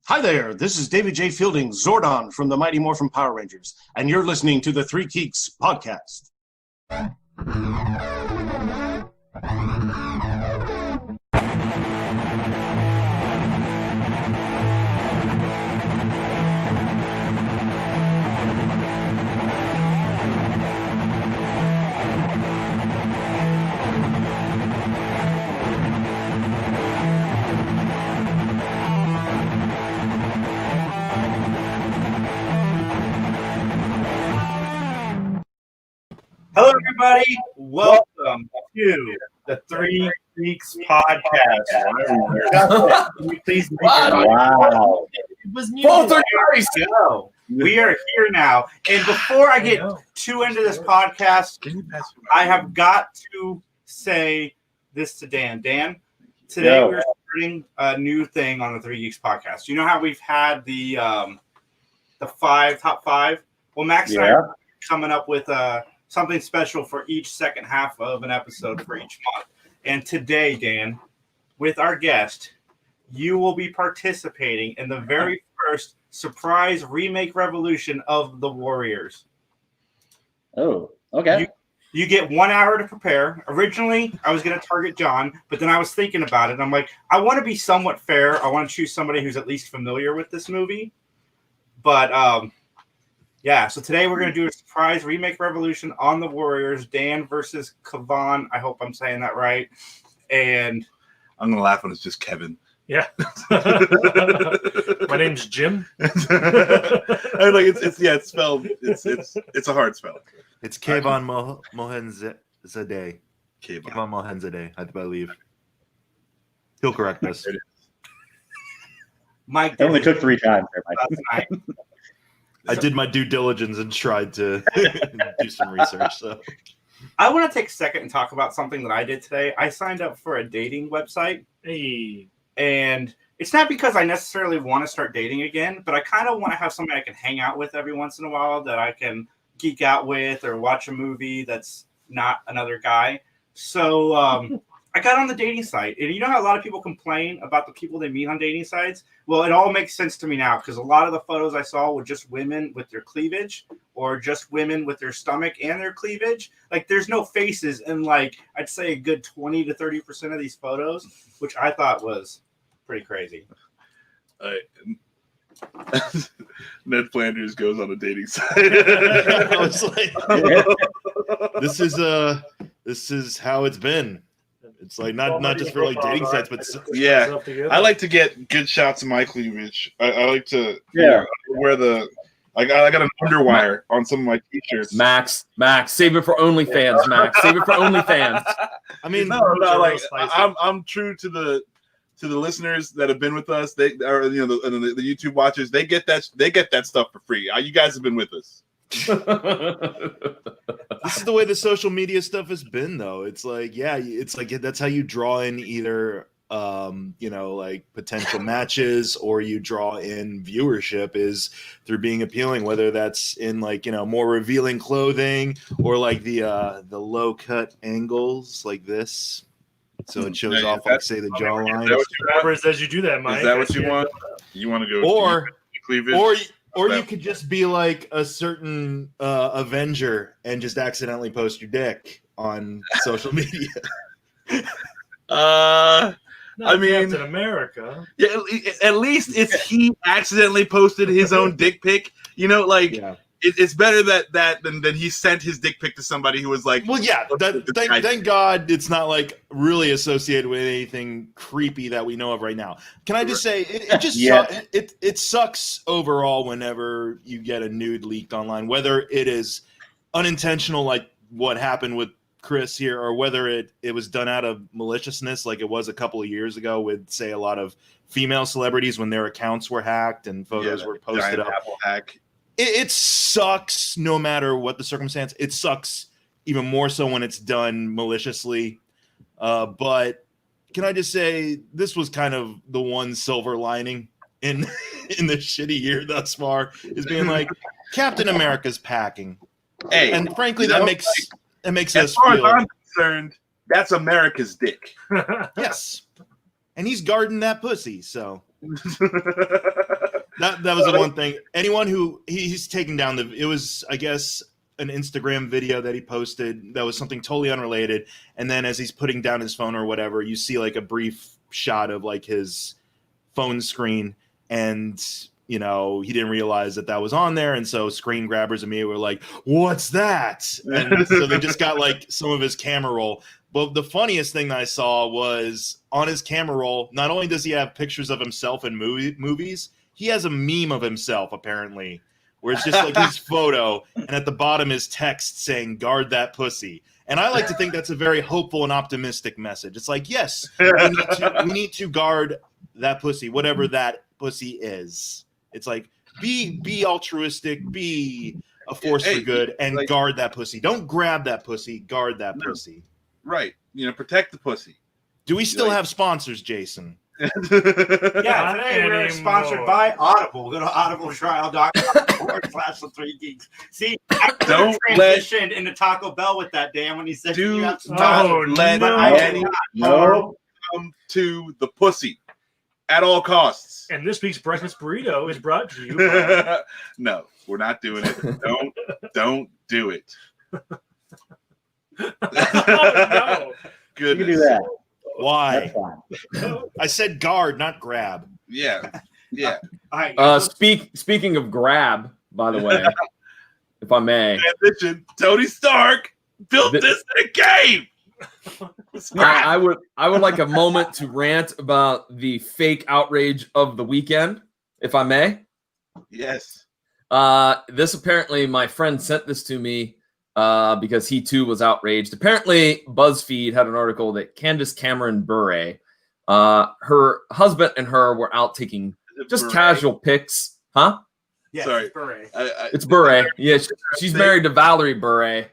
Hi there, this is David J. Fielding, Zordon from the Mighty Morphin Power Rangers, and you're listening to the Three Geeks podcast. Hello, everybody. Welcome to the Three Geeks podcast. Can you please Wow. It was both are nice. We are here now. And before I get too into this podcast, I have got to say this to Dan. Dan, today we're starting a new thing on the Three Geeks podcast. You know how we've had the top five? Well, Max and I are coming up with something special for each second half of an episode for each month. And today, Dan, with our guest, you will be participating in the very first surprise remake revolution of The Warriors. Oh, okay. You get 1 hour to prepare. Originally, I was going to target John, but then I was thinking about it. And I'm like, I want to be somewhat fair. I want to choose somebody who's at least familiar with this movie. But, yeah, so today we're going to do a surprise remake revolution on The Warriors, Dan versus Kaivan. I hope I'm saying that right. And I'm going to laugh when it's just Kevin. Yeah. My name's Jim. It's spelled. It's a hard spell. It's Kaivan Mohsenzadeh. Kaivan Mohsenzadeh, I believe. He'll correct us. Mike, It only took 3 times there, Mike. I did my due diligence and tried to do some research. So I want to take a second and talk about something that I did today. I signed up for a dating website. Hey. And it's not because I necessarily want to start dating again, but I kind of want to have somebody I can hang out with every once in a while, that I can geek out with or watch a movie that's not another guy. So I got on the dating site, and you know how a lot of people complain about the people they meet on dating sites? Well, it all makes sense to me now, because a lot of the photos I saw were just women with their cleavage, or just women with their stomach and their cleavage. Like, there's no faces in, like, I'd say a good 20 to 30% of these photos, which I thought was pretty crazy. Ned Flanders goes on a dating site. I was like, this is how it's been. It's like not just for like dating sites, but yeah, I like to get good shots of my cleavage. I like to wear the. I got an underwire on some of my t-shirts. Max, save it for OnlyFans. Max, save it for OnlyFans. I mean, no, like I'm true to the listeners that have been with us. They are, the YouTube watchers. They get that stuff for free. You guys have been with us. This is the way the social media stuff has been, though. It's like, that's how you draw in either like potential matches, or you draw in viewership is through being appealing, whether that's in like, more revealing clothing, or like the low cut angles like this, so it shows off, like, say, the jawline. Whoever says you do that, Mike. Is that what you want? You want to go cleavage? Or you could just be like a certain Avenger and just accidentally post your dick on social media. I mean, Captain America. Yeah, at least it's he accidentally posted his own dick pic. It's better than he sent his dick pic to somebody who was like, well, yeah. Thank God it's not like really associated with anything creepy that we know of right now. Can I just say it sucks overall whenever you get a nude leaked online, whether it is unintentional, like what happened with Chris here, or whether it was done out of maliciousness, like it was a couple of years ago with, say, a lot of female celebrities when their accounts were hacked and photos were posted up. Apple hack. It sucks no matter what the circumstance. It sucks even more so when it's done maliciously. But can I just say, this was kind of the one silver lining in the shitty year thus far, is being like, Captain America's packing. Hey, and frankly, that makes us as far feel. As I'm concerned, that's America's dick. Yes, and he's guarding that pussy. So That was the one thing. Anyone who he's taking down it was, I guess, an Instagram video that he posted that was something totally unrelated. And then as he's putting down his phone or whatever, you see like a brief shot of like his phone screen, and he didn't realize that was on there. And so screen grabbers and me were like, what's that? And so they just got like some of his camera roll. But the funniest thing that I saw was on his camera roll, not only does he have pictures of himself in movies, he has a meme of himself, apparently, where it's just like his photo, and at the bottom is text saying, guard that pussy. And I like to think that's a very hopeful and optimistic message. It's like, yes, we need to guard that pussy, whatever that pussy is. It's like, be altruistic, be a force for good, and like, guard that pussy. Don't grab that pussy, guard that pussy. Right. Protect the pussy. Do we still have sponsors, Jason? Yeah, today we're sponsored by Audible. Go to audibletrial.com/the3geeks. See, I transitioned into Taco Bell with that, Dan, when he said you have some come to the pussy at all costs. And this week's breakfast burrito is brought to you by... No, we're not doing it. Don't do it. No. Goodness. You can do that. Why? I said guard, not grab. Yeah. Speaking of grab, by the way, if I may, Tony Stark built this in a game. I would like a moment to rant about the fake outrage of the weekend, if I may. Yes. This apparently, my friend sent this to me because he too was outraged. Apparently, BuzzFeed had an article that Candace Cameron Bure, her husband and her were out taking just Bure? Casual pics. Huh? Yeah, sorry. It's Bure. It's Bure. Yeah, she's married to Valerie Bure.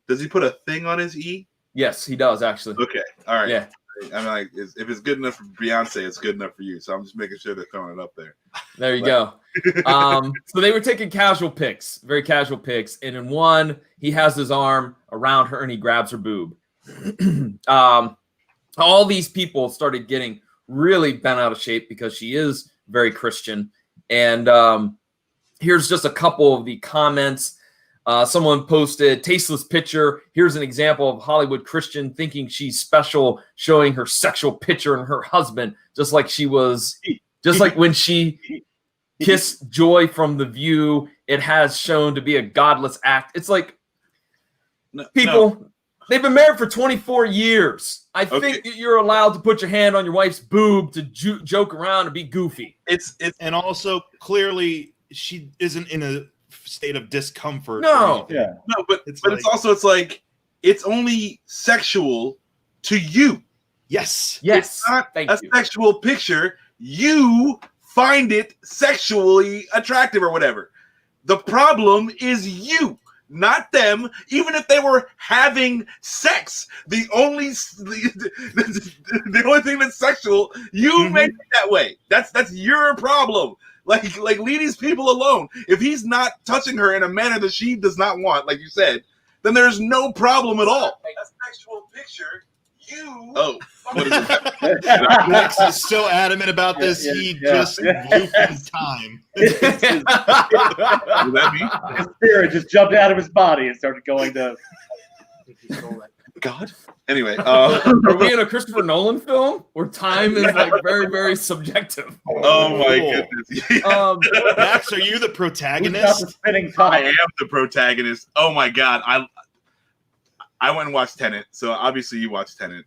Does he put a thing on his E? Yes, he does, actually. Okay. All right. Yeah. I'm like, if it's good enough for Beyonce, it's good enough for you. So I'm just making sure they're throwing it up there. There you go. So they were taking casual pics, very casual pics. And in one, he has his arm around her and he grabs her boob. All these people started getting really bent out of shape because she is very Christian. And here's just a couple of the comments. Someone posted, tasteless picture. Here's an example of Hollywood Christian thinking she's special, showing her sexual picture and her husband, just like when she kissed Joy from The View. It has shown to be a godless act. It's like they've been married for 24 years. I think that you're allowed to put your hand on your wife's boob to joke around and be goofy. And also clearly she isn't in a state of discomfort. No, but it's like it's only sexual to you. Yes. It's not sexual picture. You find it sexually attractive or whatever. The problem is you, not them. Even if they were having sex, the only thing that's sexual, you make it that way. That's your problem. Like leave these people alone. If he's not touching her in a manner that she does not want, like you said, then there's no problem at all. A sexual picture. What is it? Max is so adamant about this. He just looped in time. Was that me? His spirit just jumped out of his body and started going to God. Anyway, are we in a Christopher Nolan film where time is like very, very subjective? Oh my goodness! Max, are you the protagonist? I am the protagonist. Oh my God! I went and watched Tenet, so obviously you watched Tenet.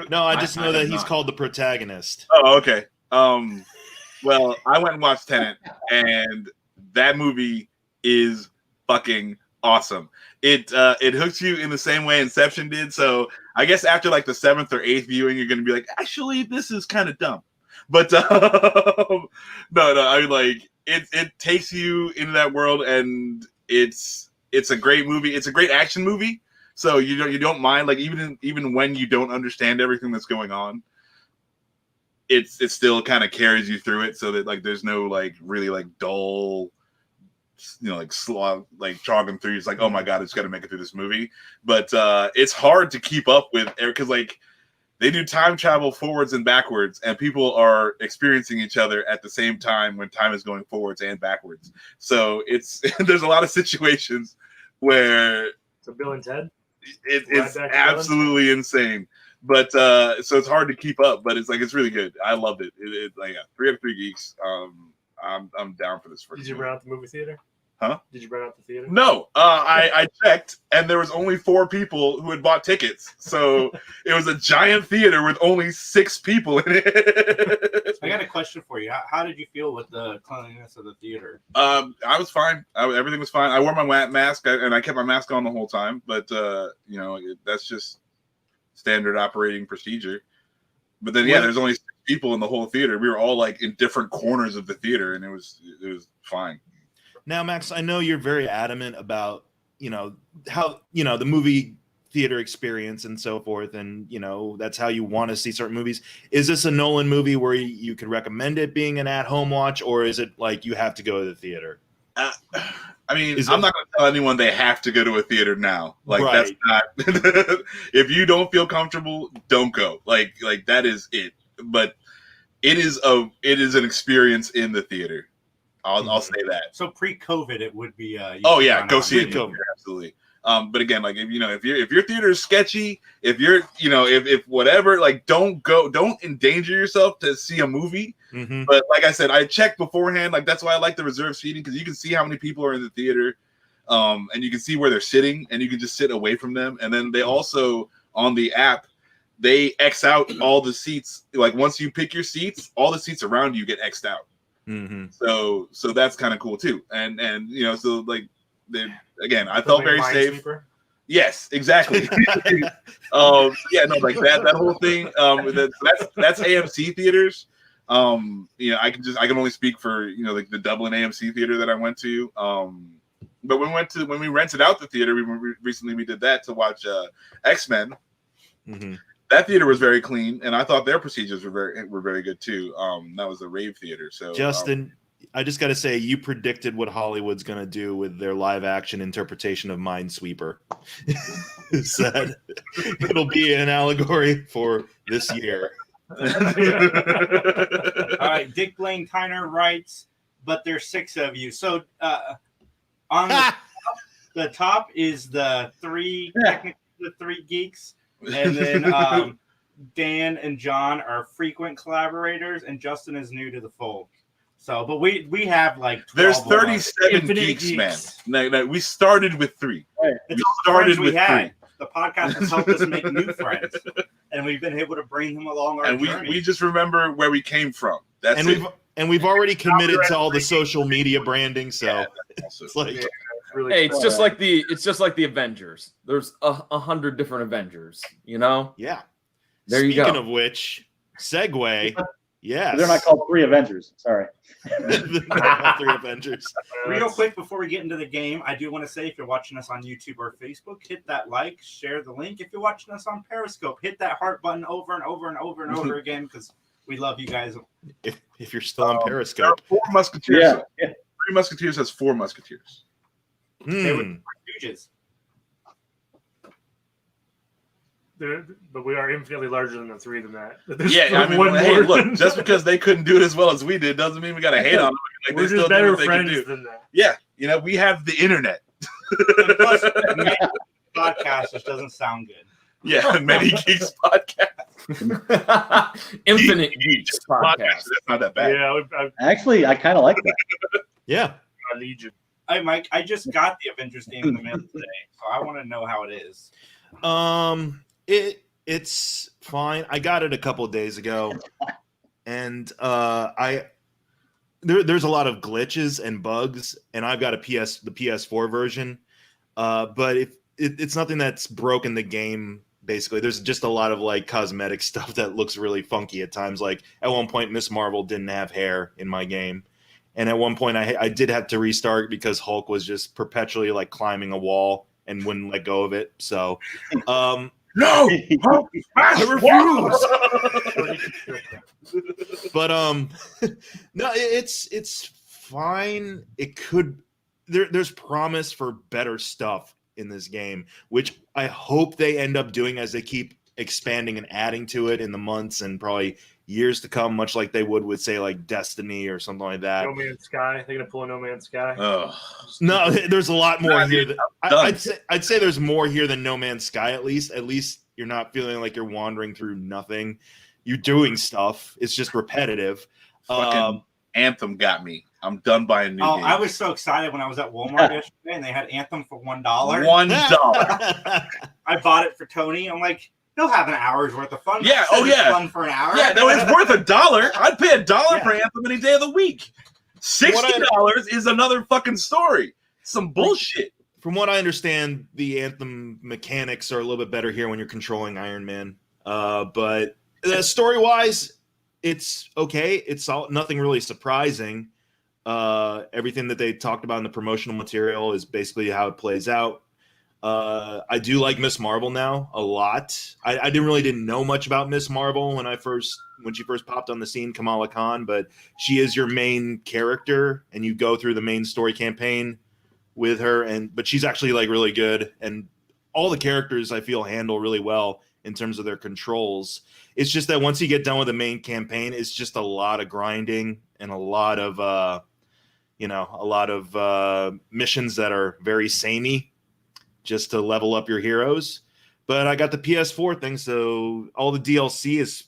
No, I just know that he's called the protagonist. Oh, okay. Well, I went and watched Tenet, and that movie is fucking awesome. It hooks you in the same way Inception did. So I guess after like the 7th or 8th viewing, you're going to be like, actually, this is kind of dumb. But no, I mean, like it takes you into that world, and it's a great movie. It's a great action movie. So you don't mind, like even when you don't understand everything that's going on, it still kind of carries you through it. So that like there's no like really like dull, like slog, like jogging through. It's like, oh my God, I just got to make it through this movie. But it's hard to keep up with because like they do time travel forwards and backwards, and people are experiencing each other at the same time when time is going forwards and backwards. So it's there's a lot of situations where So Bill and Ted. it's absolutely insane. But so it's hard to keep up, but it's really good. I loved it. It's like 3 out of 3 geeks. I'm down for this. Did you run out the movie theater? Huh? Did you run out the theater? No, I checked, and there was only 4 people who had bought tickets. So it was a giant theater with only 6 people in it. I got a question for you. How did you feel with the cleanliness of the theater? I was fine. Everything was fine. I wore my mask, and I kept my mask on the whole time. But that's just standard operating procedure. But then there's only 6 people in the whole theater. We were all like in different corners of the theater, and it was fine. Now, Max, I know you're very adamant about, how, the movie theater experience and so forth. And, that's how you want to see certain movies. Is this a Nolan movie where you could recommend it being an at-home watch, or is it like you have to go to the theater? I'm not going to tell anyone they have to go to a theater now. Like, right. That's not. If you don't feel comfortable, don't go. Like that is it. But it is an experience in the theater. I'll say that. So pre-COVID, it would be. Go see it. Absolutely. But again, like if your theater is sketchy, if whatever, like don't endanger yourself to see a movie. Mm-hmm. But like I said, I checked beforehand. Like that's why I like the reserved seating, because you can see how many people are in the theater, and you can see where they're sitting, and you can just sit away from them. And then they also on the app, they X out all the seats. Like once you pick your seats, all the seats around you get X'd out. Mm-hmm. So that's kind of cool too. And so like again, I felt very safe. Sweeper? Yes, exactly. Like that whole thing. That's AMC theaters. I can only speak for like the Dublin AMC theater that I went to. But when we rented out the theater, we did that to watch X-Men. Mm-hmm. That theater was very clean, and I thought their procedures were very good too. That was a rave theater. So Justin, I just got to say, you predicted what Hollywood's going to do with their live action interpretation of Minesweeper. Said it'll be an allegory for this year. All right, Dick Blaine Tyner writes, but there's 6 of you. So on the top is the 3 geeks. And then Dan and John are frequent collaborators, and Justin is new to the fold. So, but we have like 12 there's 37 geeks, man. No, we started with 3. Right. We started with 3. The podcast has helped us make new friends, and we've been able to bring them along our journey. We just remember where we came from. That's it. We've already committed to all the social media branding. So it's like. Hey, it's just like the Avengers. There's 100 different Avengers, Yeah. There you go. Speaking of which, segue. Yes. They're not called 3 Avengers. Sorry. Not 3 Avengers. Real quick before we get into the game, I do want to say if you're watching us on YouTube or Facebook, hit that like, share the link. If you're watching us on Periscope, hit that heart button over and over and over and over again, because we love you guys. If you're still on Periscope. There are 4 Musketeers. Yeah. 3 Musketeers has 4 Musketeers. They were stooges. But we are infinitely larger than the 3 than that. Look, just because they couldn't do it as well as we did doesn't mean we got to hate on them. Like, we're just better friends than that. Yeah, we have the internet. And plus, podcast just doesn't sound good. Yeah, Many Geeks podcast. Infinite Geeks podcast. That's not that bad. Yeah, actually, I kind of like that. Yeah. Legion. Hey, Mike, I just got the Avengers game in the mail today, so I want to know how it is. It's fine. I got it a couple of days ago, and there's a lot of glitches and bugs, and I've got the PS4 version, but it's nothing that's broken the game. Basically, there's just a lot of like cosmetic stuff that looks really funky at times. Like at one point, Miss Marvel didn't have hair in my game. And at one point, I did have to restart because Hulk was just perpetually like climbing a wall and wouldn't let go of it. So, no, Hulk, I refuse. But no, it's fine. It could. There's promise for better stuff in this game, which I hope they end up doing as they keep expanding and adding to it in the months and probably years to come, much like they would with, say, like Destiny or something like that. No Man's Sky. They're gonna pull a No Man's Sky. No, there's a lot more here. I'd say there's more here than No Man's Sky. At least you're not feeling like you're wandering through nothing. You're doing stuff. It's just repetitive. Fucking Anthem got me. I'm done buying new games. I was so excited when I was at Walmart yesterday and they had Anthem for $1. $1. I bought it for Tony. I'm like, he'll have an hour's worth of fun. Yeah, fun for an hour. Yeah, no, it's worth $1. I'd pay $1 for Anthem any day of the week. $60 is another fucking story. Some bullshit. From what I understand, the Anthem mechanics are a little bit better here when you're controlling Iron Man. But story-wise, it's okay. It's nothing really surprising. Everything that they talked about in the promotional material is basically how it plays out. I do like Miss Marvel now a lot. I didn't know much about Miss Marvel when she first popped on the scene, Kamala Khan, but she is your main character, and you go through the main story campaign with her. But she's actually like really good, and all the characters I feel handle really well in terms of their controls. It's just that once you get done with the main campaign, it's just a lot of grinding and a lot of missions that are very samey, just to level up your heroes. But I got the PS4 thing, so all the DLC is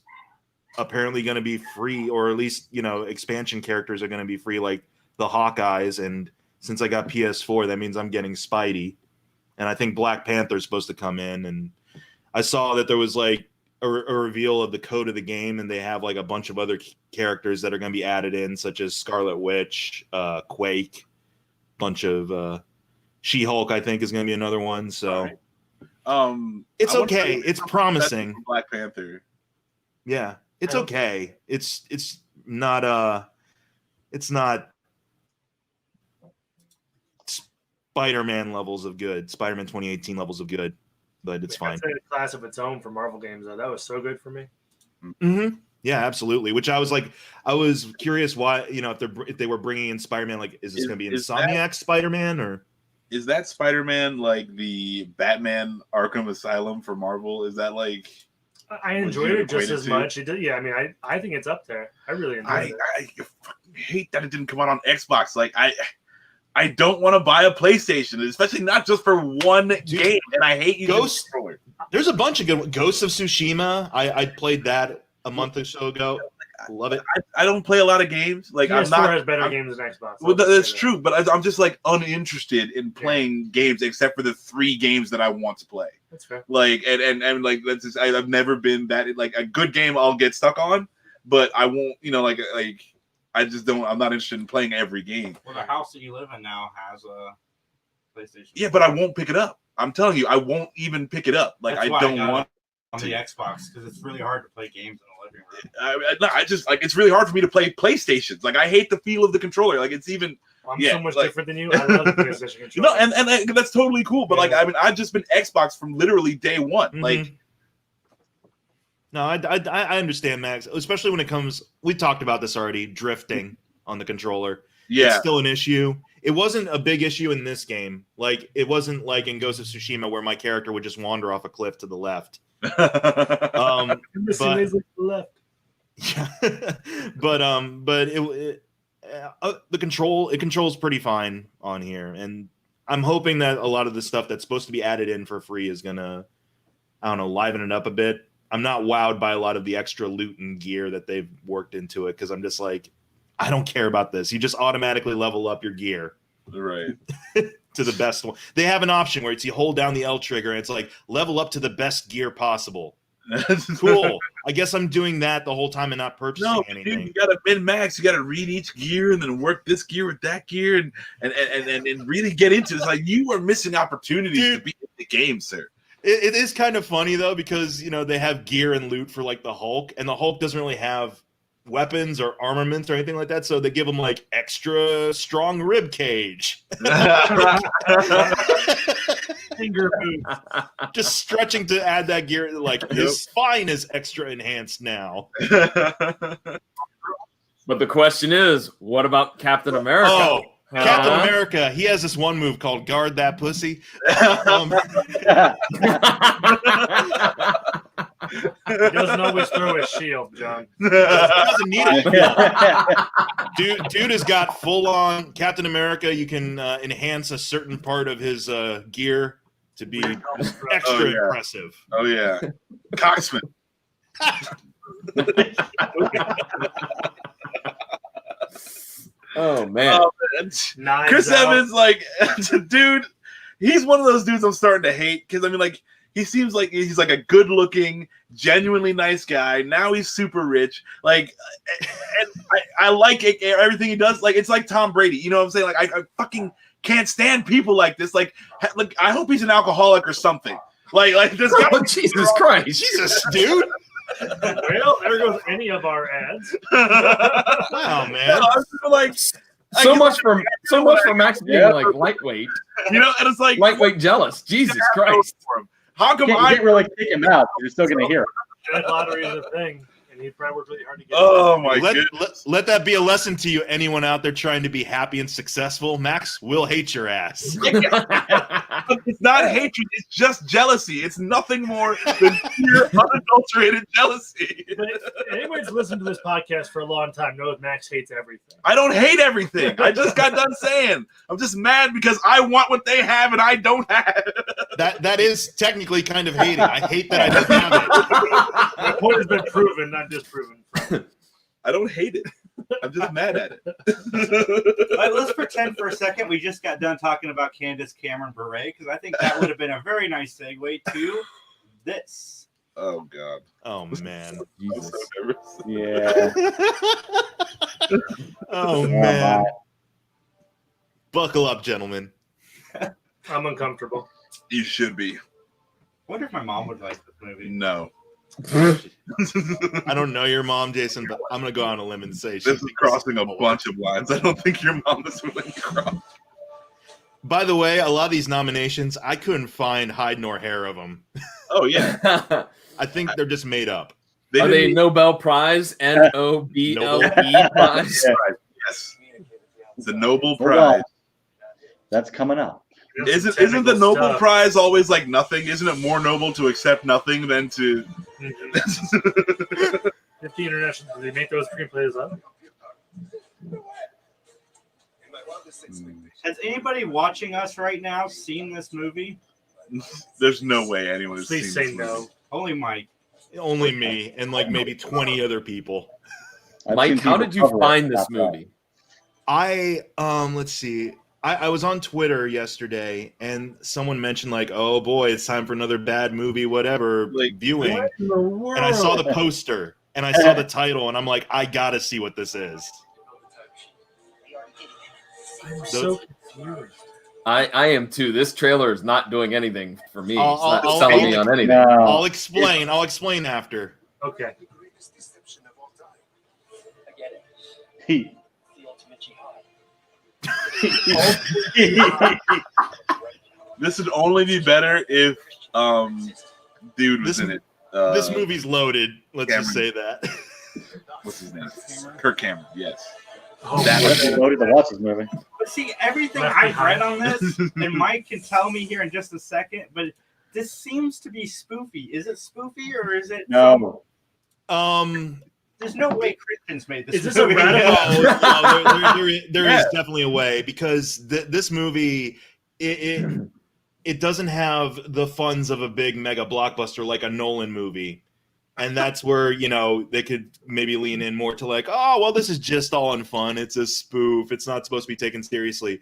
apparently going to be free, or at least, expansion characters are going to be free, like the Hawkeyes. And since I got PS4, that means I'm getting Spidey. And I think Black Panther's supposed to come in. And I saw that there was like a reveal of the code of the game, and they have like a bunch of other characters that are going to be added in, such as Scarlet Witch, Quake, bunch of She-Hulk, I think, is going to be another one. So it's okay. It's promising. Black Panther. Yeah, it's okay. It's not Spider-Man levels of good. Spider-Man 2018 levels of good, but it's fine. It's a class of its own for Marvel games, though. That was so good for me. Mm-hmm. Yeah, absolutely. Which I was curious why, if they were bringing in Spider-Man, like, is this going to be Insomniac Spider-Man, or is that Spider-Man like the Batman Arkham Asylum for Marvel? Is that like? I enjoyed it just as much. It did, yeah. I mean, I think it's up there. I really enjoyed it. I hate that it didn't come out on Xbox. Like I don't want to buy a PlayStation, especially not just for one game. And I hate using Ghost. There's a bunch of good Ghosts of Tsushima. I played that a month or so ago. Love it. I don't play a lot of games. Like PS4 has better games than Xbox. Well, that's true, but I'm just like uninterested in playing games except for the 3 games that I want to play. That's fair. Like and like that's just, I've never been that like a good game I'll get stuck on, but I won't. Like I just don't. I'm not interested in playing every game. Well, the house that you live in now has a PlayStation. Yeah, but I won't pick it up. I'm telling you, I won't even pick it up. Like I don't want on the Xbox because it's really hard to play games in a living room. I just like it's really hard for me to play PlayStations. Like I hate the feel of the controller. Like it's even. I'm so much different than you. I love the PlayStation controller. No, and that's totally cool. But like I mean, I've just been Xbox from literally day one. Mm-hmm. Like. No, I understand, Max. Especially when it comes. We talked about this already. Drifting on the controller. Yeah, it's still an issue. It wasn't a big issue in this game. Like it wasn't like in Ghost of Tsushima where my character would just wander off a cliff to the left. But yeah, but the controls pretty fine on here, and I'm hoping that a lot of the stuff that's supposed to be added in for free is gonna, I don't know, liven it up a bit. I'm not wowed by a lot of the extra loot and gear that they've worked into it because I'm just like, I don't care about this. You just automatically level up your gear. Right. To the best one. They have an option where it's you hold down the L trigger and it's like level up to the best gear possible. Cool. I guess I'm doing that the whole time and not purchasing anything. Dude, you gotta min-max, you gotta read each gear and then work this gear with that gear and really get into it. It's like you are missing opportunities to be in the game, sir. It is kind of funny though, because they have gear and loot for like the Hulk, and the Hulk doesn't really have weapons or armaments or anything like that, so they give him like extra strong rib cage. Finger boots. Just stretching to add that gear, like his spine is extra enhanced now. But the question is, what about Captain America? Oh, Captain America, he has this one move called Guard That Pussy. He doesn't always throw his shield, John. He doesn't need it. Dude has got full on Captain America. You can enhance a certain part of his gear to be extra impressive. Oh yeah, Coxman. Oh man. Chris Evans, like, dude, he's one of those dudes I'm starting to hate because I mean, like, he seems like he's like a good-looking, genuinely nice guy. Now he's super rich, like, and I like it, everything he does. Like, it's like Tom Brady, you know what I'm saying? Like, I fucking can't stand people like this. Like, I hope he's an alcoholic or something. Like this guy. Oh, Jesus Christ, Jesus, dude. Well, there goes any of our ads. Wow, man. Like so much for Max being like lightweight. You know, and it's like lightweight jealous. Jesus Christ. How come you can't really kick him out? You're still going to hear it. That lottery is a thing, and he probably worked really hard to get. Oh my goodness! Let that be a lesson to you. Anyone out there trying to be happy and successful, Max will hate your ass. It's not hatred; it's just jealousy. It's nothing more than pure, unadulterated jealousy. But if anybody's listened to this podcast for a long time knows Max hates everything. I don't hate everything. I just got done saying I'm just mad because I want what they have and I don't have. That is technically kind of hating. I hate that I don't have it. The point has been proven, not disproven. I don't hate it. I'm just mad at it. All right, let's pretend for a second we just got done talking about Candace Cameron Bure, because I think that would have been a very nice segue to this. Oh God. Oh man. Jesus. Yeah. Oh man. Buckle up, gentlemen. I'm uncomfortable. You should be. I wonder if my mom would like this movie. No. I don't know your mom, Jason, but I'm gonna go on a limb and say this is crossing a bunch of lines. I don't think your mom is willing to cross. By the way, a lot of these nominations, I couldn't find hide nor hair of them. Oh yeah. I think they're just made up. Are they Nobel Prize? Nobel Prize? Yes. It's a Nobel Prize. That's coming up. Isn't the Nobel Prize always like nothing? Isn't it more noble to accept nothing than to? 50 international. Did they make those screenplays up? Has anybody watching us right now seen this movie? There's no way anyone has Please seen say this no. movie. Only Mike. Only me and like maybe 20 other people. Mike, how did you find this movie? Let's see. I was on Twitter yesterday and someone mentioned like, oh boy, it's time for another bad movie, whatever, like, viewing. What in the world? And I saw the poster and I saw the title and I'm like, I gotta see what this is. I'm so confused. I am too. This trailer is not doing anything for me. It's I'll not selling me on anything. No. I'll explain after. Okay. He. This would only be better if dude was in it. This movie's loaded. Let's just say that. What's his name? Kirk Cameron. Yes. Oh, That's loaded to watch this movie. But see, everything I've read on this, and Mike can tell me here in just a second, but this seems to be spoofy. Is it spoofy or is it? No. There's no way Christians made this. Is this a movie. No, there is definitely a way because this movie it doesn't have the funds of a big mega blockbuster like a Nolan movie. And that's where, they could maybe lean in more to like, oh, well, this is just all in fun. It's a spoof. It's not supposed to be taken seriously.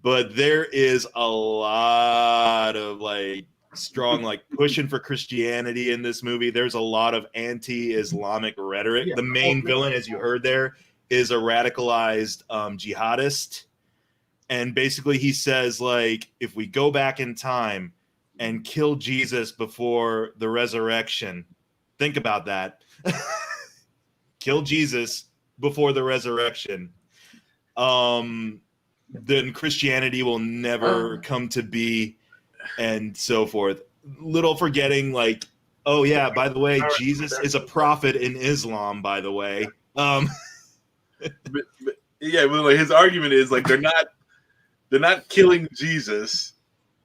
But there is a lot of like strong like pushing for Christianity in this movie. There's a lot of anti-Islamic rhetoric. The main villain, as you heard there, is a radicalized jihadist. And basically he says, like, if we go back in time and kill Jesus before the resurrection, think about that. Kill Jesus before the resurrection. Then Christianity will never come to be and so forth. Little forgetting, like, oh, yeah, by the way, Jesus is a prophet in Islam, by the way. But his argument is, like, they're not killing Jesus,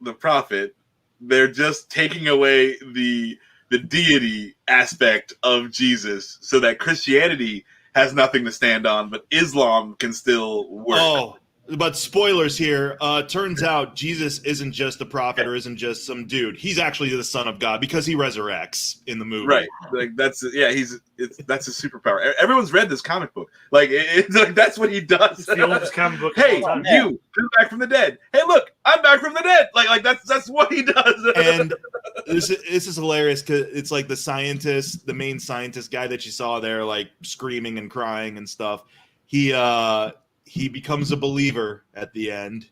the prophet. They're just taking away the the deity aspect of Jesus so that Christianity has nothing to stand on, but Islam can still work. Oh, but spoilers here. Turns out Jesus isn't just a prophet or isn't just some dude. He's actually the Son of God because he resurrects in the movie. Right. Like that's a superpower. Everyone's read this comic book. Like it's like that's what he does. It's the oldest comic book. Hey, of all time. you come back from the dead. Hey, look, I'm back from the dead. Like that's what he does. And this is hilarious because it's like the main scientist guy that you saw there, like screaming and crying and stuff. He becomes a believer at the end.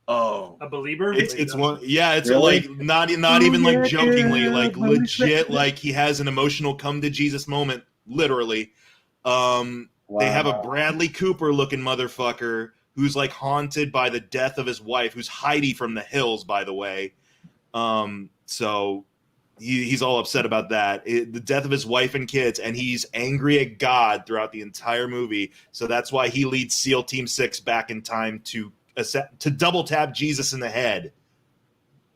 Oh, a believer? It's one. Yeah, it's Really? like not even like jokingly, like legit. Like he has an emotional come to Jesus moment, literally. They have a Bradley Cooper looking motherfucker who's like haunted by the death of his wife, who's Heidi from The Hills, by the way. So he's all upset about that, the death of his wife and kids, and he's angry at God throughout the entire movie. So that's why he leads SEAL Team 6 back in time to double tap Jesus in the head.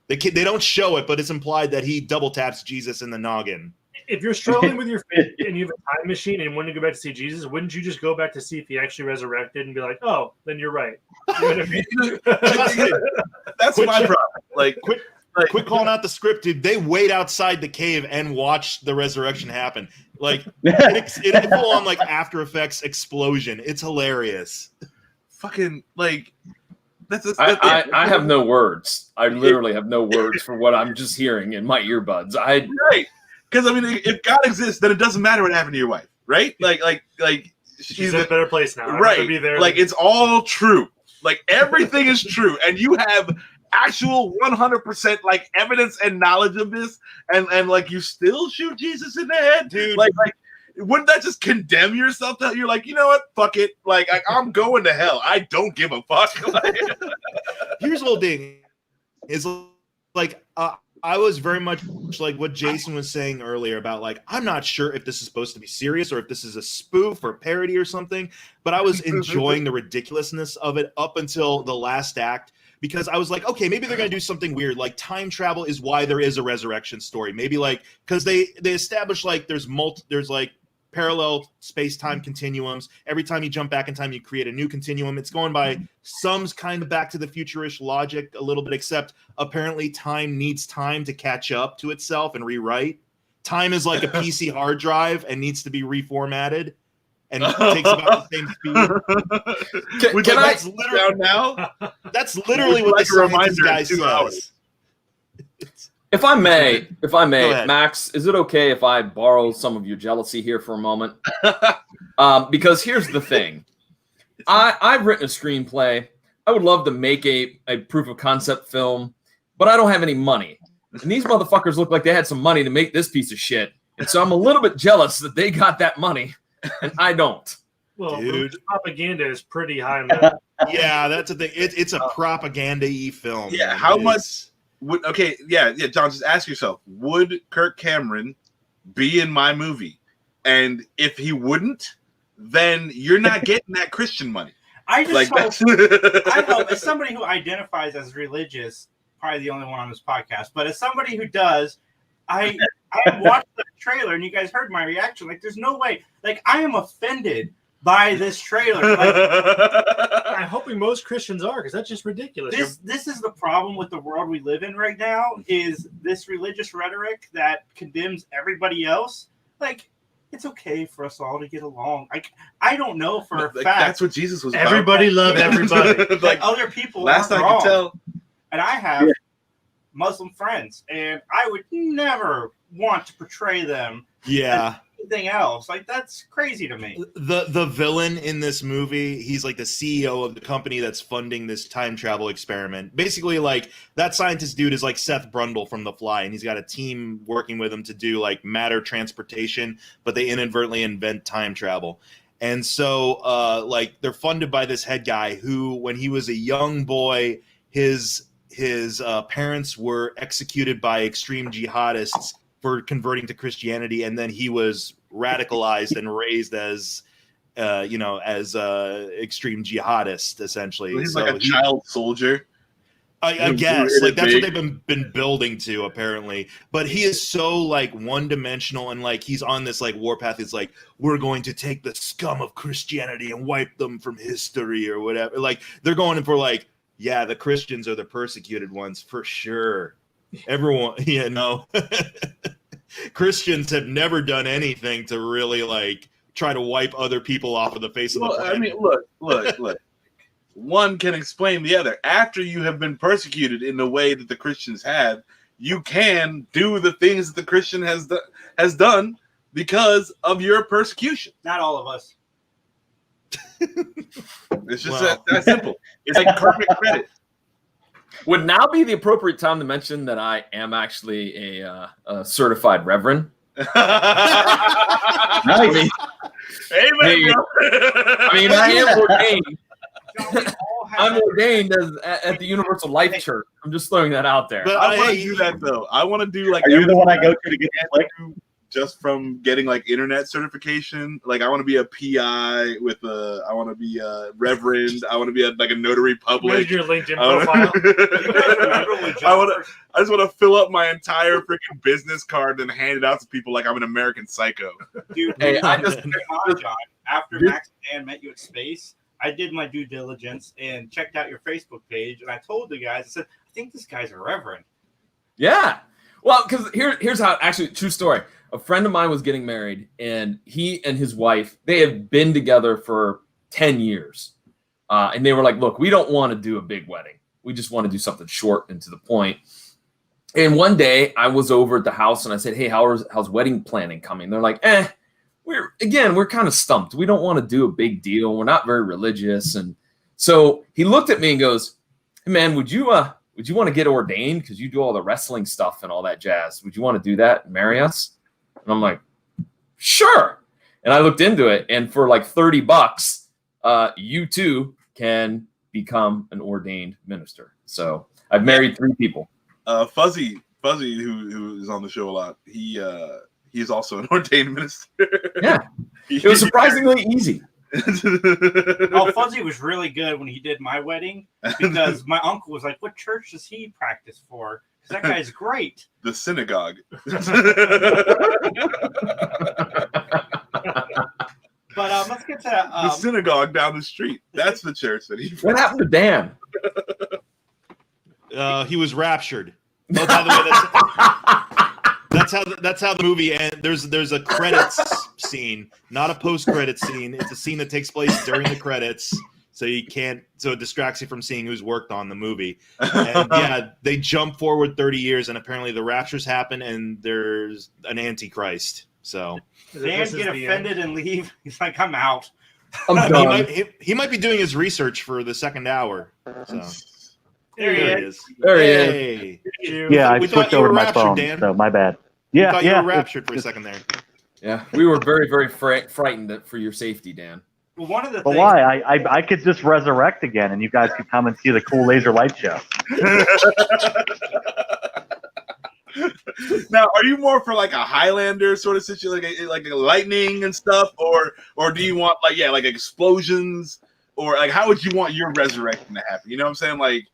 They don't show it, but it's implied that he double taps Jesus in the noggin. If you're struggling with your faith and you have a time machine and want to go back to see Jesus, wouldn't you just go back to see if he actually resurrected and be like, oh, then you're right? You know what I mean? That's my problem. Like, quit calling out the script, dude. They wait outside the cave and watch the resurrection happen. Like it full on like After Effects explosion. It's hilarious. Fucking like I have no words. I literally have no words for what I'm just hearing in my earbuds. Right. Because I mean, if God exists, then it doesn't matter what happened to your wife, right? Like she's in a better place now. Right. Be there. Like it's all true. Like everything is true, and you have actual 100% like evidence and knowledge of this, and like you still shoot Jesus in the head, dude. Like wouldn't that just condemn yourself? That you're like, you know what? Fuck it. Like I'm going to hell. I don't give a fuck. Like, here's the whole thing. Is like I was very much like what Jason was saying earlier about like I'm not sure if this is supposed to be serious or if this is a spoof or parody or something, but I was enjoying the ridiculousness of it up until the last act. Because I was like, okay, maybe they're going to do something weird. Like time travel is why there is a resurrection story. Maybe like, because they establish like there's like parallel space-time continuums. Every time you jump back in time, you create a new continuum. It's going by some kind of Back to the Future-ish logic a little bit, except apparently time needs time to catch up to itself and rewrite. Time is like a PC hard drive and needs to be reformatted. And it takes about the same speed. That's literally now. That's literally what the scientist guy says. If I may, Max, is it okay if I borrow some of your jealousy here for a moment? Because here's the thing. I've written a screenplay. I would love to make a proof of concept film, but I don't have any money. And these motherfuckers look like they had some money to make this piece of shit. And so I'm a little bit jealous that they got that money. And I don't. Well, dude, propaganda is pretty high on that. Yeah, that's the thing. It's a propaganda-y film. Yeah, how much would John, just ask yourself, would Kirk Cameron be in my movie? And if he wouldn't, then you're not getting that Christian money. I just hope as somebody who identifies as religious, probably the only one on this podcast, but as somebody who does, I watched the trailer and you guys heard my reaction. Like, there's no way. Like, I am offended by this trailer. Like, I'm hoping most Christians are, because that's just ridiculous. This is the problem with the world we live in right now, is this religious rhetoric that condemns everybody else. Like, it's okay for us all to get along. Like, I don't know for a fact. That's what Jesus was about. Everybody love everybody. Like, other people last I wrong. could tell. And I have Muslim friends, and I would never want to portray them as anything else. Like, that's crazy to me. The villain in this movie, he's like the CEO of the company that's funding this time travel experiment. Basically, like, that scientist dude is like Seth Brundle from The Fly, and he's got a team working with him to do like matter transportation, but they inadvertently invent time travel. And so like, they're funded by this head guy who, when he was a young boy, his parents were executed by extreme jihadists for converting to Christianity, and then he was radicalized and raised as extreme jihadist, essentially. He's like a child soldier. I guess like that's what they've been building to apparently, but he is so like one-dimensional and like he's on this like warpath. It's like we're going to take the scum of Christianity and wipe them from history or whatever. Like they're going in for like, yeah, the Christians are the persecuted ones for sure. Everyone, Christians have never done anything to really like try to wipe other people off of the face of the planet. I mean, look. One can explain the other. After you have been persecuted in the way that the Christians have, you can do the things that the Christian has done because of your persecution. Not all of us. It's just that simple. It's like karmic credit. Would now be the appropriate time to mention that I am actually a certified reverend? Nice. Amen. I am ordained. I'm ordained at the Universal Life Church. I'm just throwing that out there. But I want to do that though. I want to do like. Are you the one I go to get the flick? Just from getting like internet certification, like I want to be a PI with I want to be a reverend. I want to be like a notary public. Where's your LinkedIn profile? I just want to fill up my entire freaking business card and hand it out to people like I'm an American psycho. Dude, Hey, John, after Max and Dan met you at Space, I did my due diligence and checked out your Facebook page, and I told the guys, I said, I think this guy's a reverend. Yeah. Well, because here's how, actually, true story. A friend of mine was getting married, and he and his wife, they have been together for 10 years. And they were like, look, we don't want to do a big wedding. We just want to do something short and to the point. And one day I was over at the house, and I said, hey, how's wedding planning coming? They're like, we're kind of stumped. We don't want to do a big deal. We're not very religious. And so he looked at me and goes, hey, man, would you want to get ordained? Because you do all the wrestling stuff and all that jazz. Would you want to do that and marry us? And I'm like, sure. And I looked into it. And for like $30, you too can become an ordained minister. So I've married 3 people. Fuzzy, who is on the show a lot, he's also an ordained minister. Yeah. It was surprisingly easy. Oh, Fuzzy was really good when he did my wedding because my uncle was like, what church does he practice for? Because that guy's great. The synagogue. But let's get to the synagogue down the street. That's the church that he. What happened to Dan? He was raptured. Oh, by the way, that's how the movie ends. There's a credits scene, not a post-credits scene. It's a scene that takes place during the credits, so it distracts you from seeing who's worked on the movie. And yeah, they jump forward 30 years, and apparently the raptures happen, and there's an antichrist. So Dan get offended and leave. He's like, I'm out. I'm done. He might be doing his research for the second hour. So. There he is. There he is. Yeah, I switched over to my phone, Dan. so my bad. Yeah, thought you were raptured for a second there. Yeah, we were very, very frightened for your safety, Dan. Well, one of the But things. why? I could just resurrect again, and you guys could come and see the cool laser light show. Now, are you more for like a Highlander sort of situation, like a lightning and stuff, or do you want like explosions, or like how would you want your resurrection to happen? You know what I'm saying? Like,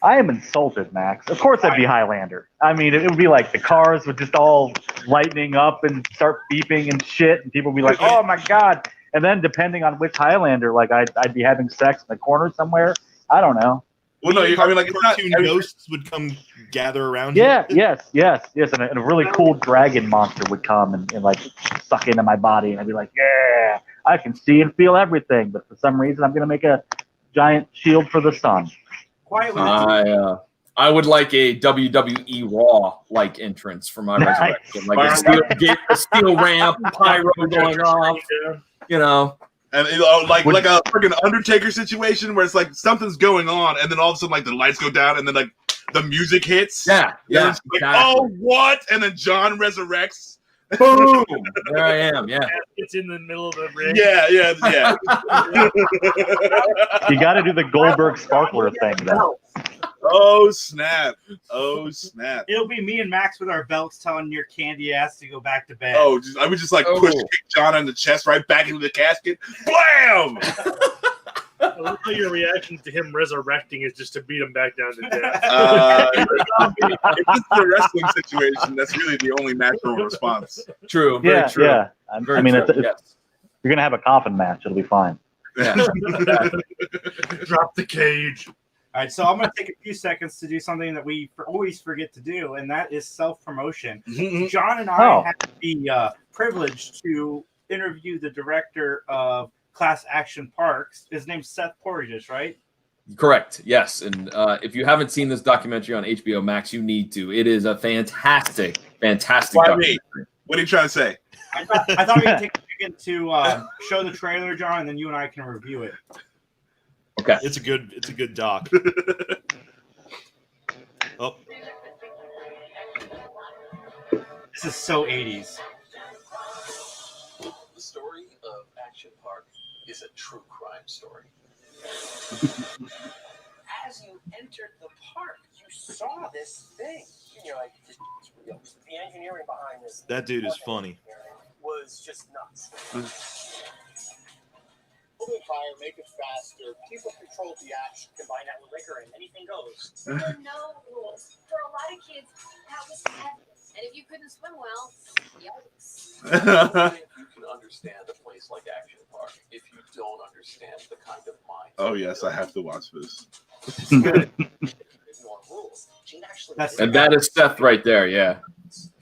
I am insulted, Max. Of course I'd be Highlander. I mean, it would be like the cars would just all lightening up and start beeping and shit, and people would be like, oh my God. And then depending on which Highlander, like I'd be having sex in the corner somewhere. I don't know. Well, no, I mean, like, cartoon ghosts would come gather around Yeah, you. yes. And a really cool dragon monster would come and like suck into my body, and I'd be like, yeah, I can see and feel everything. But for some reason, I'm going to make a giant shield for the sun. I would like a WWE Raw like entrance for my resurrection, like a steel ramp, pyro going off, you know. And like a freaking Undertaker situation where it's like something's going on, and then all of a sudden like the lights go down, and then like the music hits. Yeah. It's like, oh, what? And then John resurrects. Boom! There I am. Yeah. It's in the middle of the ring. Yeah. You got to do the Goldberg sparkler thing, though. Oh snap! It'll be me and Max with our belts telling your candy ass to go back to bed. Oh, I would just like push kick John on the chest right back into the casket. Blam! I love how your reaction to him resurrecting is just to beat him back down to death. If this is a wrestling situation, that's really the only natural response. True. Very true. Yeah. Very I mean, true, it's you're gonna have a coffin match. It'll be fine. Yeah. Drop the cage. All right, so I'm going to take a few seconds to do something that we always forget to do, and that is self-promotion. John and I had the privilege to interview the director of Class Action Parks. His name's Seth Porteous, right? Correct. Yes. And if you haven't seen this documentary on HBO Max, you need to. It is a fantastic documentary. What are you trying to say? I thought we could take a second to show the trailer, John, and then you and I can review it. Okay. It's a good doc. Oh. This is so 80s. The story of Action Park is a true crime story. As you entered the park, you saw this thing. You're like, it's real. The engineering behind this. That dude is funny. Was just nuts. Open fire, make it faster. People control the action. Combine that with liquor and anything goes. There were no rules. For a lot of kids, that was heaven. And if you couldn't swim well, yikes. I think you can understand a place like Action Park if you don't understand the kind of mind. Oh yes, I have to watch this. Good. Ignore rules. And that is Seth right there. Yeah.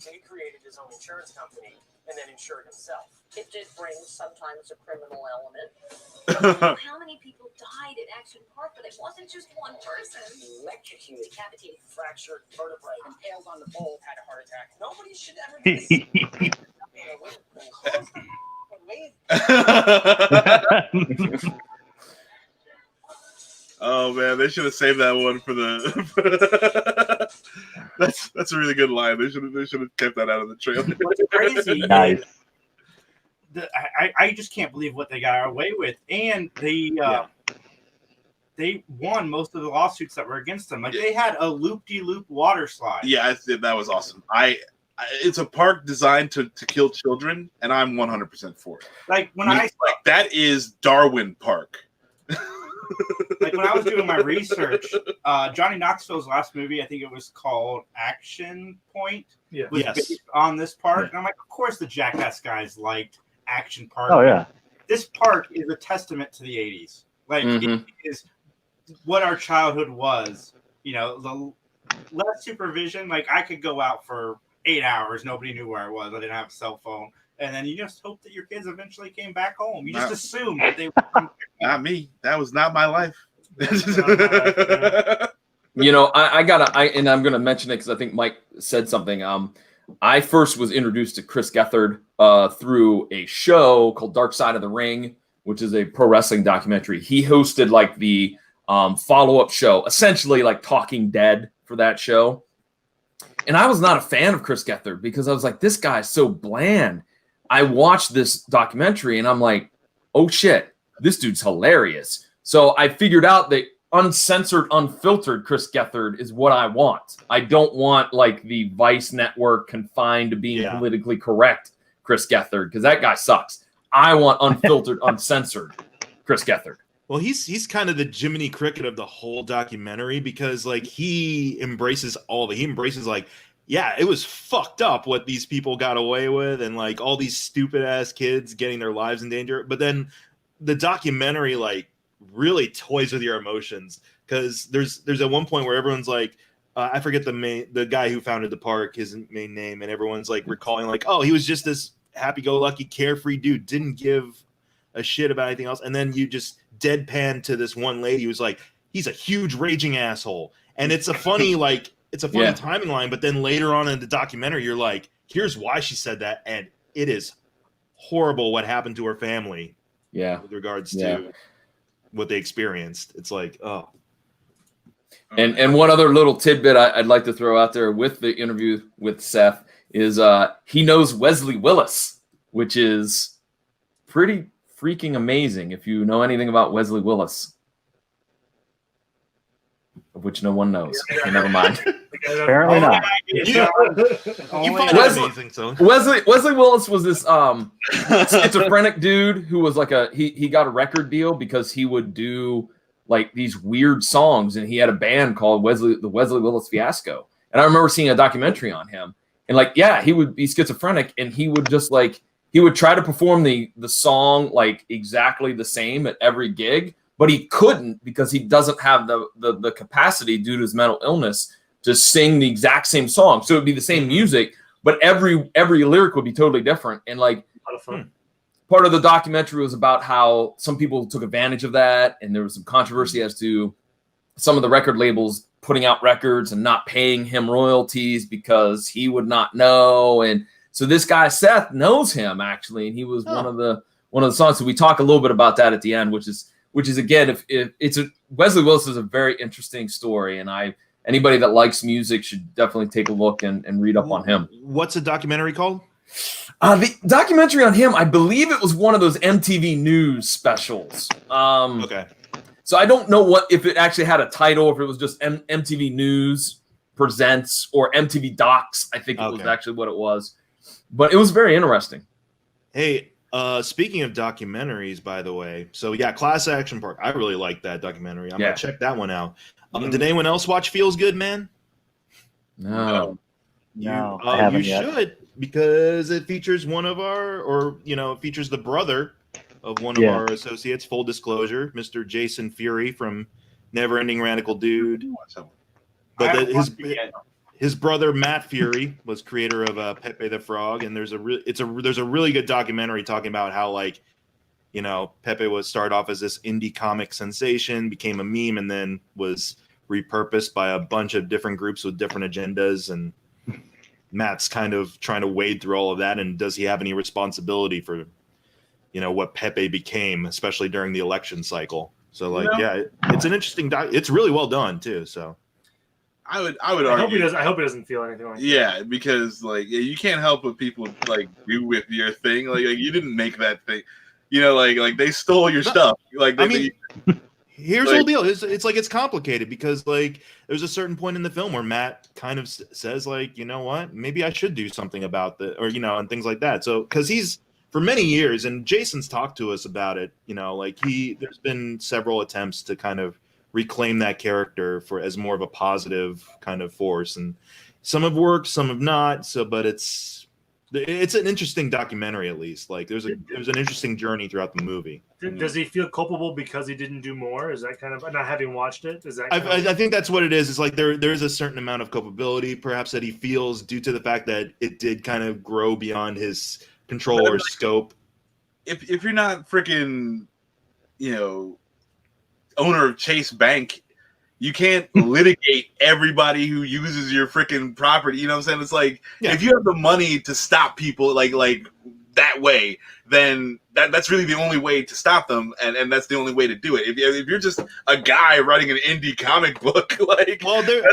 He created his own insurance company and then insured himself. It did bring sometimes a criminal element. How many people died at Action Park? But it wasn't just one person. Electrocuted, decapitated, fractured vertebrae, impaled on the bowl, had a heart attack. Nobody should ever do this. Oh man, they should have saved that one for the. That's a really good line. They should have kept that out of the trailer. What's crazy? Nice. I just can't believe what they got away with, and they won most of the lawsuits that were against them. Like they had a loop-de-loop water slide. Yeah, that was awesome. It's a park designed to kill children, and I'm 100% for it. Like when that is Darwin Park. Like when I was doing my research, Johnny Knoxville's last movie, I think it was called Action Point, was based on this park. And I'm like, of course the Jackass guys liked Action Park. Oh yeah. This park is a testament to the 80s. Like it is what our childhood was. You know, the less supervision. Like I could go out for 8 hours, nobody knew where I was. I didn't have a cell phone. And then you just hope that your kids eventually came back home. You just assume that they would come back. Not me. That was not my life. You know, I'm gonna mention it because I think Mike said something. I first was introduced to Chris Gethard through a show called Dark Side of the Ring, which is a pro wrestling documentary. He hosted like the follow-up show, essentially like Talking Dead for that show. And I was not a fan of Chris Gethard because I was like, this guy's so bland. I watched this documentary and I'm like, oh shit, this dude's hilarious. So I figured out that uncensored, unfiltered Chris Gethard is what I want. I don't want like the Vice Network confined to being politically correct Chris Gethard because that guy sucks. I want unfiltered, uncensored Chris Gethard. Well, he's kind of the Jiminy Cricket of the whole documentary because like he embraces like, yeah, it was fucked up what these people got away with and like all these stupid ass kids getting their lives in danger. But then the documentary like really toys with your emotions because there's at one point where everyone's like, I forget the guy who founded the park, his main name, and everyone's like recalling like, oh, he was just this happy-go-lucky, carefree dude, didn't give a shit about anything else. And then you just deadpan to this one lady who's like, he's a huge raging asshole. And it's a funny timing line, but then later on in the documentary, you're like, here's why she said that, and it is horrible what happened to her family. Yeah. With regards to what they experienced. It's like, oh. And one other little tidbit I'd like to throw out there with the interview with Seth is he knows Wesley Willis, which is pretty freaking amazing if you know anything about Wesley Willis. of which no one knows. Okay, never mind. Apparently not. You find it amazing, so Wesley Willis was this schizophrenic dude who was like he got a record deal because he would do like these weird songs, and he had a band called the Wesley Willis Fiasco. And I remember seeing a documentary on him, and like, yeah, he would be schizophrenic, and he would just like he would try to perform the song like exactly the same at every gig, but he couldn't because he doesn't have the capacity due to his mental illness to sing the exact same song. So it'd be the same music, but every lyric would be totally different. And like part of the documentary was about how some people took advantage of that, and there was some controversy as to some of the record labels putting out records and not paying him royalties because he would not know. And so this guy Seth knows him actually, and he was one of the songs. So we talk a little bit about that at the end, which is again, if it's Wesley Willis is a very interesting story, and anybody that likes music should definitely take a look and read up on him. What's the documentary called? The documentary on him, I believe it was one of those MTV News specials. Okay. So I don't know if it actually had a title, if it was just MTV News Presents or MTV Docs. I think it was actually what it was. But it was very interesting. Hey, speaking of documentaries, by the way, so yeah, Class Action Park. I really like that documentary. I'm gonna check that one out. Did anyone else watch Feels Good, Man? No. I haven't you yet. should, because it features it features the brother of one of our associates. Full disclosure, Mr. Jason Fury from Neverending Radical Dude. But his brother Matt Fury was creator of Pepe the Frog, and there's a really good documentary talking about how Pepe was started off as this indie comic sensation, became a meme, and then was repurposed by a bunch of different groups with different agendas. And Matt's kind of trying to wade through all of that, and does he have any responsibility for what Pepe became, especially during the election cycle? So it's an interesting it's really well done too. So I would argue. I hope he doesn't feel anything like that. Yeah, because you can't help what people do with your thing. Like you didn't make that thing. Like they stole your stuff. Here's the whole deal. It's complicated because there's a certain point in the film where Matt kind of says you know what, maybe I should do something about that, or and things like that. So because he's for many years, and Jason's talked to us about it. There's been several attempts to kind of reclaim that character as more of a positive kind of force, and some have worked, some have not. So, but it's an interesting documentary, at least. There's an interesting journey throughout the movie. Does he feel culpable because he didn't do more? Is that kind of, not having watched it? Is that? I think that's what it is. It's there's a certain amount of culpability, perhaps, that he feels due to the fact that it did kind of grow beyond his control or scope. If you're not freaking, owner of Chase Bank, you can't litigate everybody who uses your freaking property. You know what I'm saying? It's if you have the money to stop people like that way, then that's really the only way to stop them, and that's the only way to do it. If you're just a guy writing an indie comic book,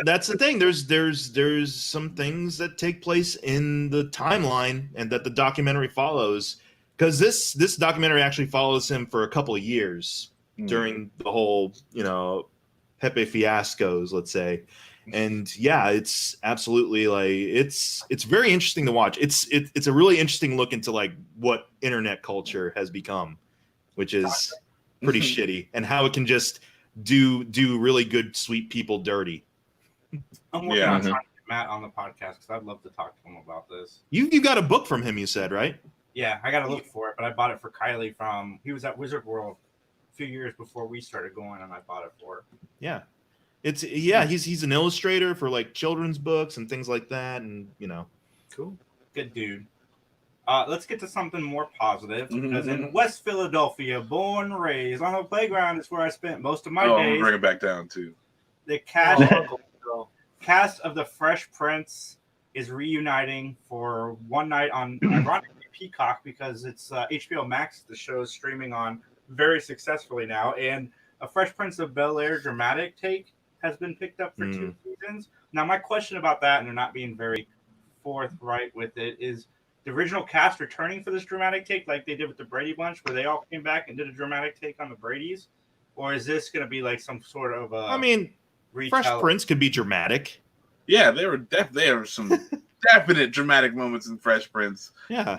that's the thing. There's some things that take place in the timeline and that the documentary follows, because this documentary actually follows him for a couple of years during the whole Pepe fiascos, let's say. And yeah, it's absolutely it's very interesting to watch. It's a really interesting look into what internet culture has become, which is pretty shitty, and how it can just do really good, sweet people dirty. I'm working on trying to get Matt on the podcast because I'd love to talk to him about this. You got a book from him, you said, right? Yeah, I got to look for it, but I bought it for Kylie he was at Wizard World a few years before we started going, and I bought it for her. Yeah. He's an illustrator for children's books and things like that, and cool, good dude. Let's get to something more positive, because in West Philadelphia, born and raised on the playground is where I spent most of my days. I'm gonna bring it back down too. The cast of The Fresh Prince is reuniting for one night on ironically Peacock, because it's HBO Max. The show is streaming on very successfully now, and A Fresh Prince of Bel-Air dramatic take has been picked up for 2 seasons. Now, my question about that, and they're not being very forthright with it, is the original cast returning for this dramatic take like they did with the Brady Bunch, where they all came back and did a dramatic take on the Bradys? Or is this going to be some sort of Fresh Prince could be dramatic. Yeah, there were some definite dramatic moments in Fresh Prince. Yeah.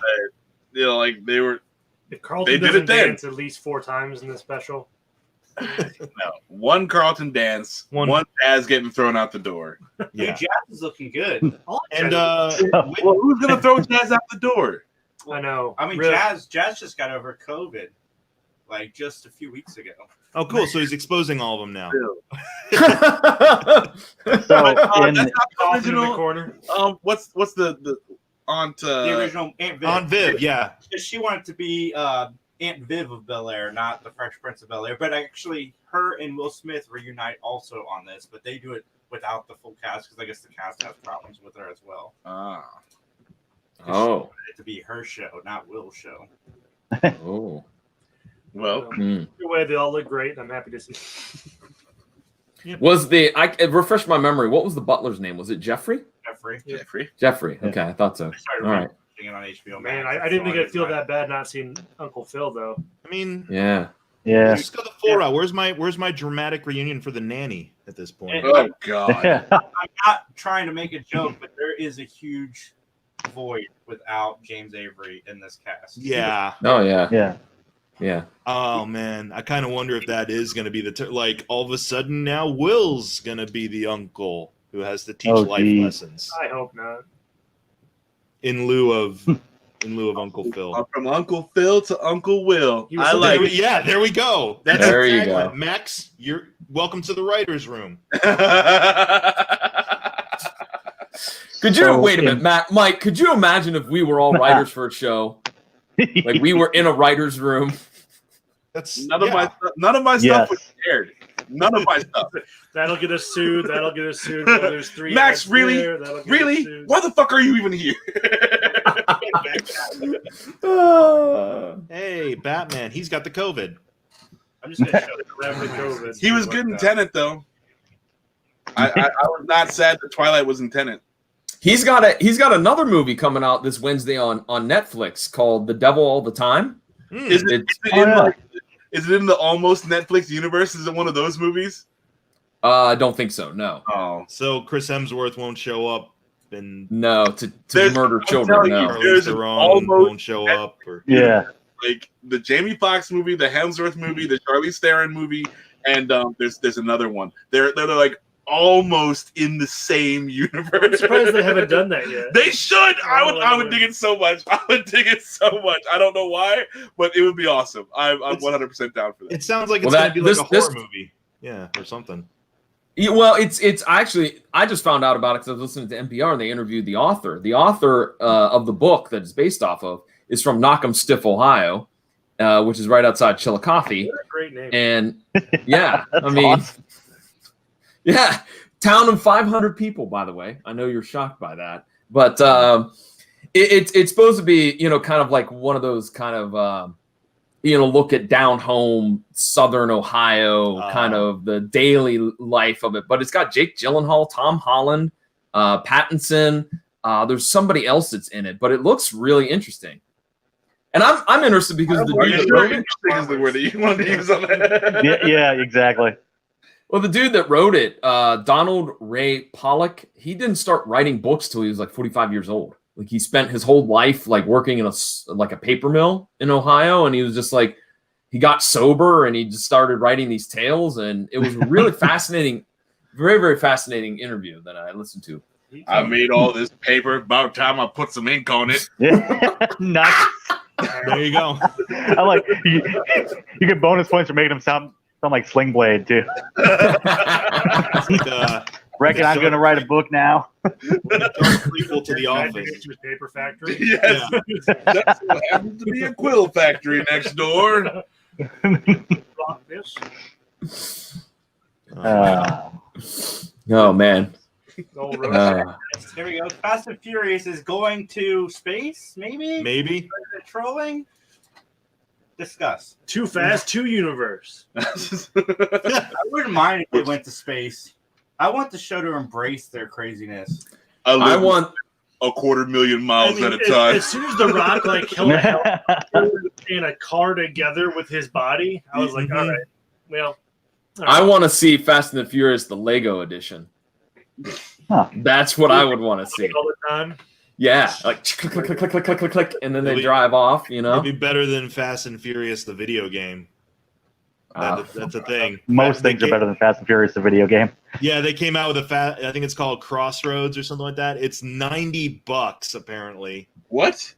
You know, like they were. If Carlton doesn't dance at least 4 times in the special. No, one Carlton dance, one Jazz getting thrown out the door. Yeah, Jazz is looking good. And well, who's gonna throw Jazz out the door? I know. I mean, really? Jazz just got over COVID, like just a few weeks ago. Oh, cool! So he's exposing all of them now. That's not the original. In the corner. What's the Aunt? The original Aunt Viv. Aunt Viv, yeah. Because she wanted to be Aunt Viv of Bel-Air, not the Fresh Prince of Bel-Air. But actually, her and Will Smith reunite also on this, but they do it without the full cast because I guess the cast has problems with her as well. Oh. She wanted it to be her show, not Will's show. Oh. Well, either way, they all look great. I'm happy to see. Was it refresh my memory? What was the butler's name? Was it Jeffrey? Jeffrey. Okay, I thought so. All right. On HBO Man, I didn't think I'd feel that bad not seeing Uncle Phil though. I mean, yeah. Just go the full route. Where's my dramatic reunion for the nanny at this point? Oh God! I'm not trying to make a joke, but there is a huge void without James Avery in this cast. Yeah. Oh yeah. Yeah. Oh man, I kind of wonder if that is going to be like all of a sudden now Will's going to be the uncle who has to teach life lessons. I hope not. In lieu of Uncle Phil. From Uncle Phil to Uncle Will. I like it. Yeah, there we go. That's there you go. Max, you're welcome to the writer's room. Could you wait a minute, Mike? Could you imagine if we were all writers for a show, like we were in a writer's room? That's none of my stuff was scared. None of my stuff. That'll get us sued. Well, there's 3 Max, really? Why the fuck are you even here? Hey, Batman, he's got the COVID. I'm just gonna show the COVID. He was good in Tenet, though. I was not sad that Twilight was in Tenet. He's got another movie coming out this Wednesday on Netflix called The Devil All the Time. Is it in the almost Netflix universe? Is it one of those movies? I don't think so. No. Oh, so Chris Hemsworth won't show up, and to murder children. No. Won't show up. Like the Jamie Foxx movie, the Hemsworth movie, the Charlize Theron movie, and there's another one. They're like almost in the same universe. I'm surprised they haven't done that yet. They should. I would dig it so much. I don't know why, but it would be awesome. I'm 100% down for that. It sounds like it's going to be like a horror movie. Yeah, or something. Yeah, well, it's actually, I just found out about it because I was listening to NPR and they interviewed the author. The author of the book that it's based off of is from Knock'em Stiff, Ohio, which is right outside Chillicothe. What a great name. And yeah, I mean, awesome. Yeah, town of 500 people, by the way. I know you're shocked by that, but it's supposed to be, kind of like one of those kind of, look at down home Southern Ohio, kind of the daily life of it. But it's got Jake Gyllenhaal, Tom Holland, Pattinson. There's somebody else that's in it, but it looks really interesting. And I'm interested because the dude that wrote it is the word that you wanted to use on that. Yeah, exactly. Well, the dude that wrote it, Donald Ray Pollock, he didn't start writing books till he was like 45 years old. Like he spent his whole life like working in a paper mill in Ohio, and he was just like he got sober and he just started writing these tales, and it was a really fascinating, very very fascinating interview that I listened to. I made all this paper. About time I put some ink on it. Nice. There you go. I like you get bonus points for making him sound like Sling Blade too. Reckon I'm going to write a book now. Prequel to The Office. Paper factory. Yes, that's what happens to be a quill factory next door. Oh man. Here we go. Fast and Furious is going to space, maybe? Trolling? Discuss. Too Fast, Too Universe. I wouldn't mind if they went to space. I want the show to embrace their craziness. I want 250,000 miles at a time. As soon as The Rock held a helicopter in a car together with his body, I was like, all right, well, I want to see Fast and the Furious, the Lego edition. Huh. That's what I would want to see. All the time. Yeah, like click, click, click, click, click, click, click, and then they drive off. You know, It'd be better than Fast and Furious, the video game. That's a thing. Most things are better than Fast and Furious, the video game. Yeah, they came out with I think it's called Crossroads or something like that. It's $90 apparently. What?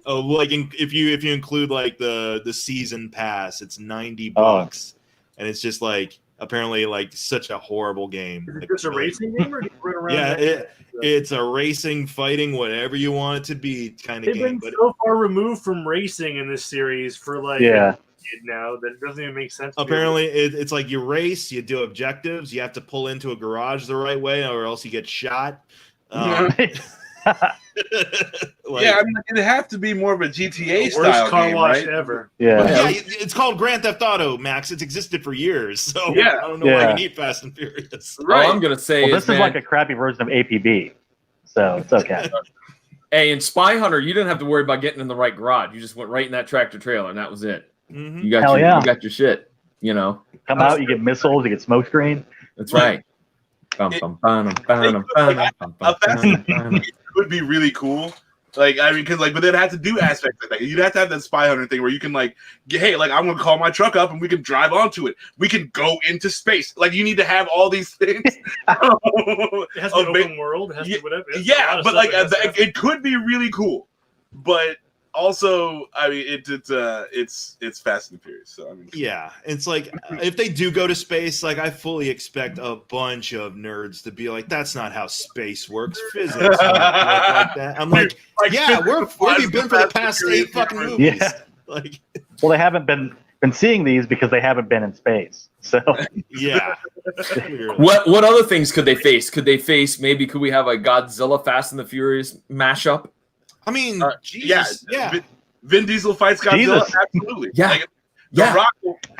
Oh, like if you include like the season pass, it's $90, and it's just like apparently like such a horrible game. Is it just a racing game, or do you run around? Yeah, it's a racing, fighting, whatever you want it to be kind of They've game. been so far removed from racing in this series for like a decade now that it doesn't even make sense. Apparently, it's like you race, you do objectives, you have to pull into a garage the right way, or else you get shot. Yeah, I mean, it'd have to be more of a GTA style worst car game, wash right? ever. Yeah, it's called Grand Theft Auto, Max. It's existed for years, so Yeah. I don't know why you need Fast and Furious. All I'm gonna say This is man, like a crappy version of APB, so it's okay. hey, in Spy Hunter, you didn't have to worry about getting in the right garage. You just went right in that tractor trailer, and that was it. Mm-hmm. You got Hell your, yeah. you got your shit. You know, Come out, you get missiles, you get smoke screen. that's right. It would be really cool. Like, I mean, because like, but they'd have to do aspects like that. You'd have to have that Spy Hunter thing where you can like, hey, like I'm gonna call my truck up and we can drive onto it. We can go into space. Like, you need to have all these things. It has to be open world. It has to be whatever. It's a lot Yeah, of but stuff like it has to have. it could be really cool. But also, I mean, it's Fast and Furious. So I mean, Yeah, it's like if they do go to space, like I fully expect a bunch of nerds to be like, "That's not how space works. Physics don't work like that." I'm like, "Yeah, we've been for the past 8 fucking movies." Yeah. Like, Well, they haven't been seeing these because they haven't been in space. So yeah. What other things could they face? Could we have a Godzilla Fast and the Furious mashup? I mean, yeah. Jesus, yeah. Vin Diesel fights Godzilla. Jesus. Absolutely. Yeah. Like, Yeah.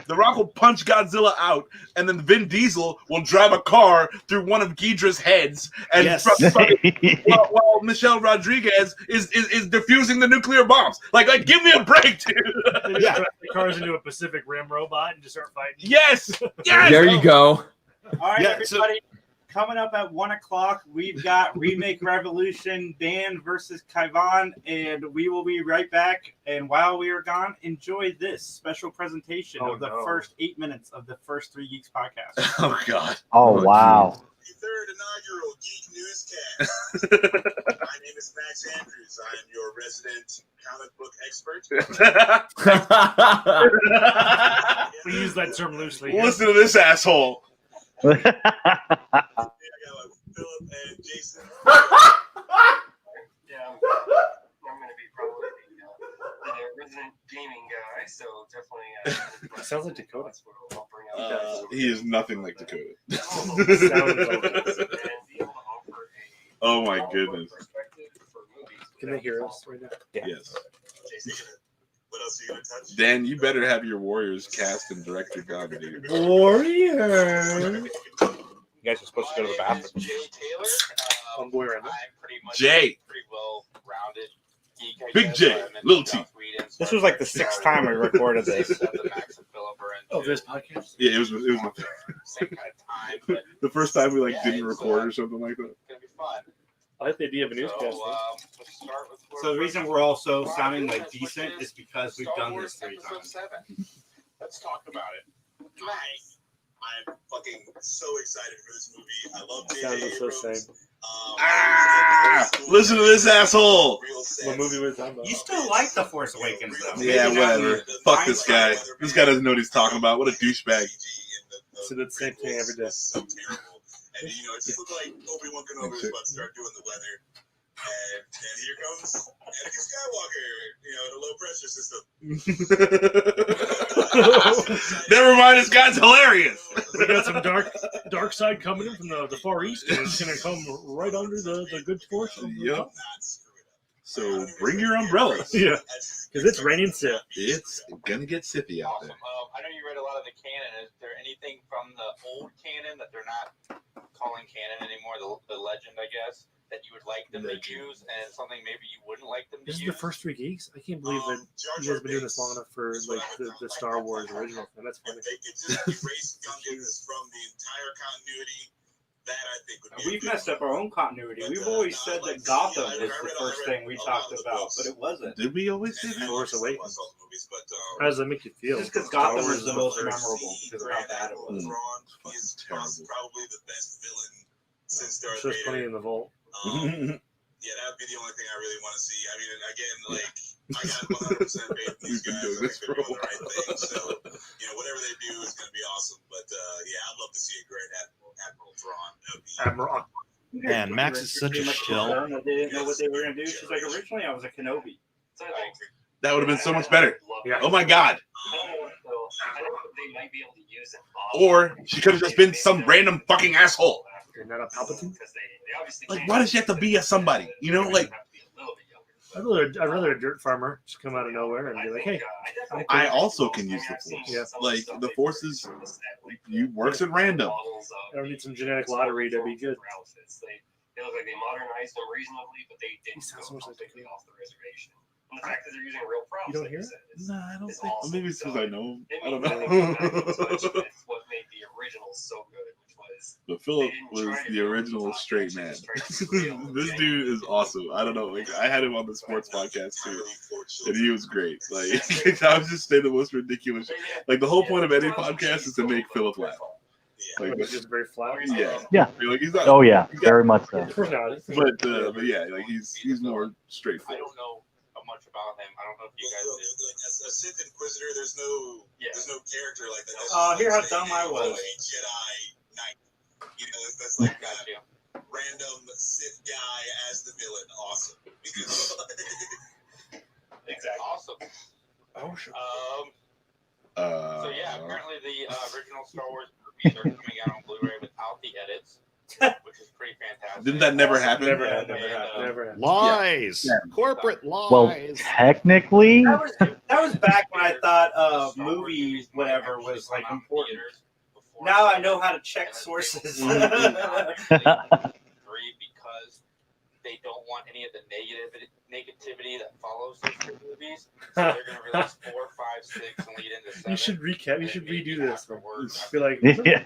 The Rock will punch Godzilla out, and then Vin Diesel will drive a car through one of Ghidra's heads, and Yes. while Michelle Rodriguez is defusing the nuclear bombs. Like give me a break, dude. They just drive the cars into a Pacific Rim robot and just start fighting. Yes. Yes. There you go. All right, Yeah, everybody. Coming up at 1:00, we've got Remake Revolution, Dan versus Kaivan, and we will be right back. And while we are gone, enjoy this special presentation of the first 8 minutes of the first 3 Geeks podcast. Oh God. oh wow. The third inaugural Geek Newscast. My name is Max Andrews. I am your resident comic book expert. We use that term loosely. Listen to this asshole. I got Philip and Jason. Yeah, I'm going to be probably the resident gaming guy, so definitely. Sounds like Dakota. I'll bring up. He is nothing like Dakota. Sounds like it. Oh my goodness. Can they hear us right now? Yes. Jason, what else are you going to touch? Dan, you better have your Warriors cast and directed comedy. Warrior. You guys are supposed to go to the bathroom. Jay Taylor. I'm boy right now. I'm pretty much Jay. pretty well rounded geek. I Big guess. J, I mentioned little T. Joss Whedon, so This was like the 6th time we recorded this. Max and Philip are into Oh, this podcast? Yeah, it was my same kind of time, but the first time we like Yeah, didn't it's, record or something like that. it's gonna be fun. I like the idea of a newscast. Let's start with So the reason we're also sounding like decent is because we've done this 3 times. Let's talk about it. Nice. I'm fucking so excited for this movie. I love Sounds J.J. so Abrams. same. Listen to this asshole. What movie was that about? You still like The Force Awakens, though. Yeah, Maybe not whatever. the Fuck this guy. This guy doesn't know what he's talking about. What a douchebag. So that's the same thing every day. So terrible. And you know, it just looked like Obi-Wan Kenobi was about to start doing the weather. And here comes Anakin Skywalker, you know, the low pressure system. Never mind, this guy's hilarious. We got some dark side coming in from the Far East, and it's going to come right under the good force. Yep. Not screw it up. So bring your umbrellas. Yeah, because it's raining Sith. It's gonna get Sithy out Awesome. there. I know you read a lot of the canon. Is there anything from the old canon that they're not calling canon anymore? The legend, I guess, that you would like them to use, and something maybe you wouldn't like them to This is use? the first 3 Geeks. I can't believe that you guys have been doing this long enough for like the Star Wars original thing. That's funny. If they could just erase Gungans from the entire continuity, that I think would be. We've messed up our own continuity. We've always said that Gotham is the first thing we talked about, but it wasn't. Did we always say that? Force Awakens. How does that make you feel? Just because Gotham was the most memorable because of how bad it was. Fucking Is terrible. probably the best villain since I'm Darth sure there's plenty Vader. in the vault. Yeah, that would be the only thing I really want to see. I mean, again, like, I got 100% faith in these We've been guys. doing I this think they're for a doing the right thing. So, whatever they do is going to be awesome. But, yeah, I'd love to see a great Admiral Thrawn. That would be Admiral. Man, Max is such a shill. They didn't know what they were going to do. She's like, originally I was a Kenobi. That would have been so much better. Yeah. Oh my god. They might be able to use it. Or she could have just been some random fucking asshole. Isn't that a Palpatine? Like, why does she have to be a somebody? You know, like, I'd rather a dirt farmer just come out of nowhere and be like, hey. I also can use the force. Yeah. Like, the force is, you works at random. I don't need some genetic lottery to be good. They look like they modernized them reasonably, but they didn't Sounds go so much like completely off the reservation. And the fact that they're using real props, You don't like hear you it? said, Nah, I don't is think. awesome. Maybe it's because I know. It I don't means nothing to them, but know. it's what made the original so good, which was But Philip was the original straight man. This dude is awesome. I don't know. Like, I had him on the sports podcast too, and he was great. Like, I was just saying the most ridiculous. Like, the whole point of any podcast is to make Philip laugh. Like, It's just very flat. yeah. Like, he's not. Oh yeah, very much so. But yeah, like he's more I straightforward. don't know much about him. I don't know if you guys do. Like, as a Sith Inquisitor, there's no character like that. Hear how dumb I was. A Jedi Knight. That's like Got you. random Sith guy as the villain. Awesome. Exactly. Awesome. Oh sure. So yeah, apparently the original Star Wars movies are coming out on Blu-ray without the edits, which is pretty fantastic. Didn't that never happen? Never And, happened. Lies. Yeah. Corporate lies. Well, technically, That was back when I thought movie whatever was like important. Now I know how to check sources. 3 because they don't want any of the negativity that follows those movies. So they're going to release 4, 5, 6, and lead into 7. You should recap. You should redo this. Afterwards. I feel like yeah,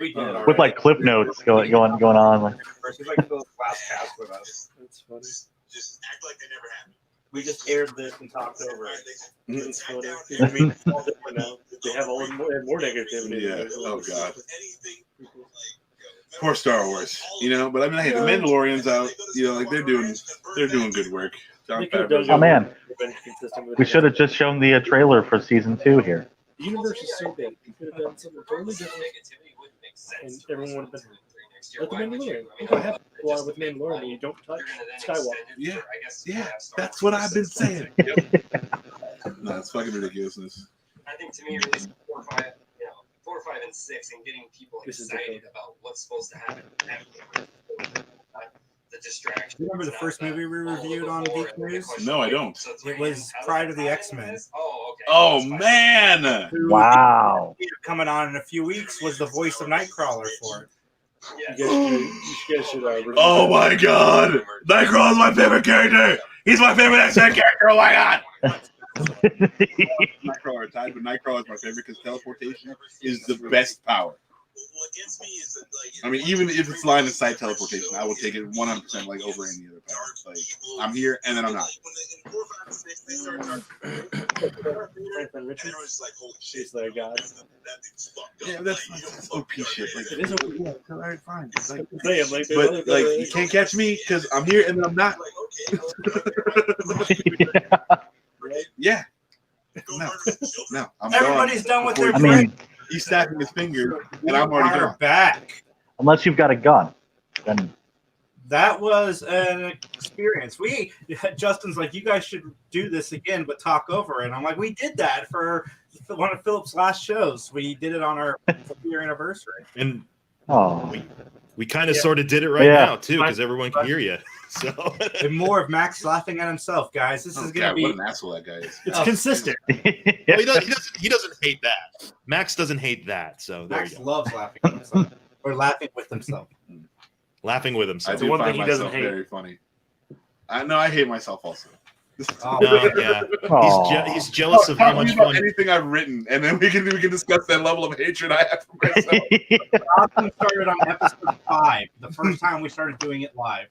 We did it already. with like clip notes going on. Like, It's like the last cast with us. that's funny. Just act like they never happened. We just aired this and talked over it. It's funny. I mean, it's all different now. They have all more negativity. Yeah. Oh god. Anything Poor Star Wars. But I mean, hey, the Mandalorian's out. Like they're doing good work. John They could've done Favreau's oh man, Been consistent with we it. should have just shown the trailer for season 2 here. The universe is so big. You could have done something totally different, Negativity would make sense. and everyone would have been Next year. like the Why would you? Mandalorian. I mean, What happened with Mandalorian? You don't touch you're gonna then Skywalker. extend it Yeah. for, I guess, Yeah, Star that's Wars what I've been for 6 saying. No, it's fucking ridiculousness. I think to me, releasing 4, 5, 4, 5, and 6, and getting people This is excited about what's supposed to happen. The distraction. You remember the first movie we reviewed on Geeks News? No, I don't. It was prior to the X-Men. Oh, okay. Oh man! Wow. Coming on in a few weeks was the voice of Nightcrawler for it. You guys should review Oh that. my god! Nightcrawler's my favorite character. He's my favorite X-Men character. Oh my god! Nightcrawler tied, but Nightcrawler is my favorite because teleportation is the best power. What gets me is that, like, I mean, even if it's line of sight teleportation, I will take it 100% like over any other power. Like, I'm here and then I'm not. When in 4, 5, 6, they started talking. Franklin And Richards. everyone's like, holy shit. He's like, God. That dude's fucked up. Yeah, that's OP shit. Like, It is OP. Yeah, all right, fine. Like, Damn, like, but like, you can't catch me because I'm here and then I'm not. Yeah. No, I'm Everybody's done with their I mean, He's snapping his finger, and I'm already We're gone. back. unless you've got a gun, then That was an experience. Justin's like, you guys should do this again, but talk over it. I'm like, we did that for one of Philip's last shows. We did it on our 4th-year anniversary. And oh, we kind of Yeah. sort of did it right Yeah. now too, because everyone can hear you. So And more of Max laughing at himself, guys. This is gonna be. What an asshole that guy is. It's consistent. well, he doesn't hate that. Max doesn't hate that. So there Max you go. loves laughing at himself or laughing with himself. Laughing with I himself. do one find thing he doesn't myself hate. very funny. I know I hate myself also. Oh, No, yeah. He's jealous of how much fun. Anything I've written, and then we can discuss that level of hatred I have for myself. Gotham started on episode 5, the first time we started doing it live.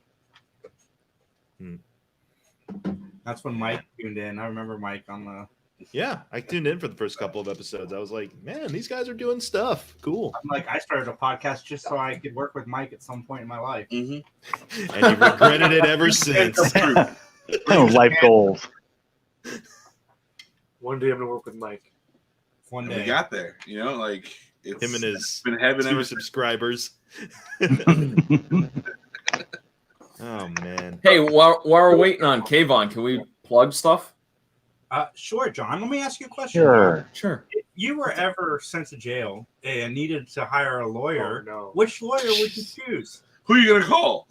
That's when Mike tuned in. I remember Mike on the. Yeah, I tuned in for the first couple of episodes. I was like, man, these guys are doing stuff. Cool. I'm like, I started a podcast just so I could work with Mike at some point in my life. Mm-hmm. And you've regretted it ever since. Life goals. One day I'm gonna work with Mike. One We day. got there, like it's Him and his been heaven 2 ever subscribers. Oh man. Hey, while we're waiting on Kaivan, can we plug stuff? Sure, John. Let me ask you a question. Sure. If you were ever sent to jail and needed to hire a lawyer, Oh, no. which lawyer would you choose? Who are you gonna call?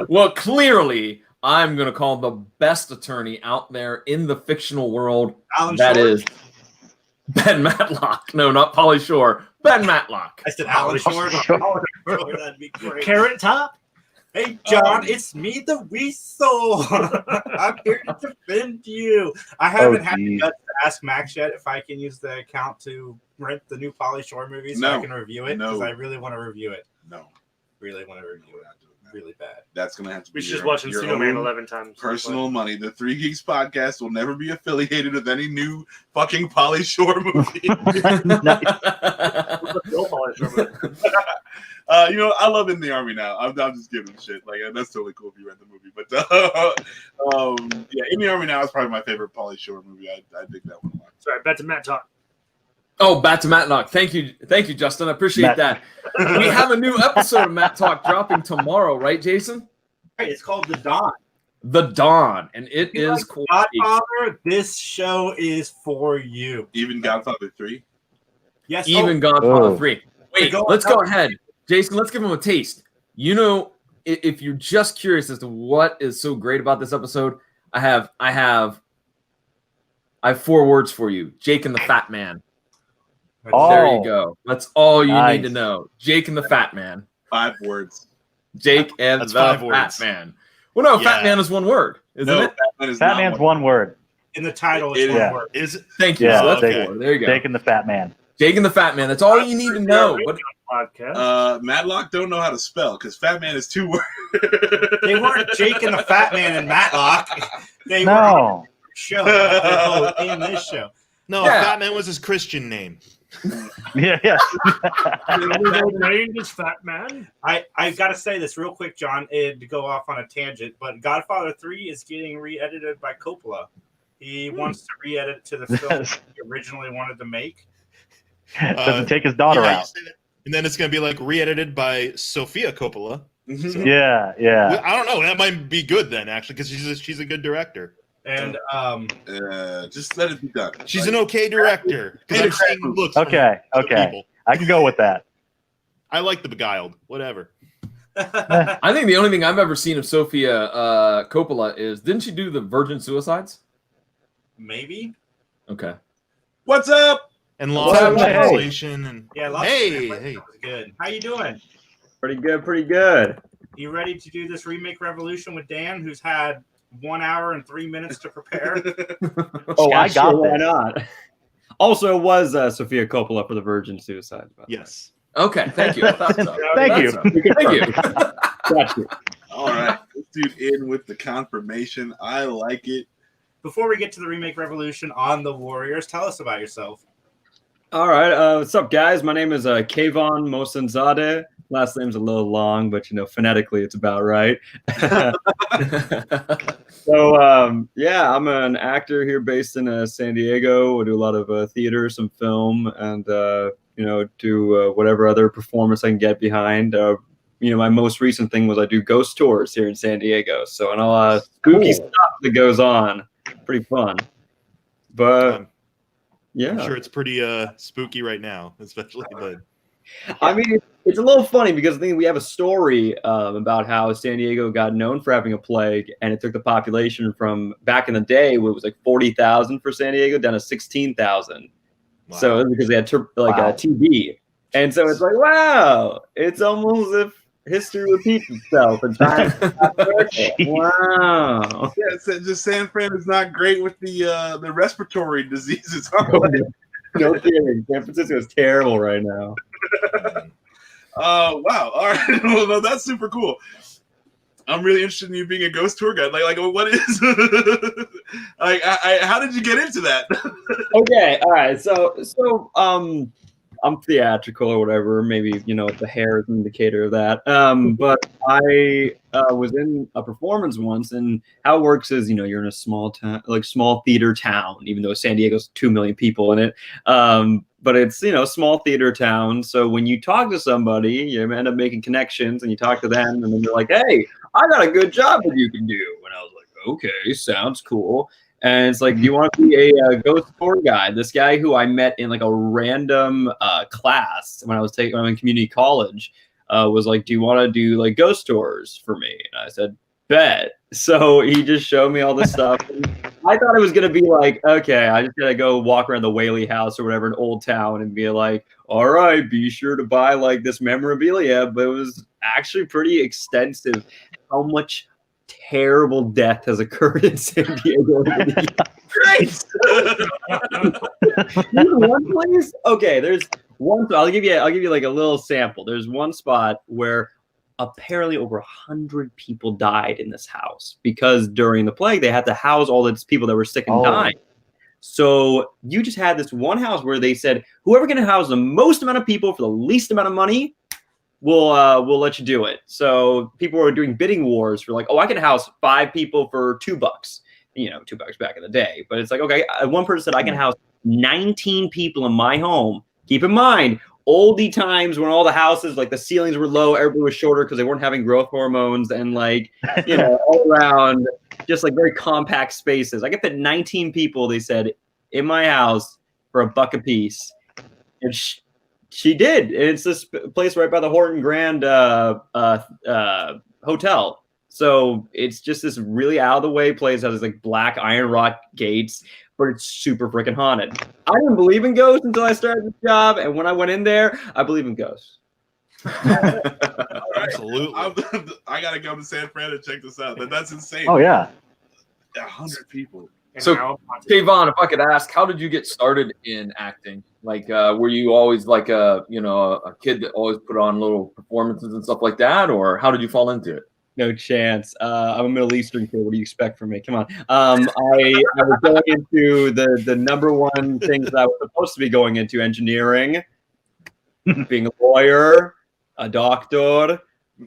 Well, clearly, I'm going to call the best attorney out there in the fictional world. Alan That Shore? is Ben Matlock. No, not Polly Shore. Ben Matlock. I said Alan Shore. Shore. That'd be great. Carrot Top. Hey, John, it's me, the Weasel. I'm here to defend you. I haven't had the geez. guts to ask Max yet if I can use the account to rent the new Polly Shore movie so I No. can review it No. because I really want to review it. No, Really want to review it. Really bad. that's gonna have to be We should just your- watch your Encino Man own 11 times. personal money. The Three Geeks podcast will never be affiliated with any new fucking Polly Shore movie. I love In the Army now. I'm just giving shit. Like that's totally cool if you read the movie. But In the Army now is probably my favorite Polly Shore movie. I dig that one a lot. Sorry, back to Matt Talk. Oh, back to Matlock. Thank you, Justin. I appreciate that. We have a new episode of Matt Talk dropping tomorrow, right, Jason? Hey, it's called The Dawn. The Dawn, and it You is like cool. Godfather, this show is for you. Even Godfather 3. Yes, Even Godfather Oh. 3. Wait, Go on, let's go tell ahead. Jason, let's give him a taste. If you're just curious as to what is so great about this episode, I have 4 words for you. Jake and the Fat Man. Oh. There you go. That's all you Nice. need to know. Jake and the Fat Man. 5 words. Jake and That's the 5 Fat words. Man. Well, no, Yeah. Fat Man is 1 word, isn't No, it? Batman is Fat not Man's one. one word. In the title, It it's is. one word. Is it? Thank you. Yeah, So that's okay. 4. There you go. Jake and the Fat Man. Jake and the Fat Man. That's all you need to know. But Podcast. Matlock don't know how to spell because Fat Man is 2 words. They weren't Jake and the Fat Man and Matlock. They were No. show. They're both in this show. No, Yeah. Fat Man was his Christian name. Yeah, yes. Named is Fat Man. I got to say this real quick, John, to go off on a tangent, but Godfather 3 is getting re-edited by Coppola. He wants to re-edit to the film he originally wanted to make. Doesn't take his daughter Yeah, you out. said it. And then it's going to be like re-edited by Sofia Coppola. So- Yeah, yeah. I don't know. That might be good then, actually, because she's a good director. And Just let it be done. She's an okay director. Because I'm seeing looks. from Okay, other okay. people. I can go with that. I like The Beguiled. Whatever. I think the only thing I've ever seen of Sofia Coppola is, didn't she do the Virgin Suicides? maybe. Okay. What's up? And What's Lost up, in hey? Translation. And Yeah, lots hey, of hey. good. How you doing? Pretty good. You ready to do this remake revolution with Dan, who's had 1 hour and 3 minutes to prepare? Oh, I got Why this. not? Also, it was Sofia Coppola for the Virgin Suicide. Yes. Okay, thank you. I thought so. Thank you. Thank you. Got you. All right. This dude in with the confirmation. I like it. Before we get to the remake revolution on the Warriors, tell us about yourself. All right. What's up, guys? My name is Kaivan Mohsenzadeh. Last name's a little long, but phonetically it's about right. So I'm an actor here based in San Diego. I do a lot of theater, some film, and do whatever other performance I can get behind. My most recent thing was I do ghost tours here in San Diego. So and a lot of spooky stuff that goes on. Pretty fun. But I'm sure it's pretty spooky right now, especially. But I mean, it's a little funny because I think we have a story about how San Diego got known for having a plague, and it took the population from back in the day, where it was like 40,000 for San Diego, down to 16,000. Wow. So it was because they had TB, and so it's like, wow, it's almost as if history repeats itself. And time wow. Yeah, just San Fran is not great with the respiratory diseases. No kidding. San Francisco is terrible right now. Wow. All right. Well, no, that's super cool. I'm really interested in you being a ghost tour guide. Like what is like? How did you get into that? Okay. All right. So I'm theatrical or whatever. Maybe the hair is an indicator of that. But I was in a performance once, and how it works is you're in a small town, like small theater town, even though San Diego's 2 million people in it. But it's small theater town. So when you talk to somebody, you end up making connections, and you talk to them, and then they're like, "Hey, I got a good job that you can do." And I was like, "Okay, sounds cool." And it's like, "Do you want to be a ghost tour guide?" This guy who I met in like a random class when I'm in community college was like, "Do you want to do like ghost tours for me?" And I said, "Bet." So he just showed me all this stuff. I thought it was gonna be like, okay, I just gotta go walk around the Whaley House or whatever in Old Town and be like, all right, be sure to buy like this memorabilia. But it was actually pretty extensive. How much terrible death has occurred in San Diego? Great. One place. Okay, there's one. I'll give you like a little sample. There's one spot where apparently over 100 people died in this house because during the plague they had to house all these people that were sick and dying. So you just had this one house where they said, whoever can house the most amount of people for the least amount of money, we'll let you do it. So people were doing bidding wars for like, oh, I can house 5 people for $2. $2 back in the day. But it's like, okay, one person said I can house 19 people in my home. Keep in mind, oldie times when all the houses, like the ceilings were low, everybody was shorter because they weren't having growth hormones, and like, all around just like very compact spaces. I could fit 19 people, they said, in my house for $1 a piece. And she did. It's this place right by the Horton Grand Hotel. So it's just this really out of the way place that has like black iron rod gates, but it's super freaking haunted. I didn't believe in ghosts until I started this job, and when I went in there, I believe in ghosts. Absolutely. I gotta go to San Fran and check this out. That's insane. Oh yeah. 100 people. So, Kaivan, if I could ask, how did you get started in acting? Like, were you always like a kid that always put on little performances and stuff like that, or how did you fall into it? No chance. I'm a Middle Eastern kid. What do you expect from me? Come on. I was going into the number one things that I was supposed to be going into: engineering, being a lawyer, a doctor.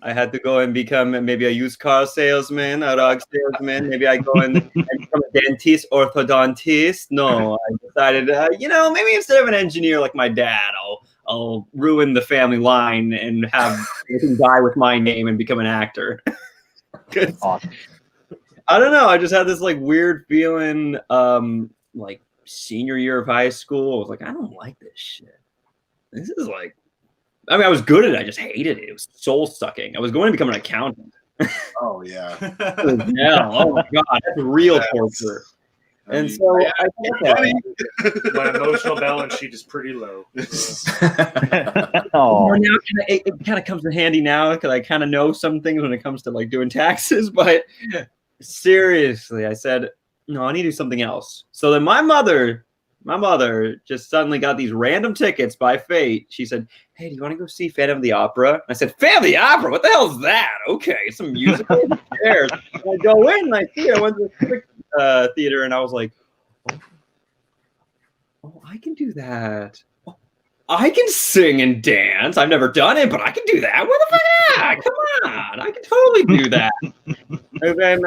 I had to go and become maybe a used car salesman, a rug salesman. Maybe I go and become a dentist, orthodontist. No, I decided, maybe instead of an engineer like my dad, I'll ruin the family line and have everything die with my name and become an actor. Awesome. I don't know. I just had this like weird feeling, like senior year of high school. I was like, I don't like this shit. This is like, I was good at it. I just hated it. It was soul sucking. I was going to become an accountant. Oh yeah. Yeah. Oh my god, that's real torture. And so my emotional balance sheet is pretty low. Oh, now it kind of comes in handy now because I kind of know some things when it comes to like doing taxes. But seriously, I said, no, I need to do something else. So then my mother just suddenly got these random tickets by fate. She said, hey, do you want to go see Phantom of the Opera? And I said, Phantom of the Opera? What the hell is that? Okay, it's a musical. Who cares? And I go in and I see it. I went to the theater and I was like, oh, I can do that. Oh, I can sing and dance. I've never done it, but I can do that. What the fuck? Come on. I can totally do that. And then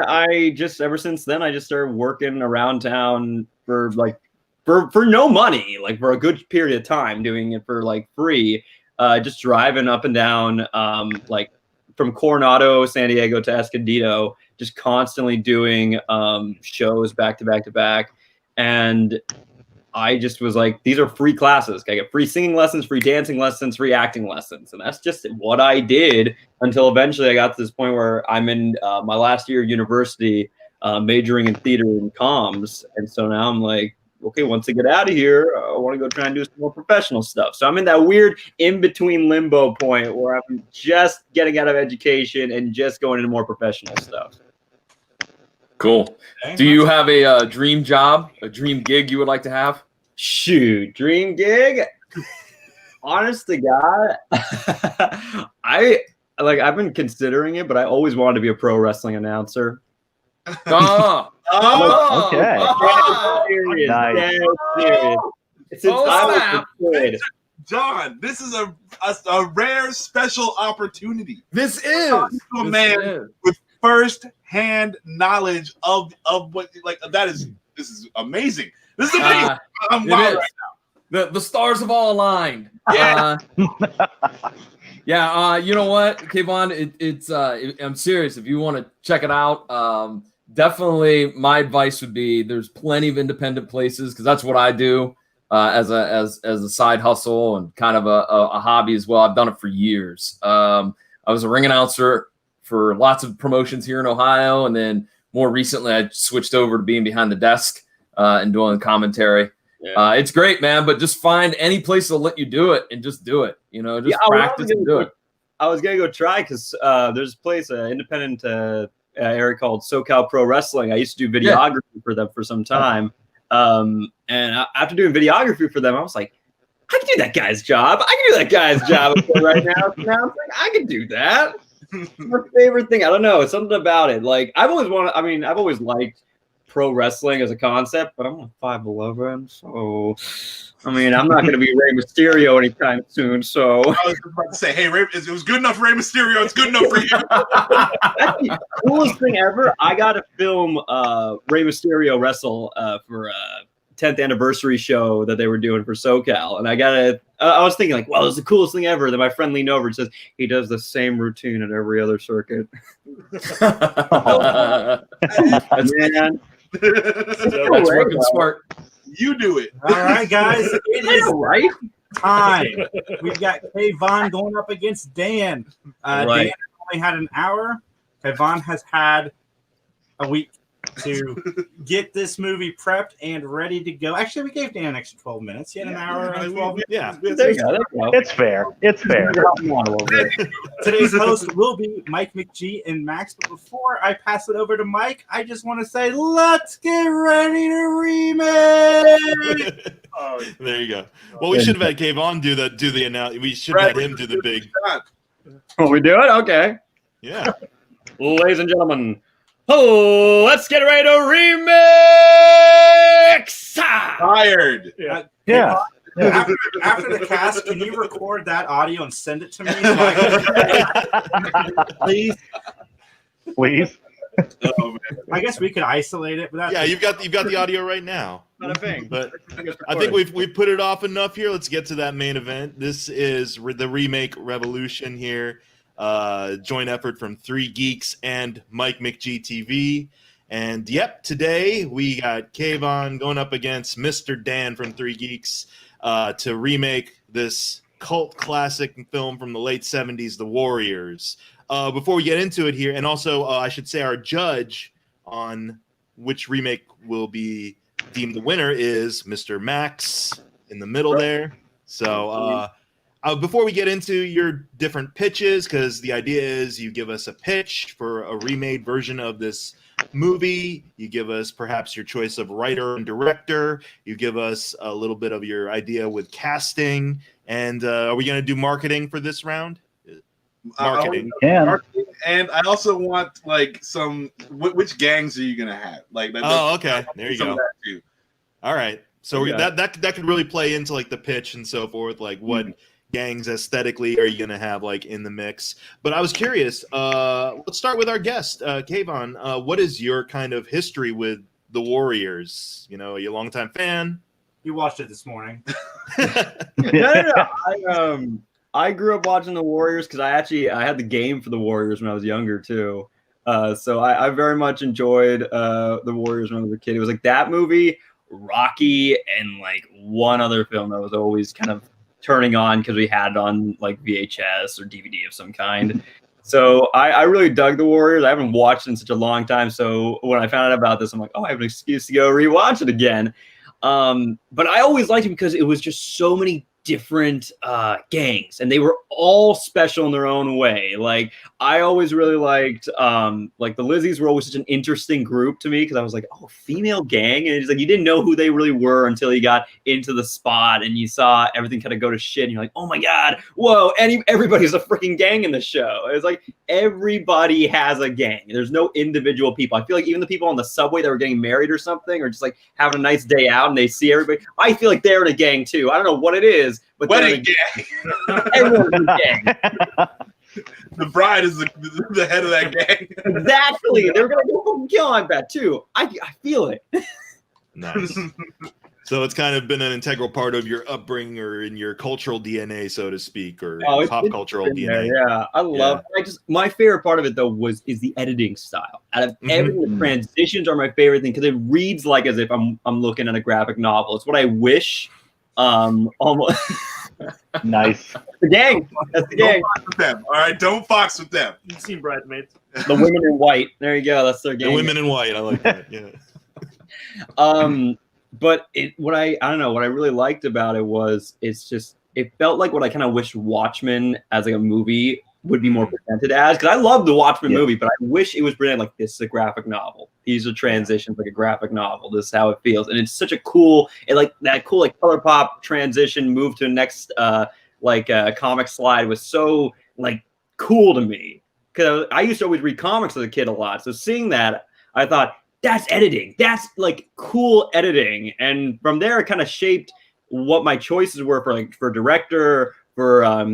ever since then, I just started working around town for no money, like for a good period of time, doing it for like free, just driving up and down, like from Coronado, San Diego to Escondido, just constantly doing shows back to back to back. And I just was like, these are free classes. I get free singing lessons, free dancing lessons, free acting lessons. And that's just what I did until eventually I got to this point where I'm in my last year of university, majoring in theater and comms. And so now I'm like, okay, once I get out of here, I want to go try and do some more professional stuff. So I'm in that weird in-between limbo point where I'm just getting out of education and just going into more professional stuff. Cool. Do you have a dream job, a dream gig you would like to have? Shoot, dream gig? Honest to God, I've been considering it, but I always wanted to be a pro wrestling announcer. Okay. Serious, Nice. dead serious. Since I was a kid. John, this is a rare special opportunity. This is a man with first-hand knowledge of what this is amazing. This is amazing. I'm wild right now. The stars have all aligned. Yeah. You know what, Kaivan? I'm serious. If you want to check it out, definitely my advice would be there's plenty of independent places because that's what I do as a side hustle and kind of a hobby as well. I've done it for years. I was a ring announcer for lots of promotions here in Ohio, and then more recently I switched over to being behind the desk and doing commentary. Yeah. It's great, man, but just find any place that'll let you do it and just do it. Just practice and do it. I was gonna go try because there's a place, independent area called SoCal Pro Wrestling. I used to do videography for them for some time, and after doing videography for them, I was like, I can do that guy's job. I can do that guy's job right now. So now I'm like, I can do that. My favorite thing, I don't know, it's something about it. Like I've always liked pro wrestling as a concept, but I'm on 5'11", so I'm not going to be Rey Mysterio anytime soon. So I was about to say, hey, Ray, it was good enough for Rey Mysterio. It's good enough for you. That's the coolest thing ever. I got to film Rey Mysterio wrestle for a 10th anniversary show that they were doing for SoCal, and I was thinking like, well, it's the coolest thing ever. Then my friend leaned over and says he does the same routine at every other circuit. Man. That's working smart. You do it. All right, guys. It is time. We've got Kaivan going up against Dan. Dan only had an hour. Kaivan has had a week to get this movie prepped and ready to go. Actually, we gave Dan an extra 12 minutes. He had an hour and 12 minutes. Yeah. It's fair. It's fair. Today's host will be Mike McG and Max. But before I pass it over to Mike, I just want to say, let's get ready to remake. There you go. Well, we should have had Kaivan do the announcement. We should have had him do the big. Oh, we do it? Okay. Yeah. Ladies and gentlemen, let's get ready to remix. Tired. Yeah. After the cast, can you record that audio and send it to me? Please. Oh, man. I guess we could isolate it. But You've got the audio right now. Not a thing. But I think we've put it off enough here. Let's get to that main event. This is the remake revolution here. Joint effort from 3 Geeks and Mike McGTV. And today we got Kaivan going up against Mr. Dan from 3 Geeks to remake this cult classic film from the late 70s, The Warriors. Before we get into it here, and also I should say our judge on which remake will be deemed the winner is Mr. Max in the middle there. So before we get into your different pitches, because the idea is you give us a pitch for a remade version of this movie, you give us perhaps your choice of writer and director, you give us a little bit of your idea with casting, and are we going to do marketing for this round? Marketing. Marketing, and I also want which gangs are you going to have? Okay. There you go. All right. So that could really play into the pitch and so forth, what gangs aesthetically are you going to have in the mix. But I was curious, let's start with our guest, Kaivan. What is your kind of history with the Warriors? Are you a longtime fan? You watched it this morning. No. I grew up watching the Warriors because I had the game for the Warriors when I was younger too. So I very much enjoyed the Warriors when I was a kid. It was that movie Rocky and like one other film that was always kind of turning on because we had it on like VHS or DVD of some kind. So I really dug The Warriors. I haven't watched it in such a long time. So when I found out about this, I'm like, oh, I have an excuse to go rewatch it again. But I always liked it because it was just so many different gangs, and they were all special in their own way. Like I always really liked like the Lizzies were always such an interesting group to me because I was like, oh, female gang, and it's like you didn't know who they really were until you got into the spot and you saw everything kind of go to shit, and you're like, oh my god, whoa, everybody's a freaking gang in the show. It's like everybody has a gang. There's no individual people. I feel like even the people on the subway that were getting married or something, or just like having a nice day out and they see everybody, I feel like they're in a gang too. I don't know what it is, but wedding gang. Everyone's in a gang. The bride is the head of that gang. Exactly. They're gonna go home and kill like that too. I feel it. Nice. So it's kind of been an integral part of your upbringing or in your cultural DNA, so to speak, or pop cultural DNA. There, yeah, I love. Yeah. My favorite part of it though is the editing style. Out of everything, the transitions are my favorite thing because it reads like as if I'm looking at a graphic novel. It's what I wish. Almost. Nice. The gang. That's the gang. Don't fox with them. All right, don't fox with them. You've seen Bridesmaids. The women in white. There you go. That's their gang. The women in white. I like that. Yeah. But what I don't know. What I really liked about it was it felt like what I kind of wish Watchmen as like a movie would be more presented as, because I love the Watchmen movie, but I wish it was presented like this is a graphic novel. These are transitions like a graphic novel. This is how it feels, and it's such a cool, like color pop transition move to the next comic slide was so like cool to me because I used to always read comics as a kid a lot. So seeing that, I thought that's editing. That's like cool editing, and from there it kind of shaped what my choices were for director, for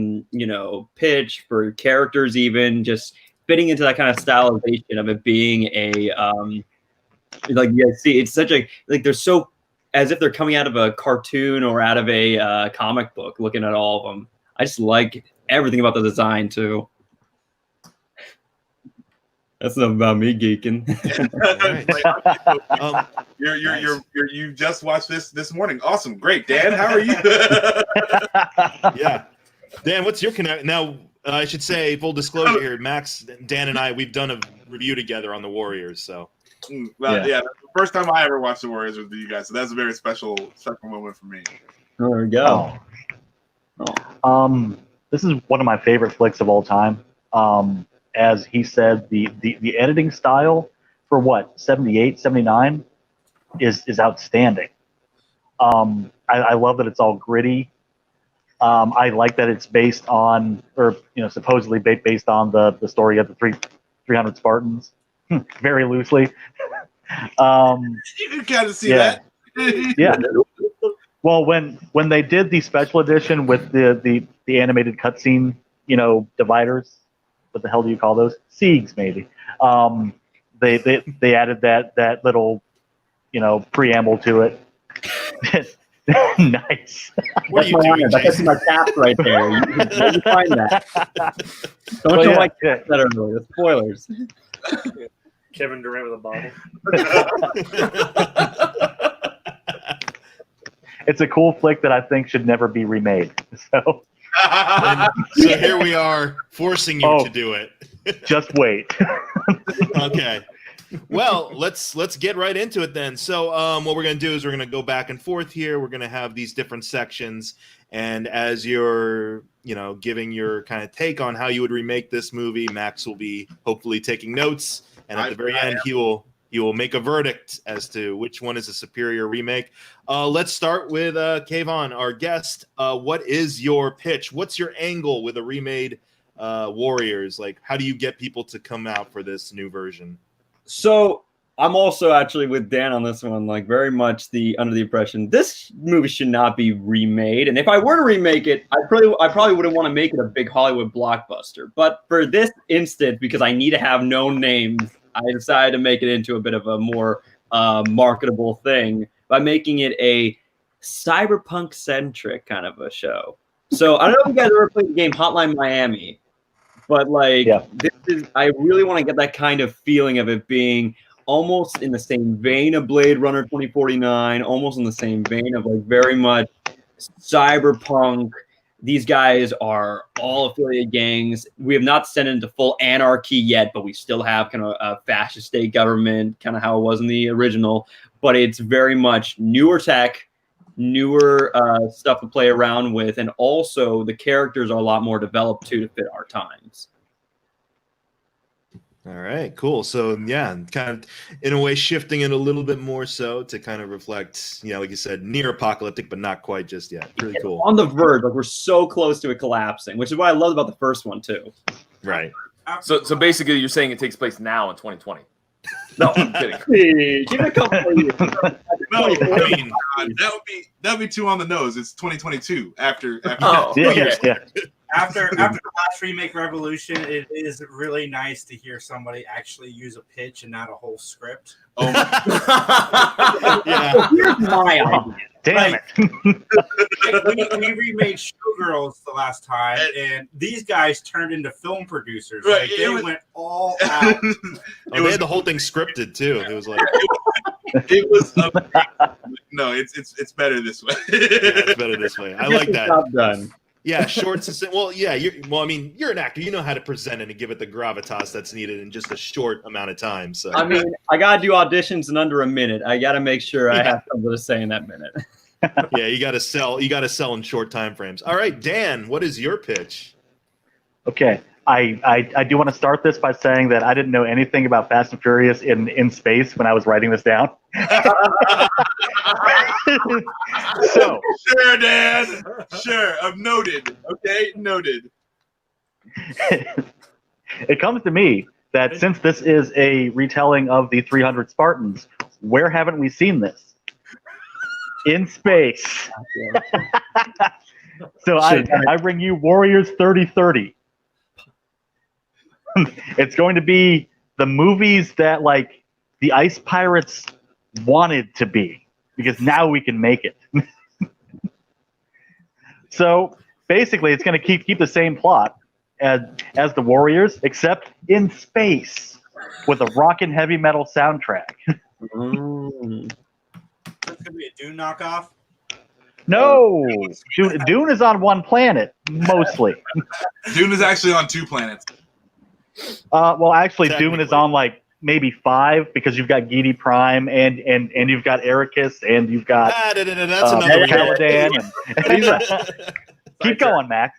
pitch, for characters, even just fitting into that kind of stylization of it being a it's such a they're so as if they're coming out of a cartoon or out of a comic book. Looking at all of them, I just like everything about the design too. That's enough about me geeking. You just watched this morning. Awesome, great, Dan. How are you? Yeah, Dan, what's your connect? Now, I should say full disclosure here. Max, Dan, and I, we've done a review together on the Warriors. So, that's the first time I ever watched the Warriors with you guys. So that's a very special moment for me. There we go. This is one of my favorite flicks of all time. As he said, the editing style for 78, 79 is outstanding. I love that it's all gritty. I like that it's based on, or supposedly based on the story of the 300 Spartans, very loosely. You can kind of see that. Yeah. Well, when they did the special edition with the animated cutscene, dividers. What the hell do you call those? Siegs, maybe. They added that little, preamble to it. Nice. What are you doing? That's my cap right there. You can find that. Don't you like that earlier? The spoilers. Kevin Durant with a bottle. It's a cool flick that I think should never be remade. So here we are forcing you to do it. Just wait. Okay. Well, let's get right into it then. So what we're going to do is we're going to go back and forth here. We're going to have these different sections, and as you're giving your kind of take on how you would remake this movie, Max will be hopefully taking notes, and at the very end he will make a verdict as to which one is a superior remake. Let's start with Kaivan, our guest. What is your pitch? What's your angle with a remade Warriors? Like, how do you get people to come out for this new version? So I'm also actually with Dan on this one, like very much under the impression this movie should not be remade. And if I were to remake it, I probably wouldn't want to make it a big Hollywood blockbuster. But for this instance, because I need to have known names, I decided to make it into a bit of a more marketable thing by making it a cyberpunk-centric kind of a show. So I don't know if you guys ever played the game Hotline Miami, but I really want to get that kind of feeling of it being almost in the same vein of Blade Runner 2049, almost in the same vein of like very much cyberpunk. These guys are all affiliated gangs. We have not sent into full anarchy yet, but we still have kind of a fascist state government, kind of how it was in the original. But it's very much newer tech, newer stuff to play around with, and also the characters are a lot more developed too to fit our times. All right, cool. So yeah, kind of in a way shifting it a little bit more so to kind of reflect, like you said, near apocalyptic, but not quite just yet. Really cool. On the verge, like we're so close to it collapsing, which is what I loved about the first one too. Right. So basically, you're saying it takes place now in 2020. No, I'm kidding. Give it a couple of years. No, I mean, that would be too on the nose. It's 2022 after. Oh, Yeah. After the last remake Revolution, it is really nice to hear somebody actually use a pitch and not a whole script. Oh, Yeah. Here's my idea. Damn it. we remade Showgirls the last time, and these guys turned into film producers. Right, Like, they went all out. They had the whole thing scripted too. It was like, it was. No, it's better this way. it's better this way. I like that. Job done. Yeah, short, succinct. Well, yeah. You're an actor. You know how to present it and give it the gravitas that's needed in just a short amount of time. So I mean, I gotta do auditions in under a minute. I gotta make sure I have something to say in that minute. yeah, you got to sell. You got to sell in short time frames. All right, Dan, what is your pitch? Okay, I do want to start this by saying that I didn't know anything about Fast and Furious in space when I was writing this down. So Sure, Dan. Sure, I've noted. Okay, noted. it comes to me that since this is a retelling of the 300 Spartans, where haven't we seen this? In space. So I bring you Warriors 3030. It's going to be the movies that like the Ice Pirates wanted to be, because now we can make it. So basically, it's going to keep the same plot as the Warriors, except in space with a rockin' heavy metal soundtrack. It's going to be a Dune knockoff. No, Dune is on one planet mostly. Dune is actually on 2 planets. Well, actually, Dune is on like maybe 5 because you've got Gidi Prime and you've got Ericus and you've got That's another Caladan. Keep going, Max.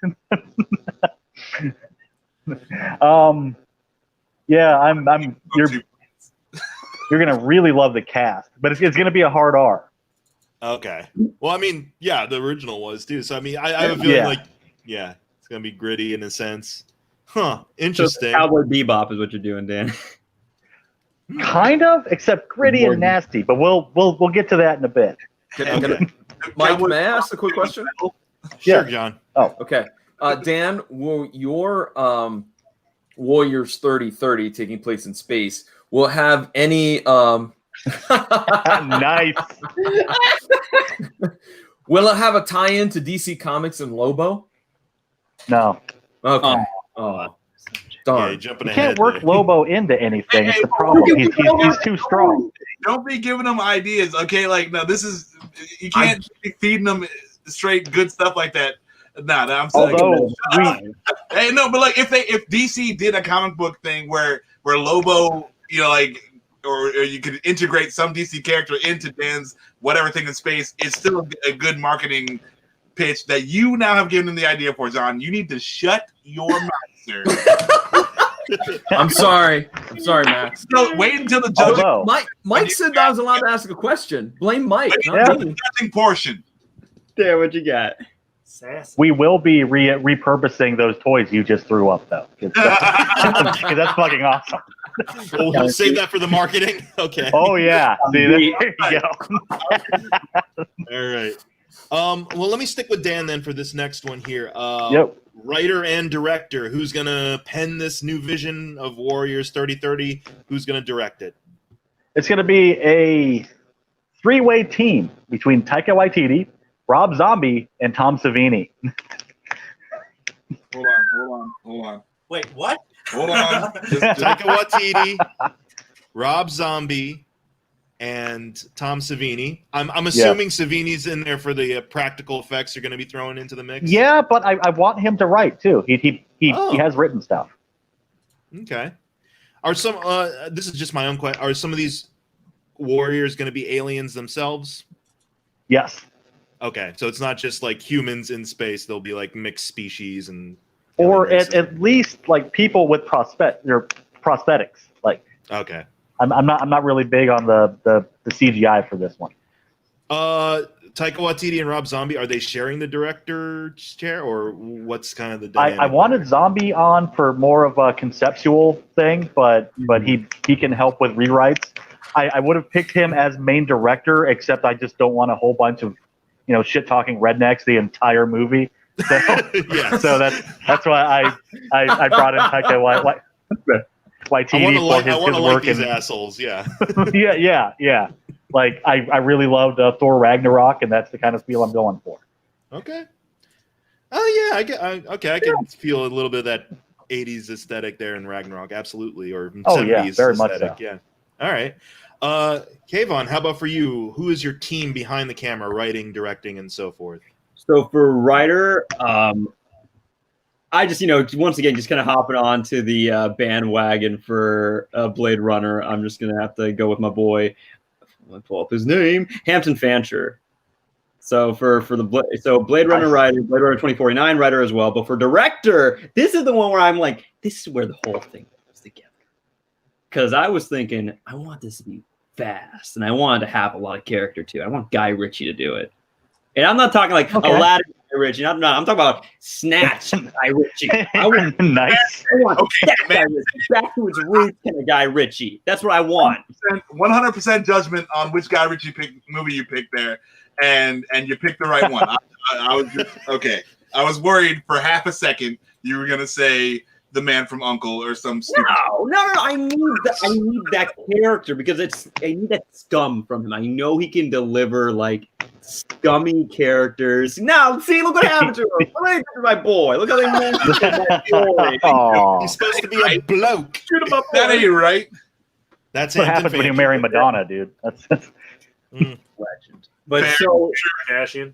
Yeah, you're gonna really love the cast, but it's gonna be a hard R. Okay. Well, I mean, yeah, the original was too. So I mean, I have a feeling like, yeah, it's gonna be gritty in a sense. Huh. Interesting. So Cowboy Bebop is what you're doing, Dan. Kind of, except gritty and nasty. But we'll get to that in a bit. Mike, may I ask a quick question? Sure, John. Oh, okay. Dan, will your Warriors 3030 taking place in space will have any nice. Will it have a tie-in to DC Comics and Lobo? No. Okay. Oh, darn. Yeah, you can't work Lobo into anything. It's the problem. He's too strong. Don't be giving them ideas, okay? Like, no, this is you can't be feeding them straight good stuff like that. Nah, I'm saying. Hey, no, but like if DC did a comic book thing where Lobo, like, or you could integrate some DC character into Dan's whatever thing in space, it's still a good marketing pitch that you now have given them the idea for, John. You need to shut your mouth, sir. I'm sorry, Max. So wait until the judging. Mike said that I was allowed to ask a question. Blame Mike. The judging portion. There, what you got? We will be repurposing those toys you just threw up, though. Because that's fucking awesome. We'll save that for the marketing. Okay. Oh yeah. See, there you go. All right. Well, let me stick with Dan then for this next one here. Yep. Writer and director. Who's gonna pen this new vision of Warriors 3030? Who's gonna direct it? It's gonna be a 3-way team between Taika Waititi, Rob Zombie, and Tom Savini. Hold on. Wait, what? Hold on. Taika Waititi, Rob Zombie, and Tom Savini. I'm assuming Savini's in there for the practical effects you're going to be throwing into the mix. Yeah, but I want him to write too. He has written stuff. Okay. Are some this is just my own question. Are some of these warriors going to be aliens themselves? Yes. Okay, so it's not just like humans in space. They'll be like mixed species and or at least like people with prosthetics. Like okay. I'm not really big on the CGI for this one. Taika Waititi and Rob Zombie, are they sharing the director's chair, or what's kind of the dynamic? I wanted Zombie on for more of a conceptual thing, but he can help with rewrites. I would have picked him as main director, except I just don't want a whole bunch of shit talking rednecks the entire movie. So, yes. So that's why I brought in Taika Waititi for his work. These assholes, yeah. yeah. Like I really loved Thor Ragnarok, and that's the kind of feel I'm going for. Okay. Oh yeah, I can feel a little bit of that 80s aesthetic there in Ragnarok, absolutely, or 70s very aesthetic. much so. Yeah. All right. Kaivan, how about for you? Who is your team behind the camera, writing, directing, and so forth? So for writer, I just, once again, just kind of hopping on to the bandwagon for Blade Runner. I'm just going to have to go with my boy. Let me pull up his name, Hampton Fancher. So for Blade Runner writer, Blade Runner 2049 writer as well. But for director, this is the one where I'm like, this is where the whole thing goes together. Because I was thinking, I want this to be fast, and I wanted to have a lot of character too. I want Guy Ritchie to do it. And I'm not talking like Aladdin Guy Ritchie. I'm talking about Snatch Guy Ritchie. I want nice. I want that Guy Ritchie, back to its roots kind of Guy Ritchie. That's what I want. 100% judgment on which Guy Ritchie movie you picked there, and you picked the right one. I was just okay. I was worried for half a second you were gonna say The Man from U.N.C.L.E. or some stupid. No. I need that character because I need that scum from him. I know he can deliver like scummy characers. Now, see, look what happened to him. Look what happened to my boy. Look how they messed up my boy. He's supposed to be a bloke. Shoot him up. That ain't right. That's what happens when you marry Madonna, dude. That's legend. But so Kardashian.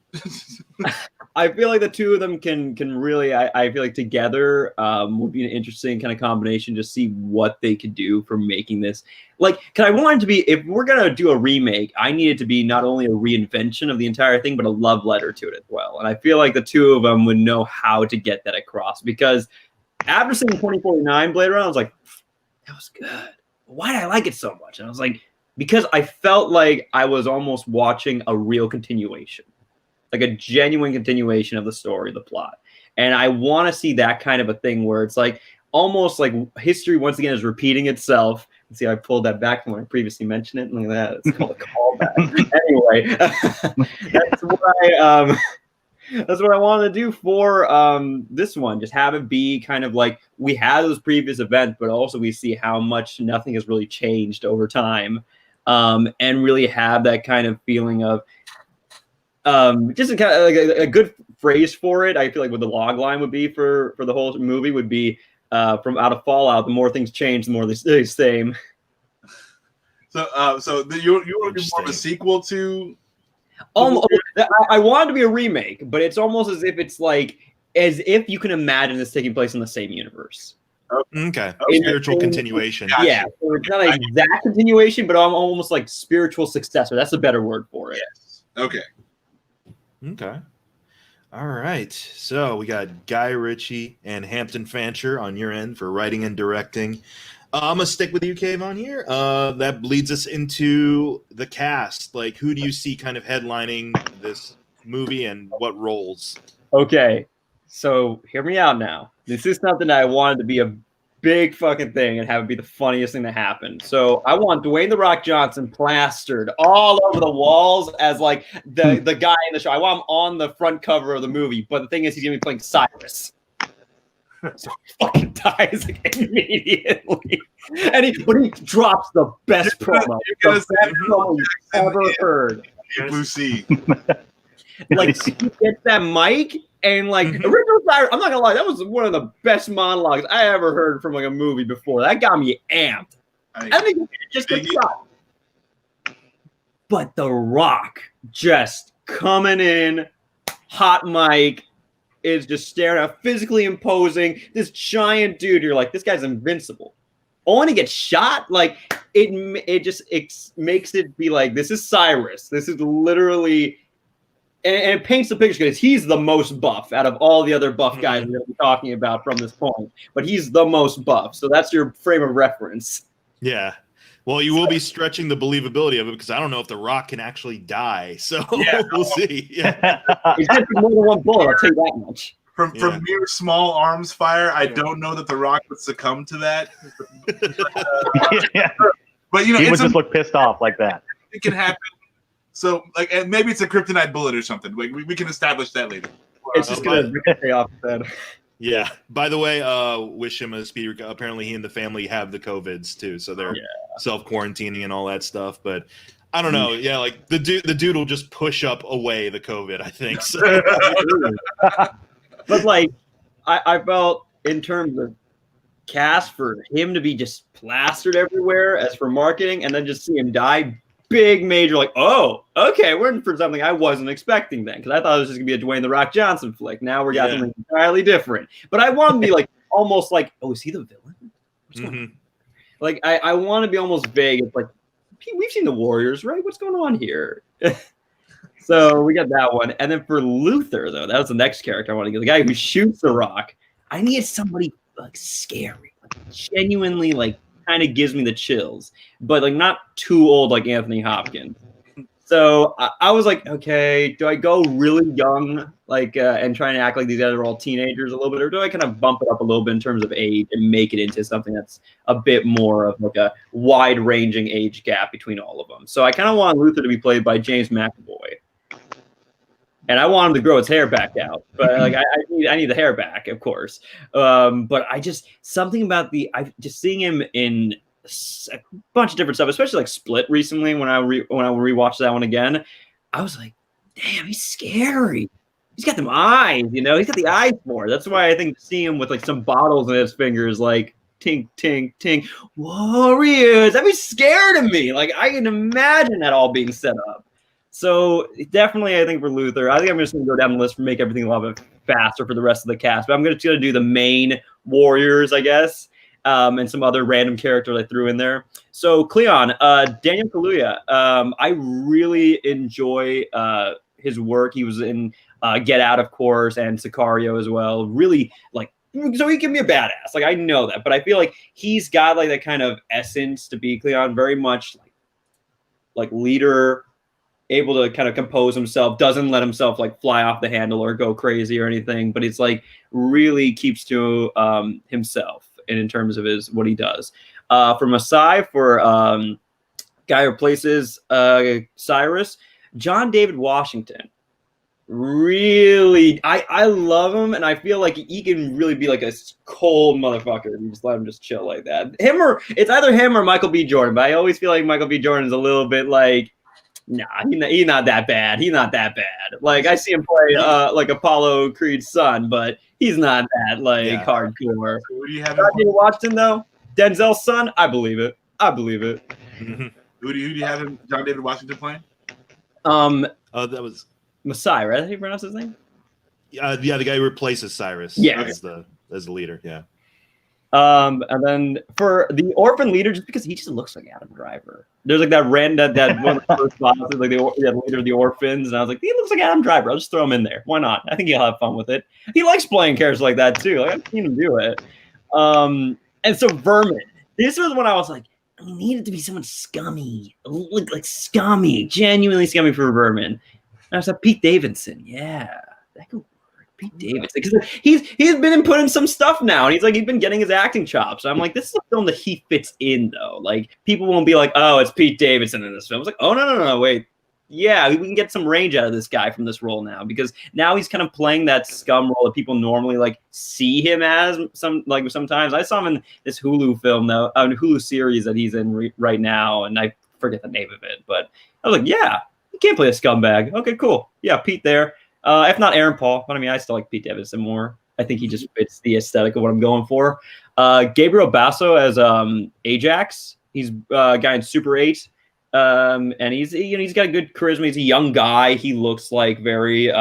I feel like the two of them can really. I feel like together would be an interesting kind of combination to see what they could do for making this. Like, I want it to be, if we're gonna do a remake, I need it to be not only a reinvention of the entire thing, but a love letter to it as well. And I feel like the two of them would know how to get that across. Because after seeing 2049 Blade Runner, I was like, that was good. Why did I like it so much? And I was like, because I felt like I was almost watching a real continuation, like a genuine continuation of the story, the plot. And I want to see that kind of a thing where it's like almost like history once again is repeating itself. See, I pulled that back from when I previously mentioned it. Look at that. It's called a callback. Anyway, that's what I wanted to do for this one. Just have it be kind of like we had those previous events, but also we see how much nothing has really changed over time. And really have that kind of feeling of just a kind of like a good phrase for it. I feel like what the log line would be for the whole movie would be from out of Fallout, the more things change, the more they stay the same. So you want to do more of a sequel to? I wanted to be a remake, but it's almost as if you can imagine this taking place in the same universe. Okay. Spiritual continuation. Yeah. So it's not an exact continuation, but almost like spiritual successor. That's a better word for it. Yes. Okay. All right. So we got Guy Ritchie and Hampton Fancher on your end for writing and directing. I'm going to stick with you, Kaivan, here. That leads us into the cast. Like, who do you see kind of headlining this movie and what roles? Okay. So hear me out now. This is something that I wanted to be a big fucking thing and have it be the funniest thing that happened. So I want Dwayne "The Rock" Johnson plastered all over the walls as like the guy in the show. I want him on the front cover of the movie. But the thing is, he's gonna be playing Cyrus. So he fucking dies like, immediately. And he drops the best promo. The best promo you've ever heard. Blue Sea. Like he gets that mic and like original Cyrus, I'm not gonna lie, that was one of the best monologues I ever heard from like a movie before. That got me amped. I and then just gets shot. But The Rock just coming in, hot mic, is just staring at, physically imposing, this giant dude. You're like, this guy's invincible. Only to get shot, like it makes it be like, this is Cyrus. This is literally, and it paints the picture because he's the most buff out of all the other buff guys we're talking about from this point. But he's the most buff, so that's your frame of reference. Yeah. Well, you will be stretching the believability of it because I don't know if The Rock can actually die. So we'll see. Yeah. He's getting more than one bullet, I'll tell you that much. From mere small arms fire, I don't know that The Rock would succumb to that. But he would just look pissed off like that. It can happen. So, like, and maybe it's a kryptonite bullet or something. We can establish that later. It's just gonna pay off then. Yeah. By the way, wish him a speedy recovery. Apparently, he and the family have the COVIDs too, so they're self-quarantining and all that stuff. But I don't know. Yeah, like the dude will just push up away the COVID, I think. So. But like, I felt in terms of cast for him to be just plastered everywhere as for marketing, and then just see him die. Big major, like, oh, okay, we're in for something I wasn't expecting then, because I thought it was just gonna be a Dwayne The Rock Johnson flick. Now we got something entirely different. But I want to be like almost like, oh, is he the villain? What's going on? Like, I want to be almost vague. It's like, we've seen the Warriors, right? What's going on here? So we got that one, and then for Luther, though, that was the next character I want to get. The guy who shoots The Rock. I needed somebody like scary, like, genuinely like. Kind of gives me the chills, but like not too old like Anthony Hopkins. So I was like, okay, do I go really young, like, and try and act like these guys are all teenagers a little bit, or do I kind of bump it up a little bit in terms of age and make it into something that's a bit more of like a wide-ranging age gap between all of them? So I kind of want Luther to be played by James McAvoy. And I want him to grow his hair back out, but like I need the hair back, of course. But I just something about just seeing him in a bunch of different stuff, especially like Split recently. When I rewatched that one again, I was like, damn, he's scary. He's got them eyes, you know. He's got the eyes for it. That's why I think seeing him with like some bottles in his fingers, like tink tink tink, Warriors. That'd be scared of me. Like I can imagine that all being set up. So definitely, I think for Luther, I think I'm just going to go down the list and make everything a little bit faster for the rest of the cast. But I'm just going to do the main Warriors, I guess, and some other random characters I threw in there. So Cleon, Daniel Kaluuya, I really enjoy his work. He was in Get Out, of course, and Sicario as well. Really, like, so he can be a badass. Like, I know that. But I feel like he's got like that kind of essence to be Cleon, very much like leader, able to kind of compose himself, doesn't let himself like fly off the handle or go crazy or anything, but it's like really keeps to himself and in terms of what he does. For Masai, for guy who replaces Cyrus, John David Washington. Really, I love him, and I feel like he can really be like a cold motherfucker. You just let him just chill like that. It's either him or Michael B. Jordan, but I always feel like Michael B. Jordan is a little bit like, nah, he's not that bad. He's not that bad. Like, I see him play like Apollo Creed's son, but he's not that like hardcore. Who do you have? Washington though, Denzel's son. I believe it. Who do you have him, John David Washington playing? That was Masai, right? How do you pronounce his name? The guy who replaces Cyrus. Yeah, as the leader. Yeah. And then for the orphan leader, just because he just looks like Adam Driver. There's like that that one of the first bosses, like the leader of the orphans, and I was like, he looks like Adam Driver. I'll just throw him in there. Why not? I think he'll have fun with it. He likes playing characters like that too. Like, I've seen him do it. And so Vermin. This was when I was like, I need it to be someone scummy, like scummy, genuinely scummy for Vermin. And I was like, Pete Davidson. Yeah, that could. Pete Davidson, because he's been put in some stuff now, and he's been getting his acting chops. I'm like, this is a film that he fits in though. Like, people won't be like, oh, it's Pete Davidson in this film. It's like, oh no, wait, yeah, we can get some range out of this guy from this role now, because now he's kind of playing that scum role that people normally like see him as. Sometimes I saw him in this Hulu film though, Hulu series that he's in right now, and I forget the name of it, but I was like, yeah, he can't play a scumbag. Okay, cool, yeah, Pete there. If not Aaron Paul, but I mean, I still like Pete Davidson more. I think he just fits the aesthetic of what I'm going for. Gabriel Basso as Ajax. He's a guy in Super 8. And he's got good charisma. He's a young guy. He looks like very, he's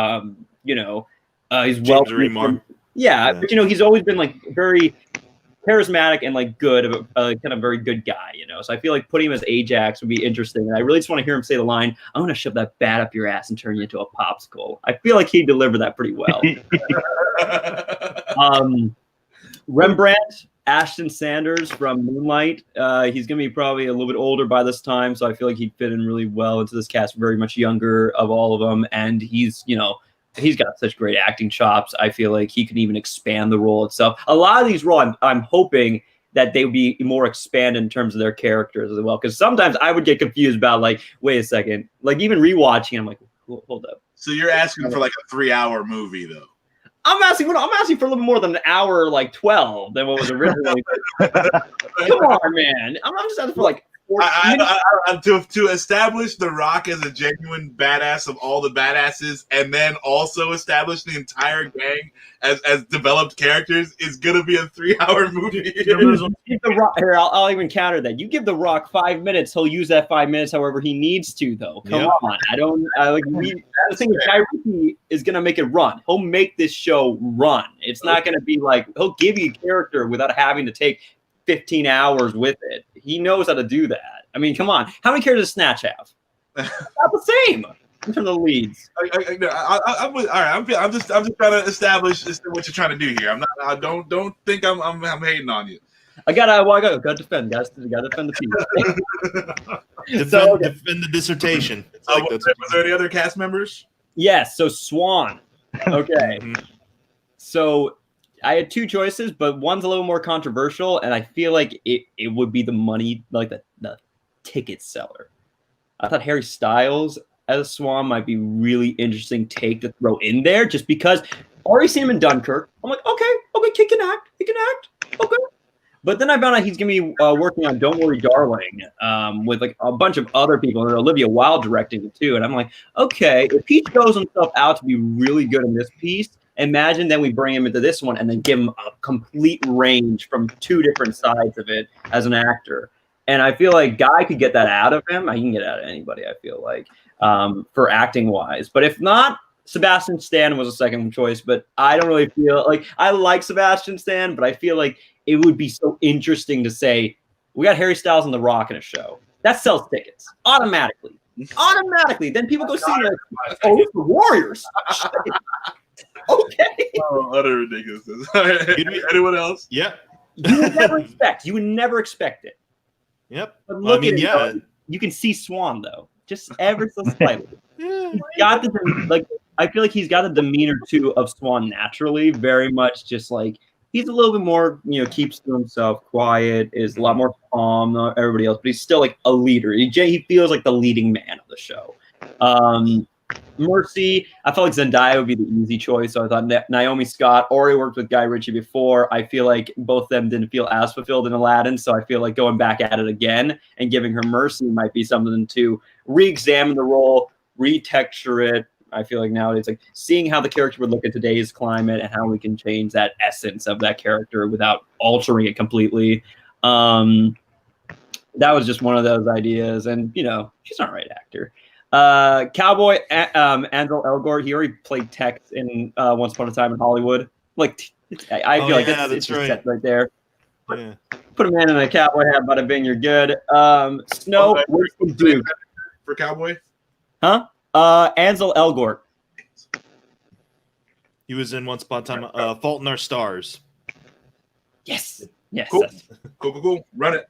well. Yeah, but he's always been like very charismatic and like good, kind of very good guy, So I feel like putting him as Ajax would be interesting. And I really just want to hear him say the line, "I'm going to shove that bat up your ass and turn you into a popsicle." I feel like he'd deliver that pretty well. Rembrandt, Ashton Sanders from Moonlight. He's going to be probably a little bit older by this time, so I feel like he'd fit in really well into this cast, very much younger of all of them. And he's got such great acting chops. I feel like he can even expand the role itself. A lot of these roles, I'm hoping that they would be more expanded in terms of their characters as well. Because sometimes I would get confused about, like, wait a second. Like, even rewatching, I'm like, hold up. So you're asking for like a 3-hour movie, though? I'm asking for a little bit more than an hour, like 12, than what was originally. Come on, man. I'm just asking for like. To establish The Rock as a genuine badass of all the badasses, and then also establish the entire gang as developed characters is gonna be a 3-hour movie. Give The Rock, here, I'll even counter that. You give The Rock 5 minutes, he'll use that 5 minutes however he needs to, though. Come on, the thing is, Guy Ritchie is gonna make it run. He'll make this show run. It's not gonna be like he'll give you a character without having to take 15 hours with it. He knows how to do that. I mean, come on. How many characters does Snatch have? Not the same in terms of leads. I'm just trying to establish what you're trying to do here. I'm not. I don't think I'm hating on you. I gotta defend, guys. I gotta defend the piece. Defend the dissertation. Was there any other cast members? Yes. So Swan. Okay. So I had 2 choices, but one's a little more controversial, and I feel like it would be the money, like the ticket seller. I thought Harry Styles as a Swan might be really interesting take to throw in there, just because already seen him in Dunkirk. I'm like, okay, he can act, okay. But then I found out he's gonna be working on Don't Worry, Darling, with like a bunch of other people, and Olivia Wilde directing it too. And I'm like, okay, if he shows himself out to be really good in this piece. Imagine then we bring him into this one and then give him a complete range from 2 different sides of it as an actor. And I feel like Guy could get that out of him. I can get it out of anybody, I feel like, for acting wise. But if not, Sebastian Stan was a second choice. But I don't really feel like I like Sebastian Stan, but I feel like it would be so interesting to say, we got Harry Styles and The Rock in a show. That sells tickets automatically. Then people go see it. Oh, it's the Warriors. Okay. Oh, utter ridiculousness. Anyone else? Yep. You would never expect it. Yep. But look at it. You can see Swan though, just ever so slightly. He's got I feel like he's got the demeanor too of Swan naturally, very much just like he's a little bit more, keeps to himself, quiet, is a lot more calm than everybody else, but he's still like a leader. He feels like the leading man of the show. Mercy, I felt like Zendaya would be the easy choice. So I thought Naomi Scott already worked with Guy Ritchie before. I feel like both of them didn't feel as fulfilled in Aladdin. So I feel like going back at it again and giving her Mercy might be something to re-examine the role, retexture it. I feel like nowadays, like seeing how the character would look in today's climate and how we can change that essence of that character without altering it completely. That was just one of those ideas. And, she's not a right actor. Cowboy Ansel Elgort, he already played Tex in Once Upon a Time in Hollywood. Like, I feel like that's right there. Yeah. Put a man in a cowboy hat, bada bing, you're good. Snow, Winston Duke. For Cowboy? Huh? Ansel Elgort. He was in Once Upon a Time, Fault in Our Stars. Yes. Cool. Run it.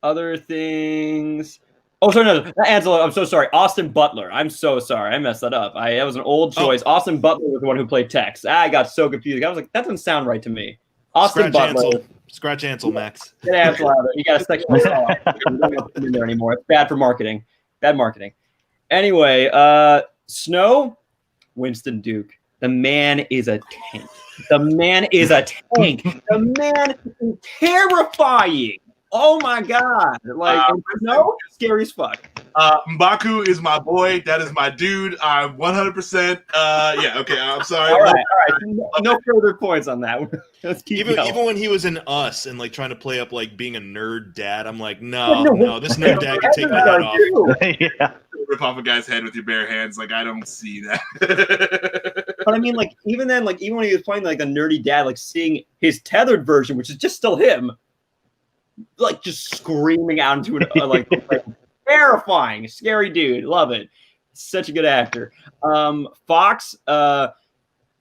Other things. Oh, sorry, no, Ansel. I'm so sorry. Austin Butler. I'm so sorry. I messed that up. That was an old choice. Oh. Austin Butler was the one who played Tex. I got so confused. I was like, that doesn't sound right to me. Austin Butler. Scratch Ansel, Max. Get Ansel out of it. You got to sexual assault. You don't have to put in there anymore. It's bad for marketing. Bad marketing. Anyway, Snow, Winston Duke. The man is a tank. The man is terrifying. Oh my god! Like no, scary as fuck. M'Baku is my boy. That is my dude. I'm 100%. Yeah. Okay. I'm sorry. All right. No further points on that. Let's keep even going. when he was in Us and like trying to play up like being a nerd dad, I'm like, no, this nerd dad can take my head off. Yeah. Rip off a guy's head with your bare hands. Like I don't see that. But I mean, like even then, like even when he was playing like the nerdy dad, like seeing his tethered version, which is just still him, like just screaming out into an like terrifying, scary dude. Love it. Such a good actor. Fox,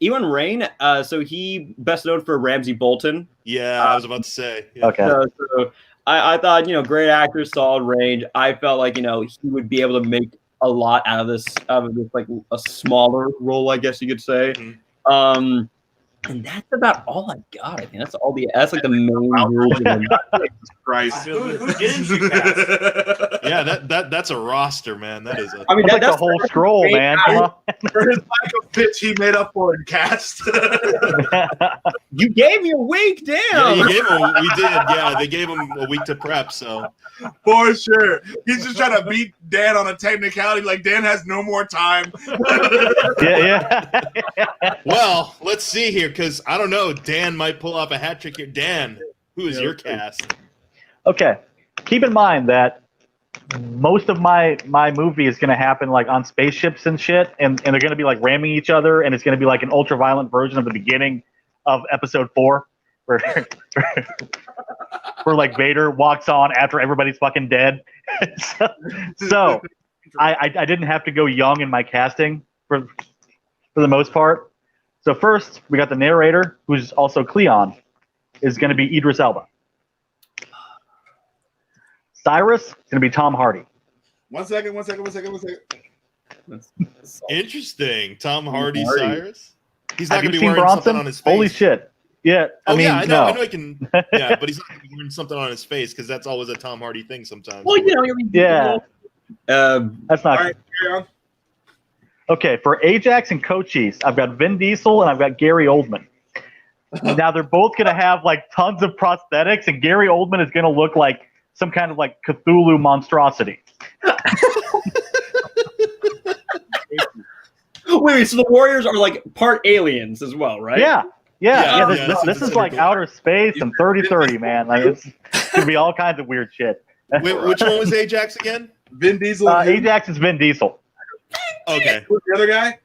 Ewan Rain. So he best known for Ramsey Bolton. Yeah, I was about to say. Yeah. Okay. So I thought, great actor, solid range. I felt like, he would be able to make a lot out of this like a smaller role, I guess you could say. Mm-hmm. And that's about all I got. I think that's like the main version. Christ. Yeah, that's a roster, man. That is. I mean, that's the whole scroll, man. Come on. For his lack of pitch, he made up for in cast. You gave me a week, damn. Yeah, you gave him. We did. Yeah, they gave him a week to prep. So for sure, he's just trying to beat Dan on a technicality. Like Dan has no more time. Yeah. Well, let's see here, because I don't know. Dan might pull off a hat trick here. Dan, who is your cast? Okay, keep in mind that most of my movie is going to happen like on spaceships and shit, and they're going to be like ramming each other, and it's going to be like an ultra-violent version of the beginning of episode 4, where like Vader walks on after everybody's fucking dead. so I didn't have to go young in my casting for the most part. So first, we got the narrator, who's also Cleon, is going to be Idris Elba. Cyrus is going to be Tom Hardy. One second. Interesting. Tom Hardy. Cyrus? He's not going to be wearing Bronson? something on his face. Holy shit. Yeah. I know. No. I know he can. Yeah, but he's not going to be wearing something on his face because that's always a Tom Hardy thing sometimes. Well, yeah. That's not. All right, carry on. Okay, for Ajax and Cochise, I've got Vin Diesel and I've got Gary Oldman. Now they're both going to have like tons of prosthetics, and Gary Oldman is going to look like some kind of like Cthulhu monstrosity. Wait, so the Warriors are like part aliens as well, right? Yeah. This is like outer space and 30-30, man. Like it's going to be all kinds of weird shit. Wait, which one was Ajax again? Vin Diesel. Ajax is Vin Diesel. Okay. Who's the other guy?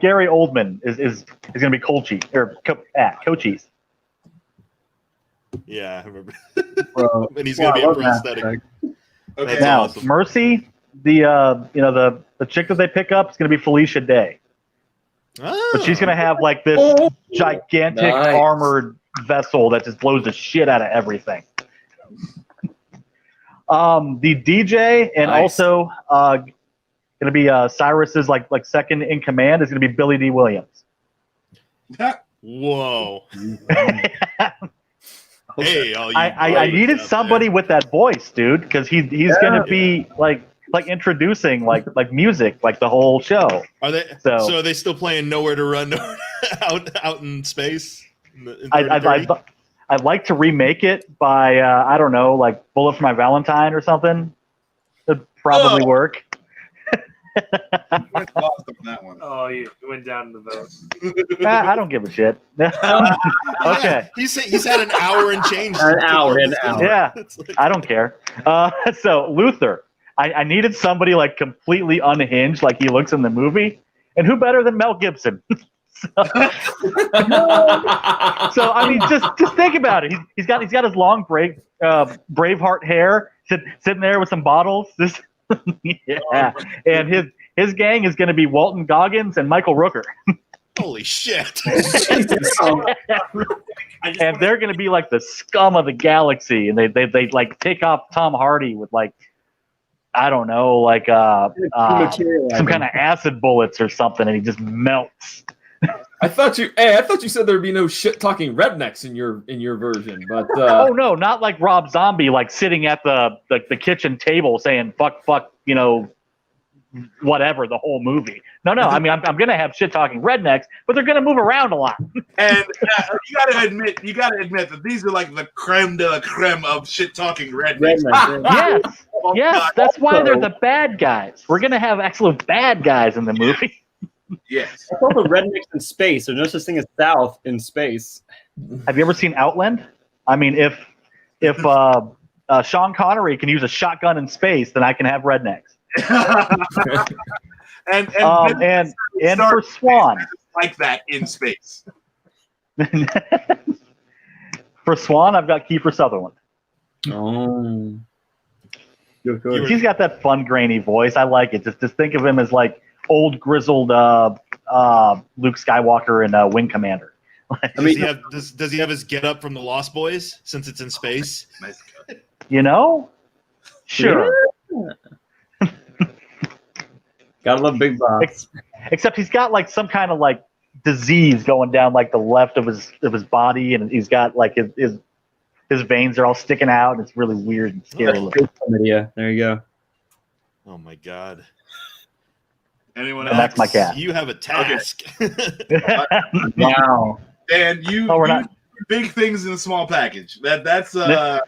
Gary Oldman is going to be Cochise or Cochise. Yeah, I remember. Bro, and he's going to be a prosthetic. Okay. Now, awesome. Mercy, the chick that they pick up is going to be Felicia Day. Oh. But she's going to have like this gigantic armored vessel that just blows the shit out of everything. The DJ and also going to be Cyrus's like second in command is going to be Billy D. Williams. Whoa. Hey, I needed somebody with that voice, dude, because he's going to be like introducing like music like the whole show. Are they? So are they still playing Nowhere to Run out in space? I'd like to remake it by I don't know, like Bullet for My Valentine or something. It'd probably work. Lost on that one. Oh, you went down in the vote. I don't give a shit. Okay. He's had an hour and change. An hour. Yeah, I don't care. So Luther, I needed somebody like completely unhinged, like he looks in the movie, and who better than Mel Gibson? So I mean, just think about it. He's got his long Braveheart hair, sitting there with some bottles. Yeah, and his gang is going to be Walton Goggins and Michael Rooker. Holy shit! And they're going to be like the scum of the galaxy, and they like take off Tom Hardy with like, I don't know, like some kind of acid bullets or something, and he just melts. I thought you said there'd be no shit talking rednecks in your version, but oh no, not like Rob Zombie, like sitting at the kitchen table saying fuck, whatever the whole movie. No. I mean, I'm going to have shit talking rednecks, but they're going to move around a lot. And you got to admit that these are like the creme de la creme of shit talking rednecks. Yes, that's why they're the bad guys. We're going to have excellent bad guys in the movie. Yes. It's also rednecks in space. There's no such thing as South in space. Have you ever seen Outland? I mean, if Sean Connery can use a shotgun in space, then I can have rednecks. and for Swan, like that in space. For Swan, I've got Kiefer Sutherland. Oh, he's got that fun, grainy voice. I like it. Just think of him as like old, grizzled Luke Skywalker in Wing Commander. Does he have his get up from the Lost Boys since it's in space? You know, sure. Gotta love Big Boss. Except he's got like some kind of like disease going down like the left of his body, and he's got like his veins are all sticking out, and it's really weird and scary looking. Yeah, there you go. Oh my God. Anyone else? That's my cat. You have a task. Wow. Dan, you do big things in a small package. That's a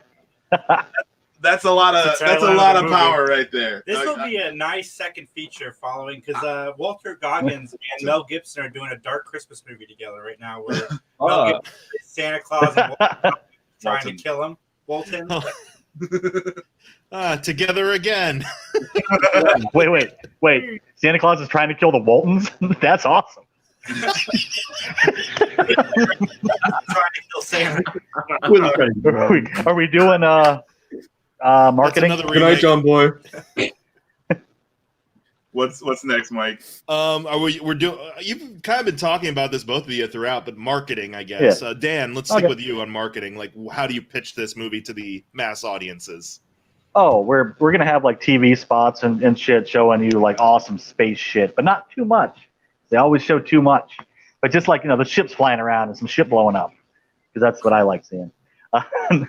lot of power right there. This will be a nice second feature following because Walter Goggins and Mel Gibson are doing a dark Christmas movie together right now where Mel Gibson is Santa Claus and Walter trying to kill him. Walton. Together again. Wait. Santa Claus is trying to kill the Waltons? That's awesome. Trying to kill Santa. Are we doing marketing? Good night, John Boy. What's next, Mike? We're doing. You've kind of been talking about this, both of you, throughout, but marketing, I guess. Yeah. Dan, let's stick with you on marketing. Like, how do you pitch this movie to the mass audiences? Oh, we're gonna have like TV spots and shit showing you like awesome space shit, but not too much. They always show too much, but just like the ships flying around and some shit blowing up, because that's what I like seeing. We're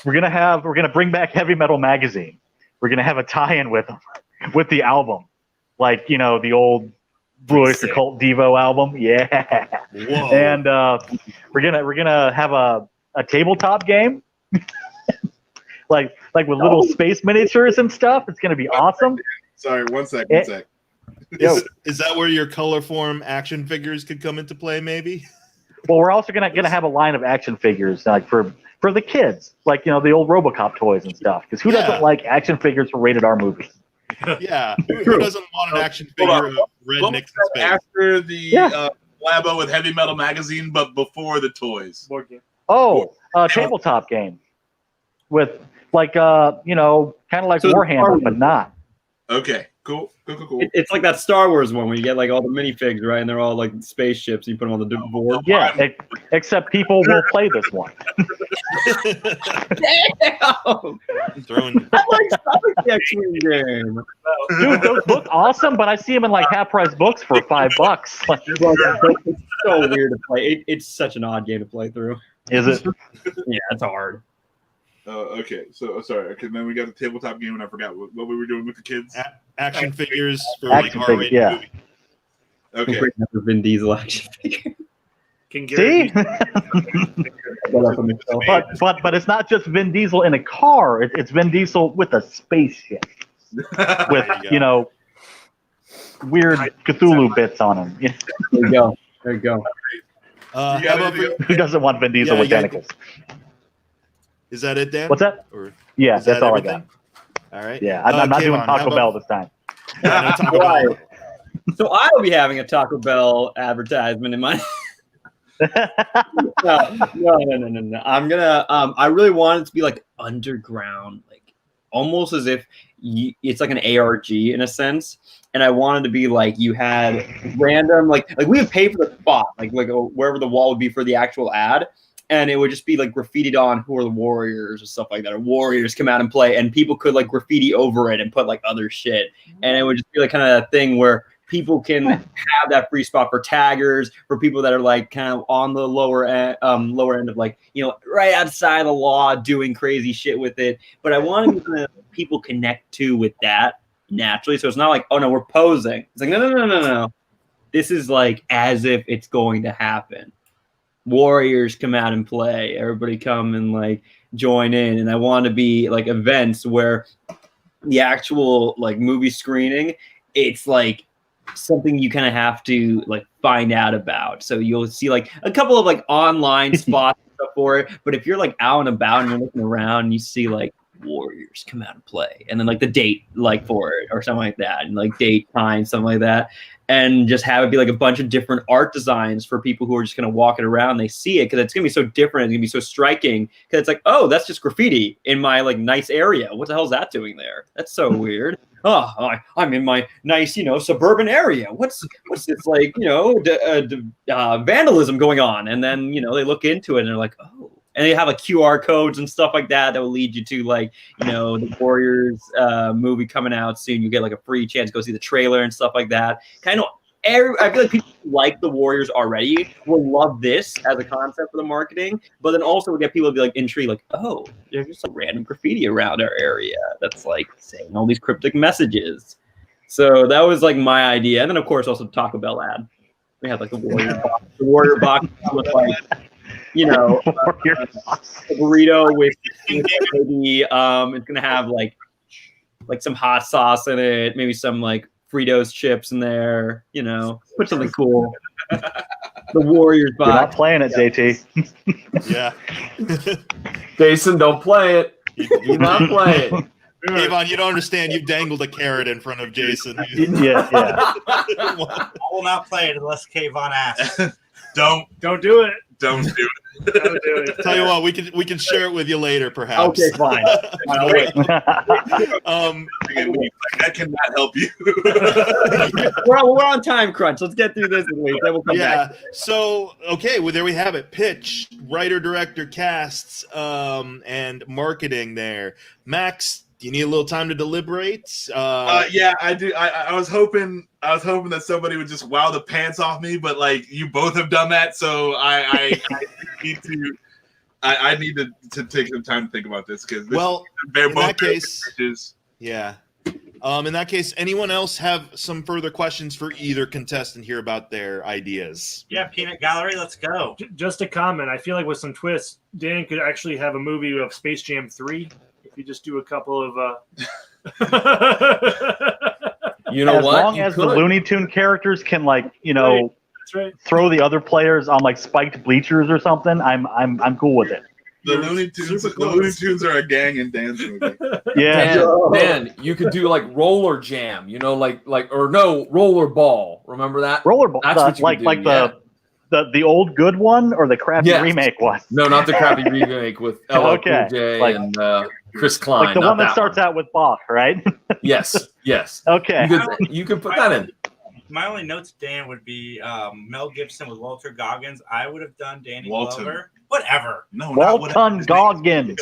gonna bring back Heavy Metal Magazine. We're gonna have a tie-in with them, with the album, like the old Blue Oyster Cult Devo album. Yeah. Whoa. And we're gonna have a tabletop game. like with little space miniatures and stuff. It's gonna be awesome. Sorry, one sec. Is that where your color form action figures could come into play? Maybe. Well, we're also gonna have a line of action figures like for the kids, like the old RoboCop toys and stuff. Because who doesn't like action figures for rated R movies? Yeah, who doesn't want an action figure of rednecks in space? After the Labo with Heavy Metal Magazine, but before the toys. Tabletop game with like kind of like Warhammer, but not. Okay, cool. It's like that Star Wars one where you get like all the minifigs, right? And they're all like spaceships. And you put them on the board. Yeah, except people will play this one. Damn! I like the X-Wing game. Dude, those look awesome, but I see them in like half-price books for $5. Like, it's so weird to play. It's such an odd game to play through. Is it? Yeah, it's hard. Okay, so sorry. Okay, then we got the tabletop game, and I forgot what we were doing with the kids. Action figures for action like R-rated movie. Okay. Never Vin Diesel action figure. See? but it's not just Vin Diesel in a car. It's Vin Diesel with a spaceship with weird Cthulhu bits on him. There you go. Who doesn't want Vin Diesel with tentacles? Is that it, Dan? What's that? Yeah, that's all everything? I got. All right. Yeah, I'm not doing Taco Bell this time. Yeah, no Taco Bell. So I will be having a Taco Bell advertisement in my. No. I'm gonna. I really want it to be like underground, like almost as if it's like an ARG in a sense. And I wanted to be like you had random like we would pay for the spot, like wherever the wall would be for the actual ad. And it would just be like graffitied on who are the Warriors or stuff like that. Or Warriors come out and play, and people could like graffiti over it and put like other shit. And it would just be like kind of that thing where people can have that free spot for taggers, for people that are like kind of on the lower end of like, you know, right outside the law doing crazy shit with it. But I want to people connect to with that naturally. So it's not like, oh no, we're posing. It's like, no. This is like as if it's going to happen. Warriors come out and play. Everybody come and like join in. And I want to be like events where the actual like movie screening, it's like something you kind of have to like find out about. So you'll see like a couple of like online spots and stuff for it. But if you're like out and about and you're looking around and you see like Warriors come out and play, and then like the date like for it or something like that, and like date time, something like that, and just have it be like a bunch of different art designs for people who are just going to walk it around. They see it because it's going to be so different. It's going to be so striking because it's like, oh, that's just graffiti in my like nice area. What the hell is that doing there? That's so weird. Oh, I'm in my nice, you know, suburban area. What's this like, you know, vandalism going on? And then, you know, they look into it and they're like, oh. And they have like QR codes and stuff like that will lead you to like, you know, the Warriors movie coming out soon. You get like a free chance to go see the trailer and stuff like that. Kind of, I feel like people who like the Warriors already will love this as a concept for the marketing. But then also we get people to be like intrigued, like, oh, there's just some random graffiti around our area that's like saying all these cryptic messages. So that was like my idea. And then of course also Taco Bell ad. We had like the Warrior box with like, you know, a burrito with maybe it's gonna have like some hot sauce in it, maybe some like Fritos chips in there, you know, put something cool. The Warriors box. You're not playing it, JT. Yeah. Jason, don't play it. Do not play it. Kaivan, you don't understand. You've dangled a carrot in front of Jason. Yeah. I will not play it unless Kaivan asks. Don't do it. Don't do it. Don't do it. Tell you what, we can share it with you later, perhaps. Okay, fine. I cannot help you. we're on time crunch. Let's get through this and then we'll come back. So okay, well there we have it. Pitch, writer, director, casts, and marketing there. Max, do you need a little time to deliberate? Yeah, I do. I was hoping that somebody would just wow the pants off me, but like you both have done that, so I need to take some time to think about this because in that case, anyone else have some further questions for either contestant here about their ideas? Yeah, Peanut Gallery, let's go. Just a comment. I feel like with some twists, Dan could actually have a movie of Space Jam 3. You just do a couple of you know, as long as the Looney Tune characters can like, you know, throw the other players on like spiked bleachers or something, I'm cool with it. The Looney Tunes are a gang in Dan's movie. Yeah. Dan, you could do like roller jam, you know, like roller ball. Remember that? Roller ball. That's what you could do, the old good one or the crappy remake one? No, not the crappy remake with LL Cool J and Chris Klein. Like the one that starts out with Bach, right? Yes. Okay. You could put that in. My only note to Dan would be Mel Gibson with Walter Goggins. I would have done Danny Glover. Whatever. No, Walton Goggins.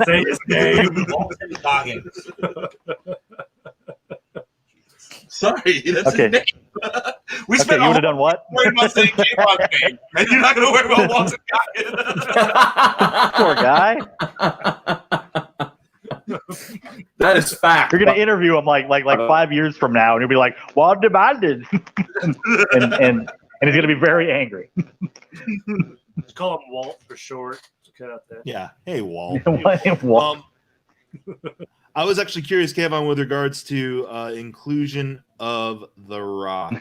Say his name. Walton Goggins. Sorry, that's his name. We spent you would have done what? Worried about saying J-Rock's name, and you're not going to worry about Walton Goggins. Poor guy. That is fact. You're gonna interview him like 5 years from now, and he'll be like, "What demanded?" and he's gonna be very angry. Just call him Walt for short. Cut out that. Yeah. Hey, Walt. Walt. I was actually curious, Kaivan, with regards to inclusion of The Rock.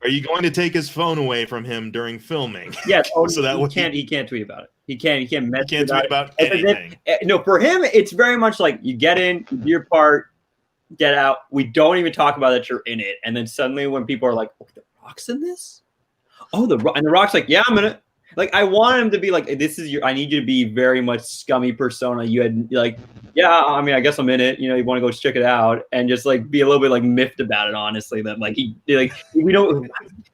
Are you going to take his phone away from him during filming? Yes. So that he can't tweet about it. He can't tweet about anything. No, for him, it's very much like you get in, you do your part, get out. We don't even talk about that you're in it, and then suddenly when people are like, "Oh, The Rock's in this," and The Rock's like, "Yeah, I'm in it." Like I want him to be like, "This is your." I need you to be very much scummy persona. You had like, "Yeah, I mean, I guess I'm in it." You know, you want to go check it out, and just like be a little bit like miffed about it. Honestly, that like we don't.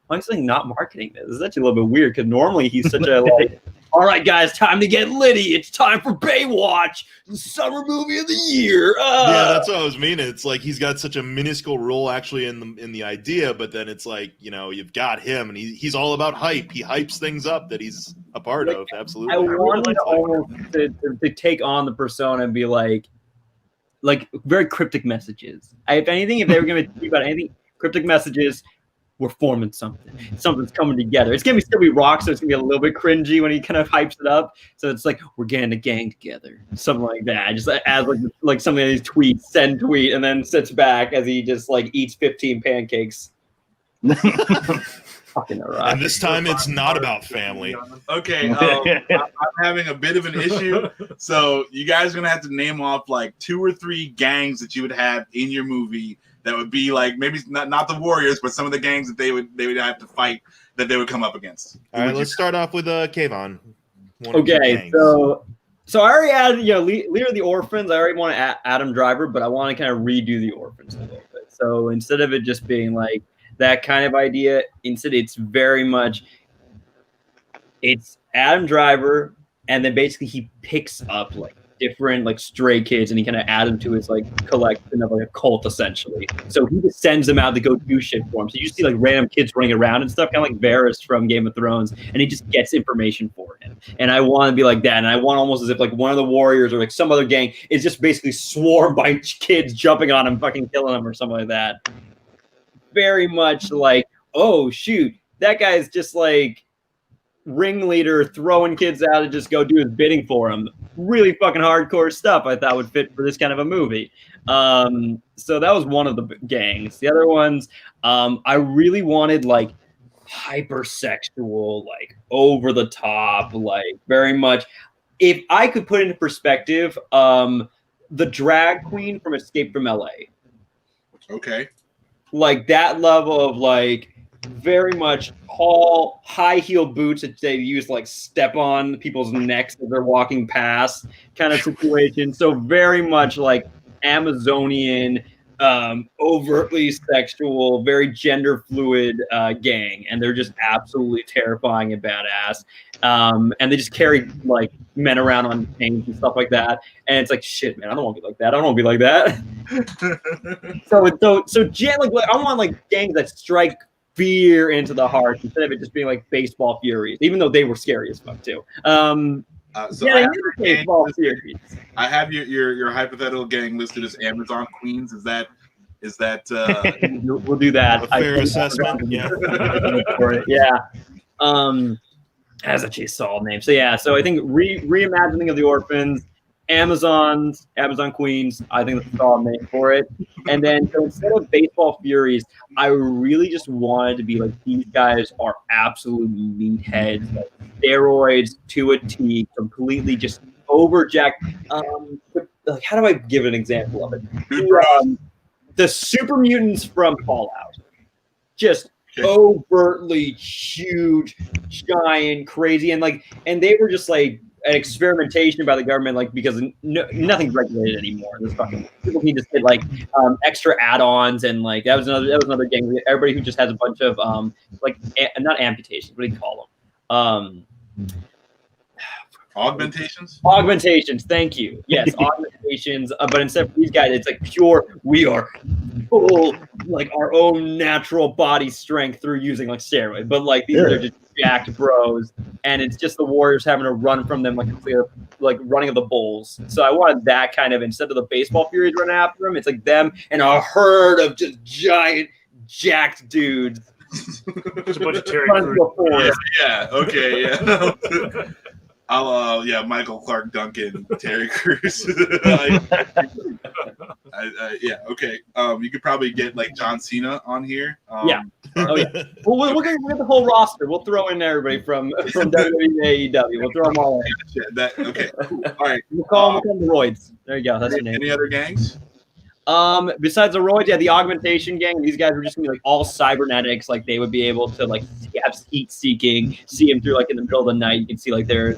Honestly, not marketing this. This is actually a little bit weird because normally he's such a like all right, guys, time to get litty. It's time for Baywatch, the summer movie of the year. Yeah, that's what I was meaning. It's like he's got such a minuscule role actually in the idea, but then it's like, you know, you've got him, and he's all about hype. He hypes things up that he's a part of. Absolutely. I wanted almost to take on the persona and be like very cryptic messages. If anything, if they were going to speak about anything, cryptic messages. We're forming something. Something's coming together. It's gonna still be rock, so it's gonna be a little bit cringy when he kind of hypes it up. So it's like we're getting a gang together, something like that. Just as like something in his tweets, send tweet, and then sits back as he just like eats 15 pancakes. Fucking right. And this time it's not about family. Okay, I'm having a bit of an issue. So you guys are gonna have to name off like 2 or 3 gangs that you would have in your movie. That would be like maybe not the Warriors, but some of the gangs that they would have to fight that they would come up against. All right, let's start off with Kaivan. Okay, so I already added Leader of the Orphans. I already want to add Adam Driver, but I want to kind of redo the Orphans a little bit. So instead of it just being like that kind of idea, instead it's very much it's Adam Driver, and then basically he picks up like different like stray kids and he kind of adds them to his like collection of like a cult essentially. So he just sends them out to go do shit for him. So you see like random kids running around and stuff, kind of like Varys from Game of Thrones, and he just gets information for him. And I want to be like that, and I want almost as if like one of the Warriors or like some other gang is just basically swarmed by kids jumping on him, fucking killing him or something like that. Very much like, oh shoot, that guy's just like ringleader throwing kids out to just go do his bidding for him. Really fucking hardcore stuff I thought would fit for this kind of a movie. So that was one of the gangs. The other ones, I really wanted like hypersexual, like over the top, like very much. If I could put into perspective, the drag queen from Escape from LA. Okay. Like that level of like very much tall, high-heeled boots that they use to like step on people's necks as they're walking past kind of situation. So very much like Amazonian, overtly sexual, very gender fluid gang, and they're just absolutely terrifying and badass. And they just carry like men around on chains and stuff like that. And it's like, shit, man, I don't want to be like that. I don't want to be like that. so like I want like gangs that strike fear into the heart instead of it just being like baseball furies, even though they were scary as fuck too. So yeah, baseball furies. I have your hypothetical gang listed as Amazon Queens. Is that we'll do that. A fair assessment. Yeah. Yeah. As a chase all name. So yeah, so I think reimagining of the Orphans, Amazon Queens, I think that's a solid name for it. And then so instead of baseball furies, I really just wanted to be like, these guys are absolute meatheads, like steroids to a T, completely just overjacked. Like, how do I give an example of it? The super mutants from Fallout, just overtly huge, giant, crazy, and they were just like an experimentation by the government, like because nothing's regulated anymore. This fucking people can just get like extra add-ons, and like that was another gang. Everybody who just has a bunch of not amputations, what do you call them? Augmentations. Thank you. Yes, augmentations. But instead of these guys, it's like pure. We are full, like our own natural body strength through using like steroids. But like these are just jacked bros, and it's just the Warriors having to run from them like a clear, like running of the bulls. So I wanted that kind of, instead of the baseball furies running after them, it's like them and a herd of just giant, jacked dudes. Just a bunch of Terry Crews. Yeah. Okay. Yeah. I'll Michael Clark Duncan, Terry Crews. Yeah, okay. You could probably get like John Cena on here. Yeah. We'll get the whole roster. We'll throw in everybody from WWE to AEW. We'll throw them all in. Okay. Cool. All right. We'll call them the Roids. There you go. That's your name. Any other gangs? Besides the Roids, the Augmentation Gang, these guys were just gonna be like all cybernetics. Like they would be able to like have heat seeking, see them through like in the middle of the night. You can see like their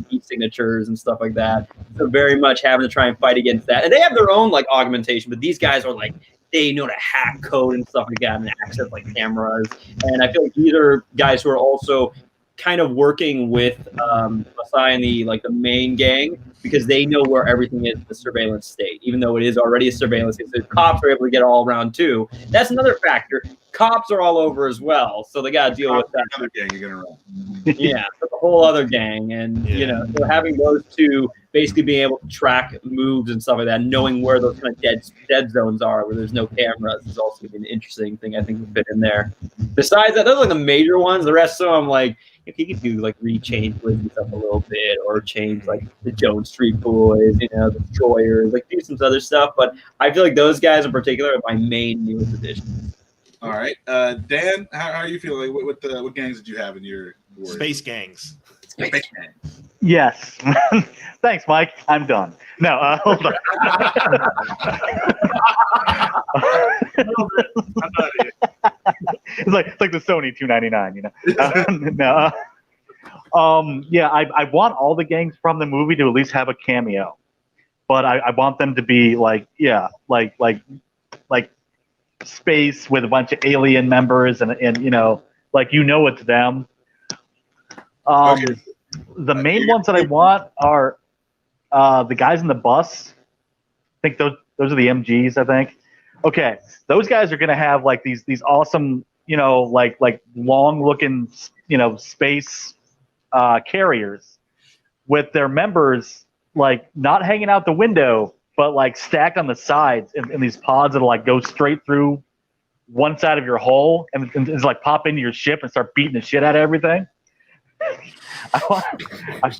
heat signatures and stuff like that. So very much having to try and fight against that. And they have their own like augmentation, but these guys are like, they know to hack code and stuff like that and access like cameras. And I feel like these are guys who are also kind of working with Masai and the main gang because they know where everything is in the surveillance state, even though it is already a surveillance state. So the cops are able to get all around too. That's another factor. Cops are all over as well, so they got to deal with that. Another gang you're gonna run. Yeah, that's a whole other gang, and so having those two basically being able to track moves and stuff like that, knowing where those kind of dead zones are, where there's no cameras, is also gonna be an interesting thing I think to fit in there. Besides that, those are like the major ones. The rest of them, like if he could do like rechange Blizzy stuff a little bit, or change like the Jones Street Boys, the Destroyers, like do some other stuff. But I feel like those guys in particular are my main newest additions. All right, Dan, how are you feeling? What gangs did you have in your ward? Space gangs? Space gangs. Yes. Thanks, Mike. I'm done. No, hold on. It's like the Sony $299, No. Yeah, I want all the gangs from the movie to at least have a cameo, but I want them to be like space with a bunch of alien members and it's them. Okay. The main ones that I want are the guys in the bus. I think those are the MGs, I think. Okay, those guys are gonna have like these awesome, like long looking, space carriers with their members like not hanging out the window, but like stacked on the sides in these pods that'll like go straight through one side of your hull and it's like pop into your ship and start beating the shit out of everything. I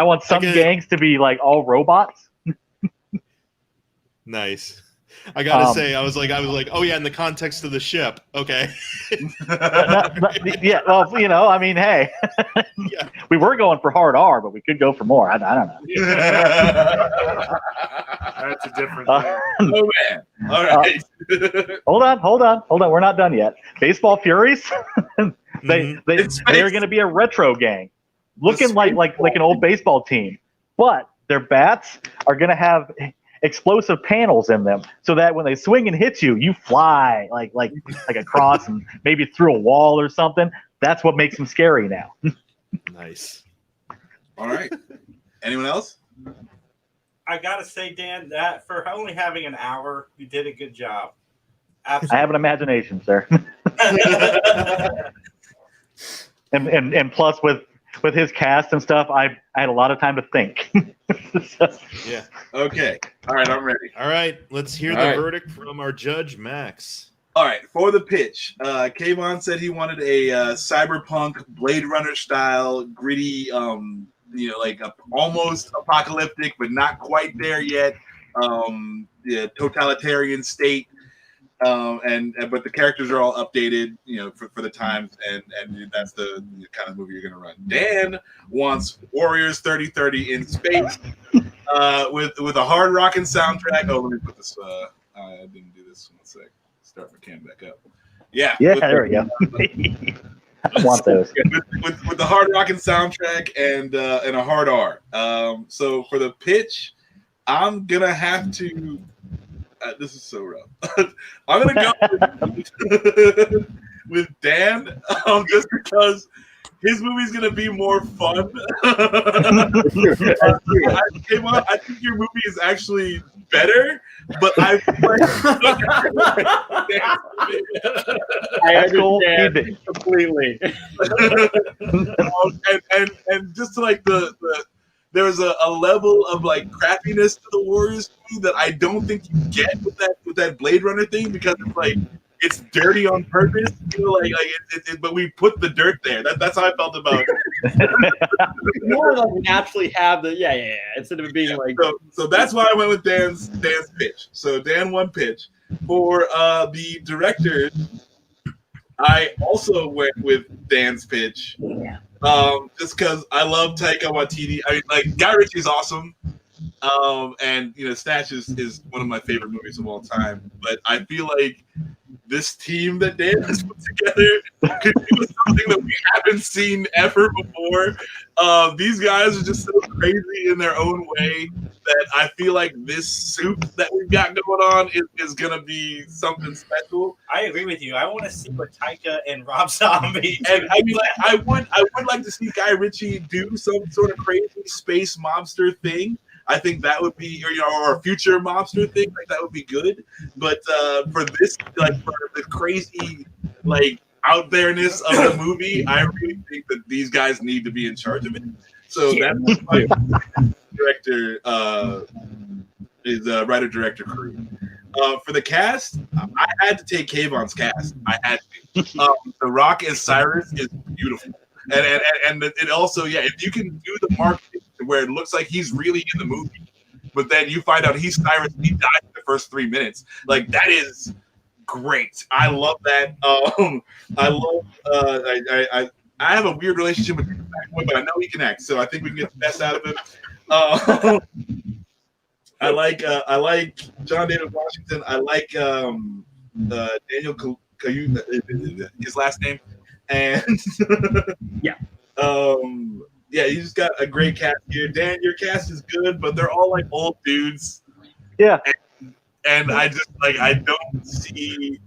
want some gangs to be like all robots. Nice. I gotta say, I was like, oh yeah, in the context of the ship, okay. Yeah, well, hey, yeah. We were going for hard R, but we could go for more. I don't know. That's a different thing. Oh man! All right. Hold on. We're not done yet. Baseball Furies. They're going to be a retro gang, looking like an old baseball team, but their bats are going to have explosive panels in them, so that when they swing and hit you, you fly like across and maybe through a wall or something. That's what makes them scary now. Nice. All right. Anyone else? I gotta say, Dan, that for only having an hour, you did a good job. Absolutely. I have an imagination, sir. and plus with his cast and stuff, I had a lot of time to think. Yeah. Okay. All right, I'm ready. All right, let's hear the verdict from our judge, Max. All right, for the pitch, Kaivan said he wanted a cyberpunk Blade Runner style, gritty, like almost apocalyptic, but not quite there yet. Totalitarian state. But the characters are all updated, for the times, and that's the kind of movie you're gonna run. Dan wants Warriors 3030 in space, with a hard rocking soundtrack. Oh, let me put this. I didn't do this. 1 sec. Start my cam back up. Yeah. There we go. I want those. With the hard rocking soundtrack and a hard R. So for the pitch, I'm gonna have to. This is so rough. I'm gonna go with Dan, just because his movie's gonna be more fun. I think your movie is actually better, but I understand completely. And just to like there's a level of like crappiness to the Warriors movie that I don't think you get with that Blade Runner thing, because it's like it's dirty on purpose, but we put the dirt there. That's how I felt about it. More like naturally have the instead of it being like so that's why I went with Dan's pitch. So Dan won pitch. For the director, I also went with Dan's pitch. Yeah. Just because I love Taika Waititi. I mean, like, Guy Ritchie's awesome. And Snatch is one of my favorite movies of all time. But I feel like this team that Dan has put together could do something that we haven't seen ever before. These guys are just so crazy in their own way. that I feel like this soup that we've got going on is gonna be something special. I agree with you. I want to see what Taika and Rob Zombie do. And I mean, like, I would like to see Guy Ritchie do some sort of crazy space mobster thing. I think that would be, or a future mobster thing, like that would be good. But for this, like for the crazy, like out there-ness of the movie, I really think that these guys need to be in charge of it. So that's my director is writer-director crew. For the cast, I had to take Kaivan's cast. I had to. The Rock as Cyrus is beautiful. And it also, yeah, if you can do the marketing where it looks like he's really in the movie, but then you find out he's Cyrus and he dies in the first 3 minutes, like that is great. I love that. I love. I have a weird relationship with him, but I know he can act, so I think we can get the best out of him. I like John David Washington. I like Daniel Kaluuya, his last name. And yeah, you just got a great cast here. Dan, your cast is good, but they're all like old dudes. Yeah, and I just I don't see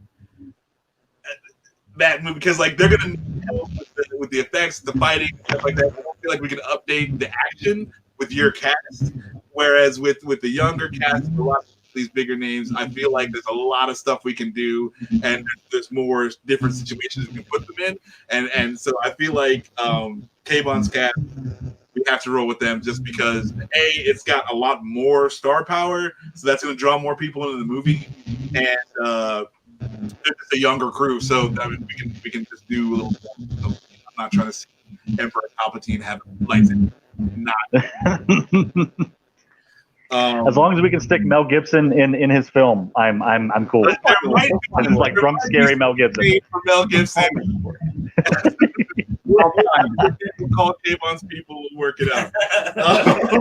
that movie because like they're gonna need help with the effects, the fighting, stuff like that. I don't feel like we can update the action with your cast, whereas with the younger cast, a lot of these bigger names, I feel like there's a lot of stuff we can do, and there's more different situations we can put them in, and so I feel like Kaivan's cast, we have to roll with them just because it's got a lot more star power, so that's going to draw more people into the movie, and it's a younger crew, so I mean, we can just do a little. I'm not trying to see Emperor Palpatine have lights in. Not. As long as we can stick Mel Gibson in his film, I'm cool. This is like drunk, scary Mel Gibson. For Mel Gibson. We'll call Kaivan's people. We'll work it out.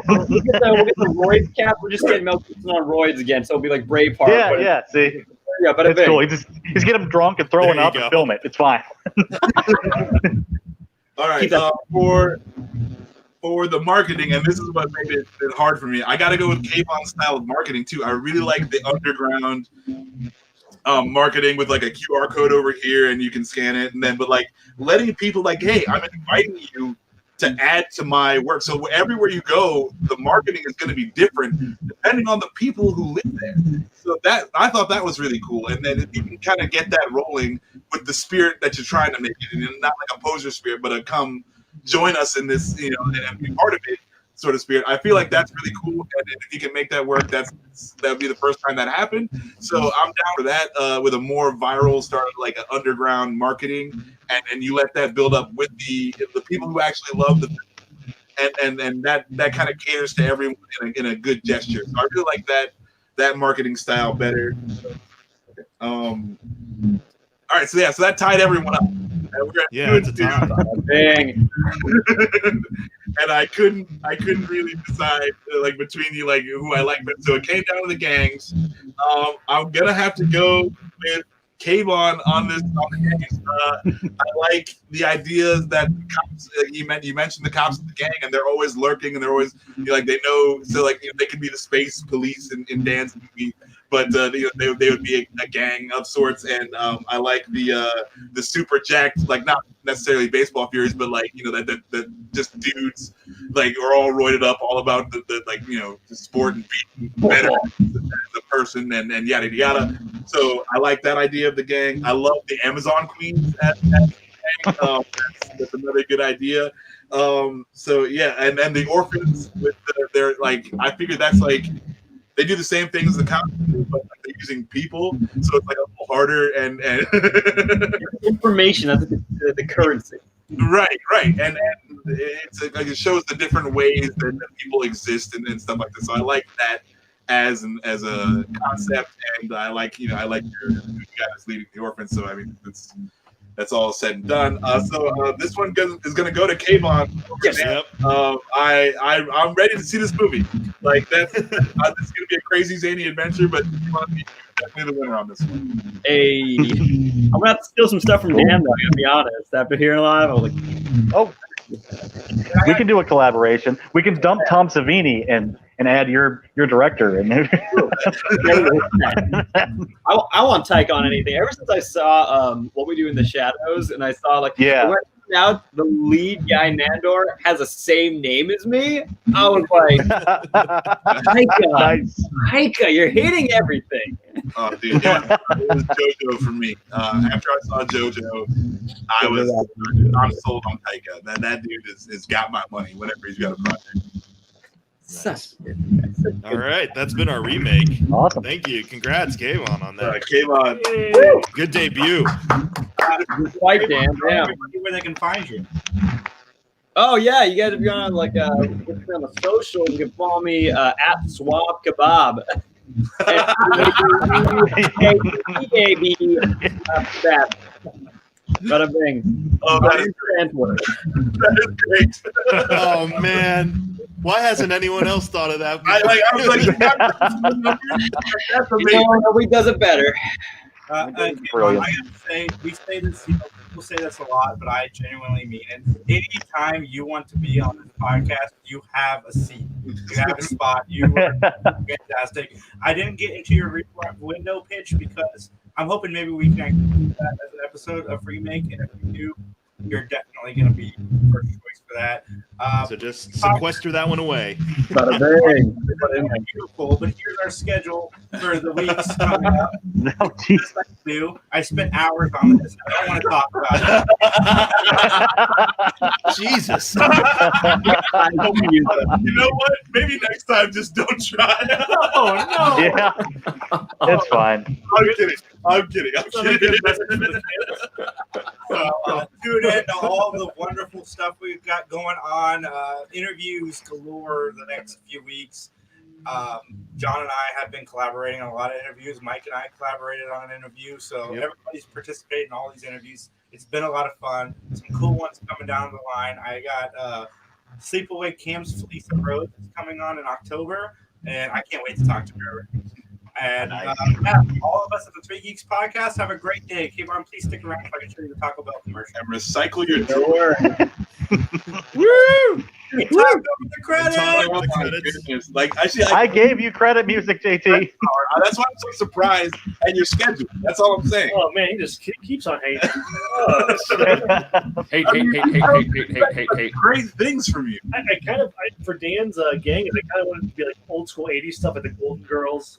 We'll get the roids cap. We're just getting Mel Gibson on roids again, so it'll be like Braveheart. Yeah. See, yeah, but it's cool. He's get him drunk and throwing up and film it. It's fine. All right. For the marketing, and this is what made it hard for me, I got to go with Kaivan's style of marketing too. I really like the underground marketing with like a QR code over here, and you can scan it, and then but like letting people like, hey, I'm inviting you to add to my work. So everywhere you go, the marketing is going to be different depending on the people who live there. So that I thought that was really cool, and then you can kind of get that rolling with the spirit that you're trying to make it, and not like a poser spirit, but a come join us in this, and be part of it sort of spirit. I feel like that's really cool, and if you can make that work, that would be the first time that happened. So I'm down for that with a more viral start, like an underground marketing, and you let that build up with the people who actually love the film, and that kind of caters to everyone in a good gesture. So I really like that marketing style better. All right, so that tied everyone up. It's a tie. Dang. And I couldn't really decide like between you, like who I like. But so it came down to the gangs. I'm gonna have to go with Kaivan on the gangs. I like the ideas that the cops. You mentioned the cops in the gang, and they're always lurking, and they're always like they know. So like they could be the space police in Dan's movie. But they would be a gang of sorts, and I like the super jacked, like not necessarily baseball furies, but like that just dudes like are all roided up, all about the the sport and being better as a person and yada yada. So I like that idea of the gang. I love the Amazon Queens as the gang. That's another good idea. So yeah, and then the orphans with their like I figured that's like. They do the same things as the cops do, but like, they're using people, so it's like a little harder and information. That's the currency. Right, and it's like it shows the different ways that people exist and stuff like this. So I like that as a concept, and I like your guy that's leading the orphans. So I mean, that's all said and done. So this one is going to go to Kaivan. Yes. Yep. I'm ready to see this movie. Like that's it's going to be a crazy zany adventure, but you're definitely the winner on this one. Hey, I'm gonna have to steal some stuff from Dan. Though, I gotta be honest. After hearing live, I was like, "Oh, We can do a collaboration. We can dump Tom Savini and add your director. And I want Tyke on anything. Ever since I saw What We Do in the Shadows, and I saw now the lead guy Nandor has the same name as me. I was like, Taika, you're hitting everything. Oh, dude, it was JoJo for me. After I saw JoJo, I'm sold on Taika. That dude has got my money whenever he's got a project. Nice. All right, that's been our remake. Awesome. Thank you. Congrats, Kayvan, on that. Kayvan. Good debut. Quite damn. Where they can find you. Oh yeah, you guys, if you're on on the social, you can follow me at Swab Kebab. Bada bing. Oh, that is great. Oh man, why hasn't anyone else thought of that? I was like, that's amazing. Nobody does it better. I gotta say, we say this. People say this a lot, but I genuinely mean it. Anytime you want to be on this podcast, you have a seat. You have a spot. You are fantastic. I didn't get into your window pitch because I'm hoping maybe we can do that as an episode of Remake, and if we do, you're definitely going to be first choice for that. So just sequester that one away. Beautiful, but here's our schedule for the weeks coming up. Oh, geez. I spent hours on this. I don't want to talk about it. Jesus. You know what? Maybe next time just don't try. Oh, no. Yeah. It's fine. I'm kidding. Tune in to all the wonderful stuff we've got going on. Interviews galore the next few weeks. John and I have been collaborating on a lot of interviews. Mike and I collaborated on an interview. So everybody's participating in all these interviews. It's been a lot of fun. Some cool ones coming down the line. I got Sleepaway Cam's Felicia Rose is coming on in October, and I can't wait to talk to her. And all of us at the Three Geeks podcast, have a great day. Kayvan, please stick around if I can show you the Taco Bell commercial. And recycle your door. Woo! The credits. Like I gave you credit music, JT. That's why I'm so surprised at your schedule. That's all I'm saying. Oh man, he just keeps on hating. Hate. Great things from you. I for Dan's gang, I kind of wanted to be like old school '80s stuff, like the Golden Girls.